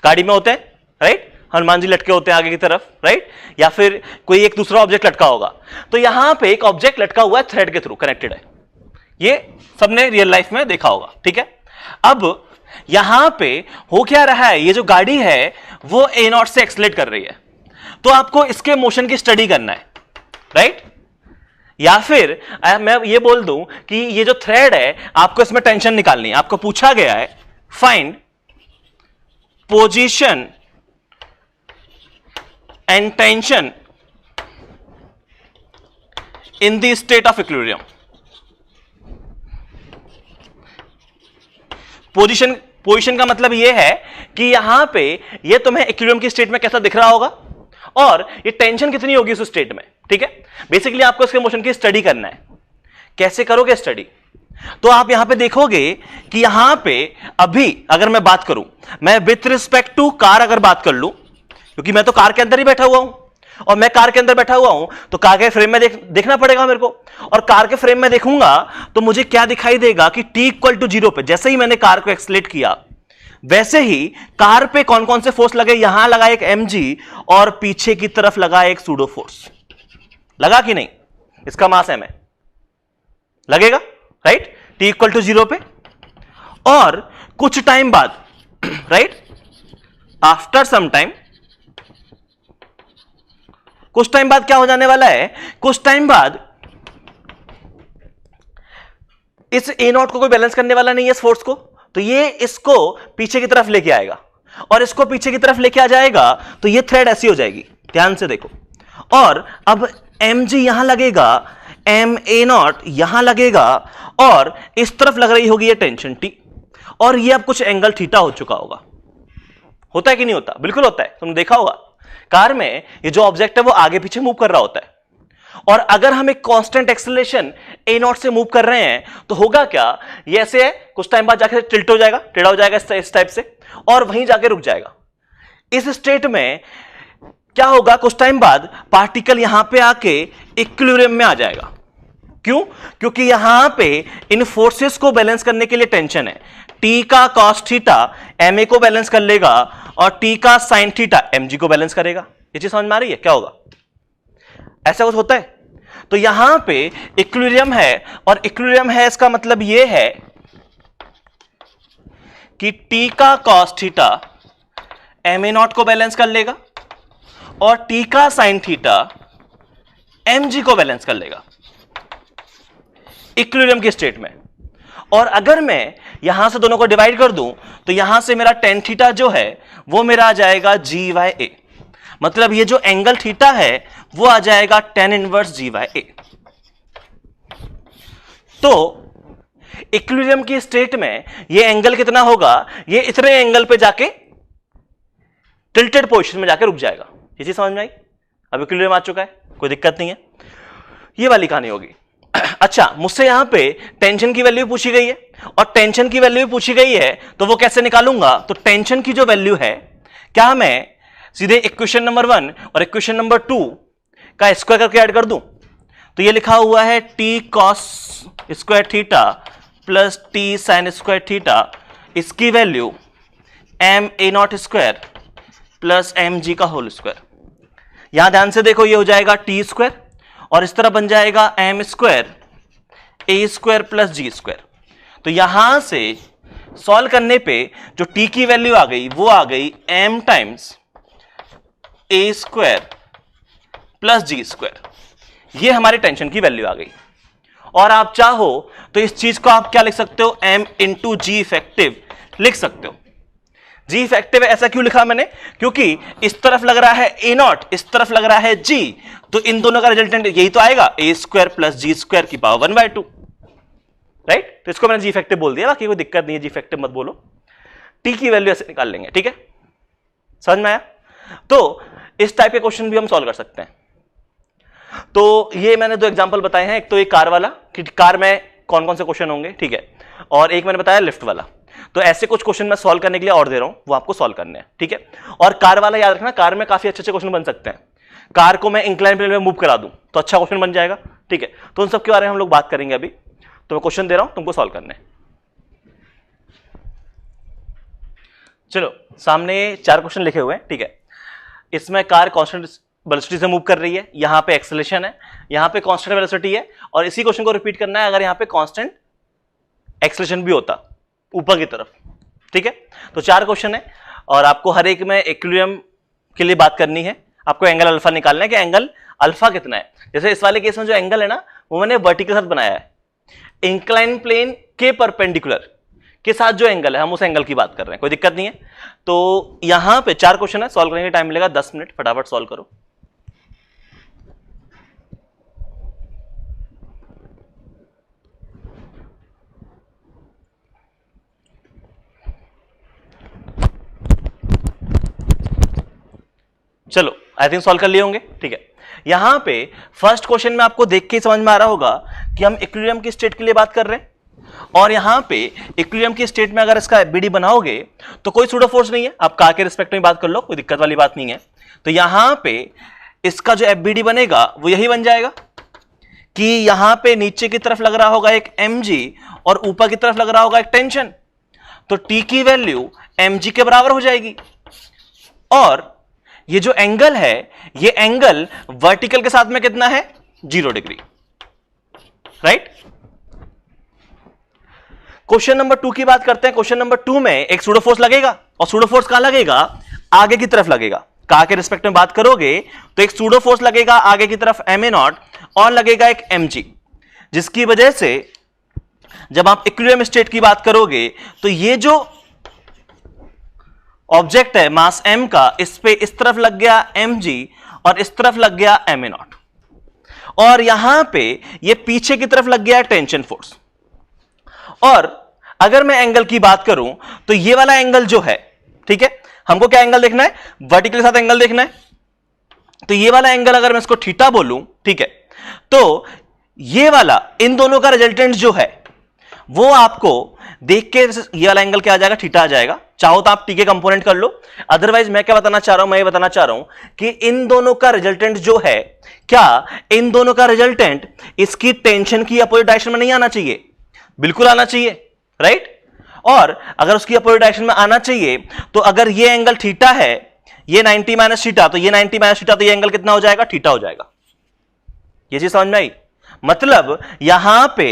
गाड़ी में होते हैं राइट, हनुमान जी लटके होते हैं आगे की तरफ राइट, या फिर कोई एक दूसरा ऑब्जेक्ट लटका होगा। तो यहां पे एक ऑब्जेक्ट लटका हुआ है, थ्रेड के थ्रू कनेक्टेड है, ये सबने रियल लाइफ में देखा होगा, ठीक है। अब यहां पे हो क्या रहा है, ये जो गाड़ी है वो ए नॉट से एक्सलेट कर रही है, तो आपको इसके मोशन की स्टडी करना है राइट। या फिर मैं ये बोल दूं कि ये जो थ्रेड है आपको इसमें टेंशन निकालनी है, आपको पूछा गया है find position and tension in the state of equilibrium. Position का मतलब यह है कि यहां पे ये तुम्हें इक्विलिब्रियम की स्टेट में कैसा दिख रहा होगा और ये टेंशन कितनी होगी उस स्टेट में, ठीक है। बेसिकली आपको इसके मोशन की स्टडी करना है। कैसे करोगे स्टडी? तो आप यहां पे देखोगे कि यहां पे अभी अगर मैं बात करूं, मैं विथ रिस्पेक्ट टू कार अगर बात कर लूं, क्योंकि मैं तो कार के अंदर ही बैठा हुआ हूं, और मैं कार के अंदर बैठा हुआ हूं तो कार के फ्रेम में देखना पड़ेगा मेरे को, और कार के फ्रेम में देखूंगा तो मुझे क्या दिखाई देगा कि t इक्वल टू 0 पे जैसे ही मैंने कार को एक्सलेट किया वैसे ही कार पे कौन कौन से फोर्स लगे, यहां लगा एक mg और पीछे की तरफ लगा एक सूडो फोर्स, लगा कि नहीं? इसका मास m है, लगेगा राइट, t इक्वल टू 0 पे। और कुछ टाइम बाद राइट, आफ्टर सम टाइम, कुछ टाइम बाद क्या हो जाने वाला है, कुछ टाइम बाद इस ए नॉट को कोई बैलेंस करने वाला नहीं है इस फोर्स को, तो ये इसको पीछे की तरफ लेके आएगा, और इसको पीछे की तरफ लेके आ जाएगा तो ये थ्रेड ऐसी हो जाएगी, ध्यान से देखो। और अब mg यहां लगेगा, m a नॉट यहां लगेगा, और इस तरफ लग रही होगी ये टेंशन t, और ये अब कुछ एंगल थीटा हो चुका होगा। होता है कि नहीं होता? बिल्कुल होता है, तुमने देखा होगा कार में ये जो ऑब्जेक्ट है वो आगे पीछे मूव कर रहा होता है, और अगर हम एक कांस्टेंट एक्सेलरेशन ए नॉट से मूव कर रहे हैं तो होगा क्या, ये ऐसे है, कुछ टाइम बाद जाकर टिल्ट हो जाएगा, टेढ़ा हो जाएगा इस टाइप से, और वहीं जाके रुक जाएगा। इस स्टेट में क्या होगा, कुछ टाइम बाद पार्टिकल यहां पे आके इक्विलिब्रियम में आ जाएगा। क्यों? क्योंकि यहां पे इन फोर्सेस को बैलेंस करने के लिए टेंशन है, टी का कॉस थीटा एम ए को बैलेंस कर लेगा और टी का साइन थीटा एम जी को बैलेंस करेगा। ये चीज समझ में आ रही है? क्या होगा? ऐसा कुछ होता है। तो यहां पे इक्विलिब्रियम है, और इक्विलिब्रियम है इसका मतलब यह है कि टी का कॉस थीटा एम ए नॉट को बैलेंस कर लेगा और टी का साइन थीटा एम जी को बैलेंस कर लेगा इक्विलिब्रियम की स्टेट में। और अगर मैं यहां से दोनों को डिवाइड कर दूं तो यहां से मेरा टेन थीटा जो है वो मेरा आ जाएगा जी वाई ए, मतलब ये जो एंगल थीटा है वो आ जाएगा टेन इनवर्स जी वाई ए। तो इक्विलिब्रियम की स्टेट में ये एंगल कितना होगा? ये इतने एंगल पे जाके टिल्टेड पोजीशन में जाके रुक जाएगा। ये चीज समझ में आई? अब इक्विलिब्रियम आ चुका है, कोई दिक्कत नहीं है। ये वाली कहानी होगी। अच्छा, मुझसे यहां पे टेंशन की वैल्यू पूछी गई है, और टेंशन की वैल्यू पूछी गई है तो वो कैसे निकालूंगा? तो टेंशन की जो वैल्यू है, क्या मैं सीधे इक्वेशन नंबर 1 और इक्वेशन नंबर 2 का स्क्वायर करके ऐड कर दूं? तो ये लिखा हुआ है T cos square theta plus T sine square theta, इसकी वैल्यू एम ए naught square plus M g का होल स्क्वायर। यहां ध्यान से देखो, ये हो जाएगा टी स्क्वायर और इस तरह बन जाएगा एम स्क्वायर ए स्क्वायर प्लस जी स्क्वायर। तो यहां से सॉल्व करने पे जो टी की वैल्यू आ गई वो आ गई एम टाइम्स ए स्क्वायर प्लस जी स्क्वायर। ये हमारी टेंशन की वैल्यू आ गई। और आप चाहो तो इस चीज को आप क्या लिख सकते हो? एम इंटू जी इफेक्टिव लिख सकते हो। जी इफेक्टिव ऐसा क्यों लिखा मैंने? क्योंकि इस तरफ लग रहा है ए नॉट, इस तरफ लग रहा है जी, तो इन दोनों का रिजल्टेंट यही तो आएगा, ए स्क्वायर प्लस जी स्क्वायर की पावर 1/2, राइट? तो इसको मैंने जी इफेक्टिव बोल दिया, बाकी कोई दिक्कत नहीं है, जी इफेक्टिव मत बोलो। टी की वैल्यू ऐसे निकाल लेंगे, ठीक है? समझ में आया? तो इस टाइप के क्वेश्चन भी हम सॉल्व कर सकते हैं। तो ये मैंने दो एग्जांपल बताए हैं, एक तो एक कार वाला कि कार में कौन कौन से क्वेश्चन होंगे, ठीक है, और एक मैंने बताया लिफ्ट वाला। तो ऐसे कुछ क्वेश्चन मैं सॉल्व करने के लिए और दे रहा हूं, वो आपको सॉल्व करने हैं, ठीक है? और कार वाला याद रखना, कार में काफी अच्छे अच्छे क्वेश्चन बन सकते हैं। कार को मैं इंक्लाइन प्लेन में मूव करा दूं तो अच्छा क्वेश्चन बन जाएगा, ठीक है? तो उन सब के बारे में हम लोग बात करेंगे अभी। तो मैं क्वेश्चन दे रहा हूं, तुमको सॉल्व करने हैं। चलो, सामने 4 क्वेश्चन लिखे हुए हैं, ठीक है? इसमें कार कांस्टेंट वेलोसिटी से मूव कर रही है, यहां पे एक्सेलरेशन है, यहां पे कांस्टेंट वेलोसिटी है, और इसी क्वेश्चन को रिपीट करना है अगर यहां पे कांस्टेंट एक्सेलरेशन भी होता ऊपर की तरफ, ठीक है? तो 4 क्वेश्चन है और आपको हर एक में इक्विलिब्रियम के लिए बात करनी है। आपको एंगल अल्फा निकालना है कि एंगल अल्फा कितना है। जैसे इस वाले केस में जो एंगल है ना, वो मैंने वर्टिकल साथ बनाया है, इंक्लाइन प्लेन के परपेंडिकुलर के साथ जो एंगल है, हम उस एंगल की बात कर रहे हैं, कोई दिक्कत नहीं है। तो यहां पे 4 क्वेश्चन है, सॉल्व करने का टाइम मिलेगा 10 मिनट, फटाफट सॉल्व करो। चलो, आई थिंक सॉल्व कर लिए होंगे, ठीक है? यहां पे फर्स्ट क्वेश्चन में आपको देख के समझ में आ रहा होगा कि हम इक्विलिब्रियम की स्टेट के लिए बात कर रहे हैं, और यहां पे इक्विलिब्रियम की स्टेट में अगर इसका एफबीडी बनाओगे तो कोई सूडो फोर्स नहीं है, आप कार के रिस्पेक्ट में बात कर लो, कोई दिक्कत वाली बात नहीं है। तो यहां पे इसका जो एफबीडी बनेगा वो यही बन जाएगा कि यहां पे नीचे की तरफ लग रहा होगा एक mg और ऊपर की तरफ लग रहा होगा एक टेंशन, तो t की वैल्यू mg के बराबर हो जाएगी। और ये जो एंगल है, ये एंगल वर्टिकल के साथ में कितना है? 0 डिग्री, राइट? क्वेश्चन नंबर 2 की बात करते हैं। क्वेश्चन नंबर 2 में एक सूडो फोर्स लगेगा, और सूडो फोर्स कहां लगेगा? आगे की तरफ लगेगा। कार के रिस्पेक्ट में बात करोगे तो एक सूडो फोर्स लगेगा आगे की तरफ ma0 और लगेगा एक mg, जिसकी वजह से जब आप इक्विलिब्रियम स्टेट की बात करोगे तो ये जो ऑब्जेक्ट है मास m का, इस पे इस तरफ लग गया mg और इस तरफ लग गया ma0, और यहां पे ये पीछे की तरफ लग गया टेंशन फोर्स। और अगर मैं एंगल की बात करूं तो ये वाला एंगल जो है, ठीक है, हमको क्या एंगल देखना है? वर्टिकल के साथ एंगल देखना है। तो ये वाला एंगल अगर मैं इसको थीटा बोलूं, ठीक है, तो ये वाला इन दोनों का रिजल्टेंट जो है वो आपको देख के ये वाला एंगल क्या आ जाएगा? थीटा आ जाएगा। चाहो तो आप टी के कंपोनेंट कर लो, अदरवाइज मैं क्या बताना चाह रहा हूं? मैं ये बताना चाह रहा हूं कि इन दोनों का रिजल्टेंट जो है, क्या इन दोनों का रिजल्टेंट इसकी टेंशन की अपोजिट डायरेक्शन में नहीं आना चाहिए? बिल्कुल आना चाहिए, राइट? और अगर उसकी अपोजिट डायरेक्शन में आना चाहिए तो अगर ये एंगल थीटा है, ये 90 माइनस थीटा, तो ये 90 माइनस थीटा, तो ये एंगल कितना हो जाएगा? थीटा हो जाएगा। ये चीज समझ में आई? मतलब यहां पे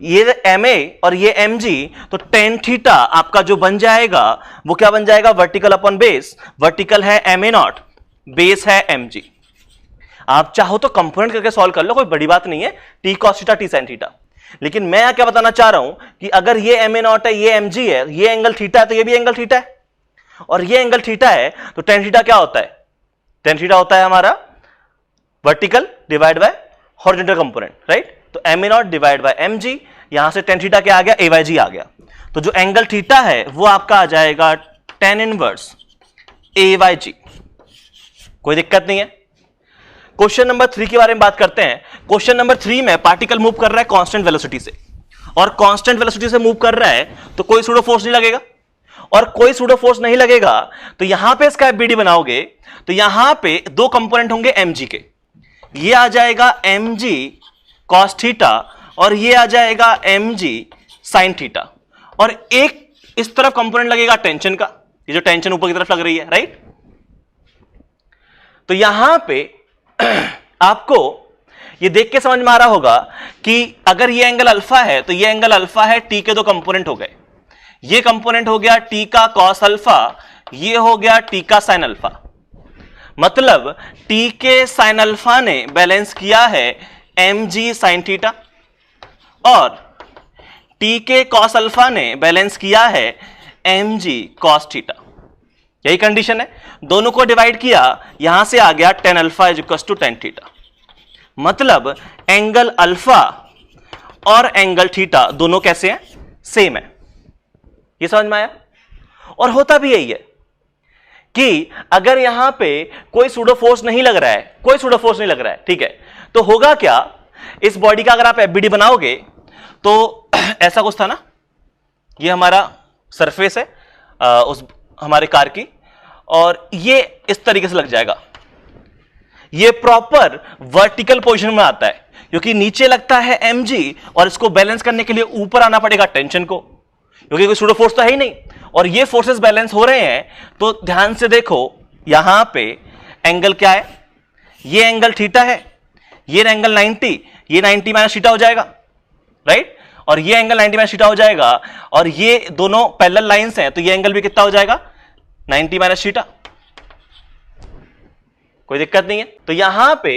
ये MA और ये MG, तो tan थीटा आपका जो बन जाएगा वो क्या बन जाएगा? Vertical upon base. वर्टिकल है MA नॉट, बेस है MG। आप चाहो तो कंपोनेंट करके सॉल्व कर लो, कोई बड़ी बात नहीं है, t cos theta, t sin theta. लेकिन मैं क्या बताना चाह रहा हूं कि अगर ये MA नॉट है, ये MG है, ये एंगल थीटा है, तो ये भी एंगल थीटा है, और ये एंगल थीटा है, तो tan थीटा क्या होता है? tan थीटा होता है हमारा vertical divide by horizontal component, right? तो MA not divide by MG, यहां से tan थीटा क्या आ गया? AYG आ गया। तो जो एंगल थीटा है वो आपका आ जाएगा tan इनवर्स AYG। कोई दिक्कत नहीं है। क्वेश्चन नंबर 3 के बारे में बात करते हैं। क्वेश्चन नंबर 3 में पार्टिकल मूव कर रहा है कांस्टेंट वेलोसिटी से, और कांस्टेंट वेलोसिटी से मूव कर रहा है तो कोई सूडो फोर्स नहीं लगेगा, और कोई सूडो फोर्स नहीं लगेगा तो यहां पे इसका FBD बनाओगे तो यहां पे दो कंपोनेंट होंगे MG के, ये आ जाएगा MG cos थीटा और ये आ जाएगा MG sin थीटा, और एक इस तरफ कंपोनेंट लगेगा टेंशन का, ये जो टेंशन ऊपर की तरफ लग रही है, राइट? तो यहां पे आपको ये देख के समझ में आ रहा होगा कि अगर ये एंगल अल्फा है तो ये एंगल अल्फा है, टी के दो कंपोनेंट हो गए, ये कंपोनेंट हो गया टी का कॉस अल्फा, ये हो गया टी का साइन अल्फा। मतलब टी के साइन अल्फा ने बैलेंस किया है mg साइन थीटा, और टी के कॉस अल्फा ने बैलेंस किया है mg कॉस थीटा। यही कंडीशन है, दोनों को डिवाइड किया, यहां से आ गया tan alpha is equal to tan theta. मतलब एंगल अल्फा और एंगल थीटा दोनों कैसे हैं? सेम है। ये समझ में आया? और होता भी यही है कि अगर यहां पे कोई सूडो फोर्स नहीं लग रहा है, कोई सूडो फोर्स नहीं लग रहा है, ठीक है, तो होगा क्या? इस बॉडी का अगर आप FBD बनाओगे तो ऐसा कुछ था ना, ये हमारा सरफेस है उस हमारे कार की, और ये इस तरीके से लग जाएगा, ये प्रॉपर वर्टिकल पोजीशन में आता है, क्योंकि नीचे लगता है mg और इसको बैलेंस करने के लिए ऊपर आना पड़ेगा टेंशन को, क्योंकि कोई सूडो फोर्स तो है ही नहीं, और ये फोर्सेस बैलेंस हो रहे हैं। तो ध्यान से देखो, यहां पे एंगल क्या है? ये एंगल थीटा है, ये एंगल 90, ये 90 माइनस थीटा हो जाएगा, राइट? और ये एंगल 90 माइनस थीटा हो जाएगा, और ये दोनों पैरेलल लाइंस हैं, तो ये एंगल भी कितना हो जाएगा? 90 माइनस थीटा। कोई दिक्कत नहीं है। तो यहां पे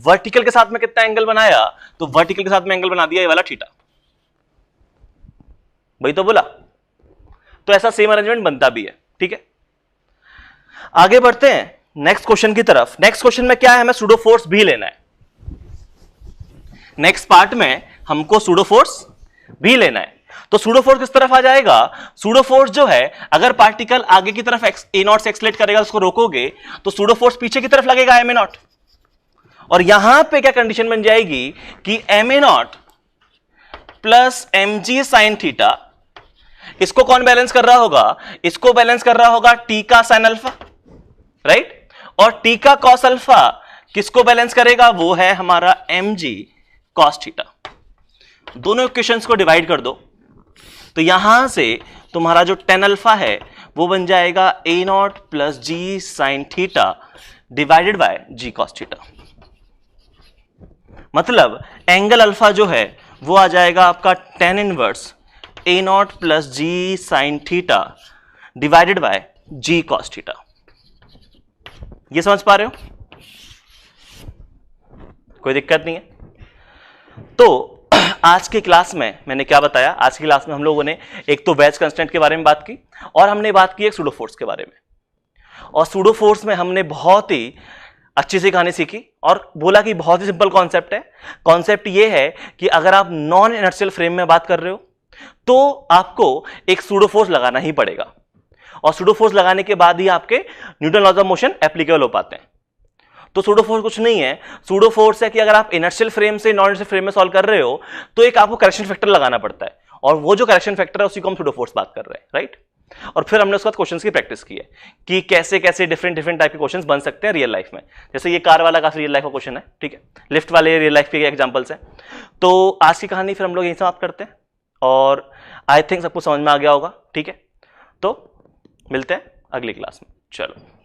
वर्टिकल के साथ में कितना एंगल बनाया? तो वर्टिकल के साथ में एंगल बना दिया ये वाला थीटा, वही तो बोला। तो ऐसा सेम अरेंजमेंट बनता भी है, ठीक है। आगे बढ़ते हैं नेक्स्ट क्वेश्चन की तरफ। नेक्स्ट क्वेश्चन में क्या है? हमें सूडो फोर्स भी लेना है। नेक्स्ट पार्ट में हमको सूडो फोर्स भी लेना है। तो सूडो फोर्स किस तरफ आ जाएगा? सूडो फोर्स जो है, अगर पार्टिकल आगे की तरफ ए नॉट से एक्सलेट करेगा, उसको रोकोगे, तो सूडो फोर्स पीछे की तरफ लगेगा एम ए नॉट। और यहां पे क्या कंडीशन बन जाएगी कि एम ए naught plus M G sine theta, इसको कौन बैलेंस कर रहा होगा? इसको बैलेंस कर रहा होगा टी का साइन अल्फा, राइट? और टी का कॉस अल्फा किसको बैलेंस करेगा? वो है हमारा एम जी कॉस थीटा। दोनों इक्वेशंस को डिवाइड कर दो, तो यहां से तुम्हारा जो टेन अल्फा है वो बन जाएगा a naught plus g sine theta divided by g cos theta. मतलब एंगल अल्फा जो है वो आ जाएगा आपका tan inverse a naught plus g sine theta divided by g cos theta. ये समझ पा रहे हो? कोई दिक्कत नहीं है। तो आज की क्लास में मैंने क्या बताया? आज की क्लास में हम लोगों ने एक तो वेज कांस्टेंट के बारे में बात की, और हमने बात की एक सूडो फोर्स के बारे में। और सूडो फोर्स में हमने बहुत ही अच्छी सी कहानी सीखी और बोला कि बहुत ही सिंपल कॉन्सेप्ट है। कॉन्सेप्ट ये है कि अगर आप नॉन इनर्शियल फ्रेम में बात कर रहे हो तो आपको एक सूडो फोर्स लगाना ही पड़ेगा, और सूडो फोर्स लगाने के बाद ही आपके Newton laws of motion applicable हो पाते हैं। तो सूडो फोर्स कुछ नहीं है, सूडो फोर्स है कि अगर आप इनर्शियल फ्रेम से नॉन इनर्शियल फ्रेम में सॉल्व कर रहे हो तो एक आपको करेक्शन फैक्टर लगाना पड़ता है, और वो जो करेक्शन फैक्टर है उसी को हम सूडो फोर्स बात कर रहे हैं, राइट? और फिर हमने उसके बाद क्वेश्चंस की प्रैक्टिस की है कि कैसे कैसे डिफरेंट टाइप के क्वेश्चंस बन सकते हैं रियल लाइफ में। जैसे ये कार वाला काफी रियल लाइफ का क्वेश्चन है, ठीक है, लिफ्ट वाले रियल लाइफ के एग्जांपल्स हैं। तो आज की कहानी फिर हम लोग यहीं समाप्त करते हैं, और आई थिंक सबको समझ में आ गया होगा ठीक है, तो मिलते हैं अगली क्लास में। चलो।